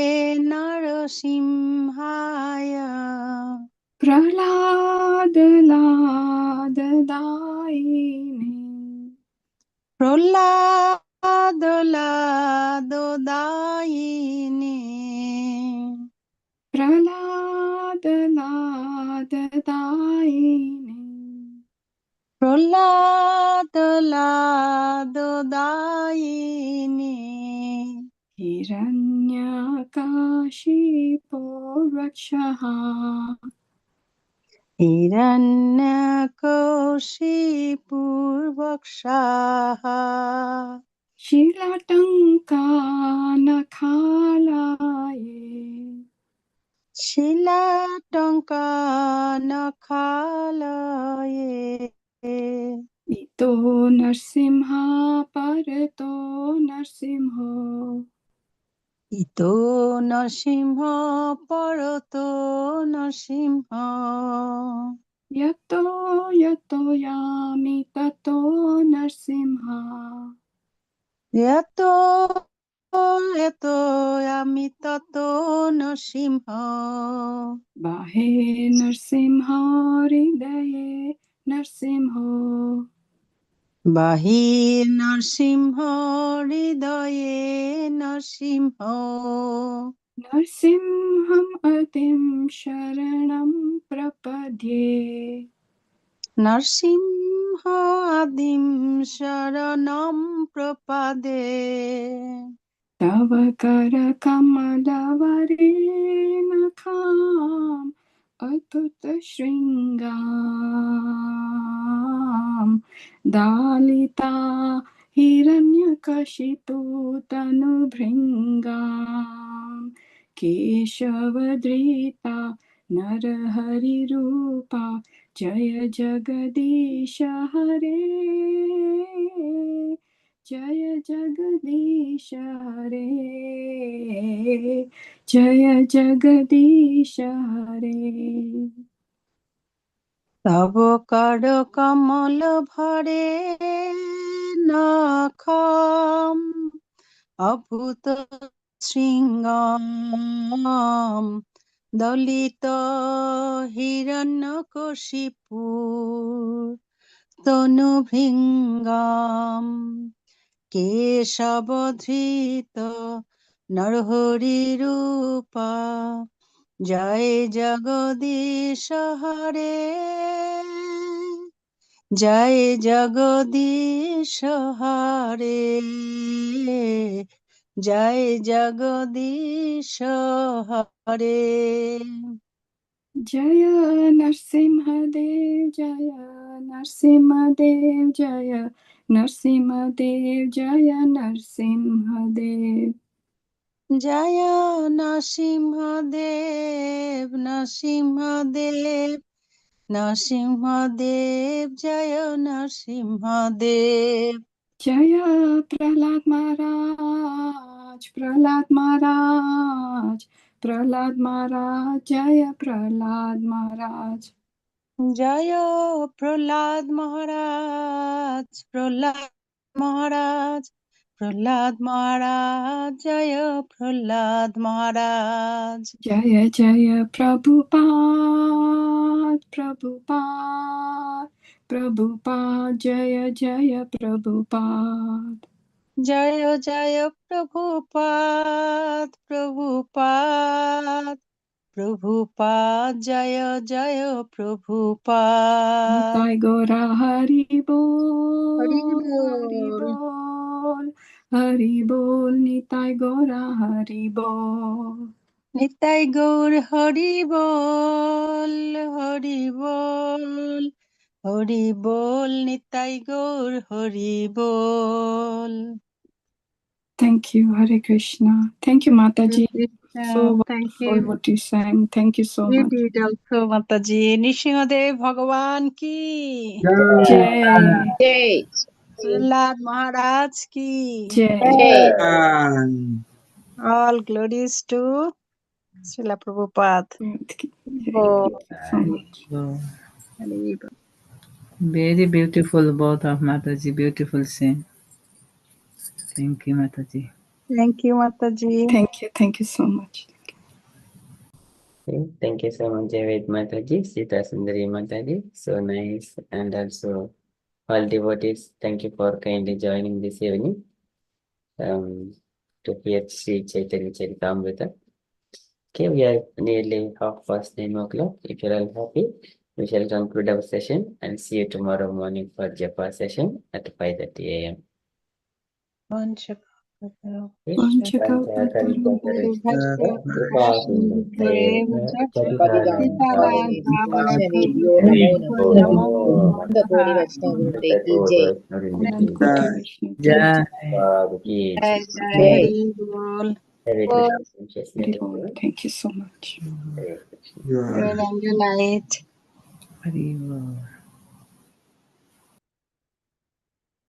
Narasimhaya. Praladadadayini. Praladadadayini. Praladadadayini. Praladadadayini. Hiranyakashipo rakshaha. Hiranyakoshipuvakshaha. Shilatanka nakhalaye. Shilatanka nakhalaye. Ito Narsimha parato Narsimho. Ito Narasimha parato Narasimha. Yato yato yami tato Narsimha. Yato yato yami tato Narasimha. Bahe Narsimha hridaye Narsimho. Bahi Narasimha hridaye Narasimha. Narsimham atim sharanam prapadye. Narasimha adim sharanam prapade. Tava kara kamadavare nakham atuta shringam dalita Hiranyakashipu तनुभृङ्गाम् केशवधृता नरहरिरूपा जय जगदीश हरे जय जगदीश हरे जय जगदीश हरे तव कर कमल भरे नखम अभूत शृंगाम दलित हिरण्यकशिपु तनुभृङ्गाम केशवधृत नरहरिरूपा जय जगदीश हरे जय जगदीश हरे जय जगदीश हरे जय नरसिंहदेव जय नरसिंहदेव जय नरसिंहदेव जय नरसिंहदेव जय नरसिंहदेव नरसिंहदेव नरसिंहदेव जय नरसिंहदेव जय प्रहलाद महाराज प्रहलाद महाराज प्रहलाद महाराज जय प्रहलाद महाराज जय प्रहलाद महाराज प्रहलाद महाराज प्रहलाद महाराज जय प्रहलाद महाराज जय जय प्रभुपाद प्रभुपाद प्रभुपाद जय जय प्रभुपाद जय जय प्रभुपाद प्रभुपाद प्रभुपाद जय जय प्रभुपाद निताय गौरा हरि बोल हरि हरि बोल बोल हरि बोल निताय गौरा हरि बोल निताय गौर हरि बोल हरि बोल हरि बोल निताय गौर हरि बोल Thank you, Hare Krishna. Thank you, Mataji. So Thank wonderful you. what you sang. Thank you so You much. did also, Mataji. Nrsimhadev Bhagavan ki. Jai. Jai. Prahlad Maharaj ki. Jai. Jai. All glories to Srila Prabhupada. Thank you Oh, so much. Hari Bol. Very beautiful, both of Mataji. Beautiful sing. Thank you, Mataji. Thank you, Mataji. Thank you so much. Okay, thank you so much, Javed Mataji, Sita Sundari Mataji. So nice. And also, all devotees, thank you for kindly joining this evening to hear Sri Chaitanya Charitamrita. Okay, we are nearly 9:30. If you're all happy, we shall conclude our session and see you tomorrow morning for Japa session at 5:30 a.m. वैष्णवेभ्यो नमो नमः गौरी वैष्णववृंदे की जय Jai. Jai Jai जय Hari Bol. Bol. Thank you so much. Hare Krishna. Good night. Hari Bol.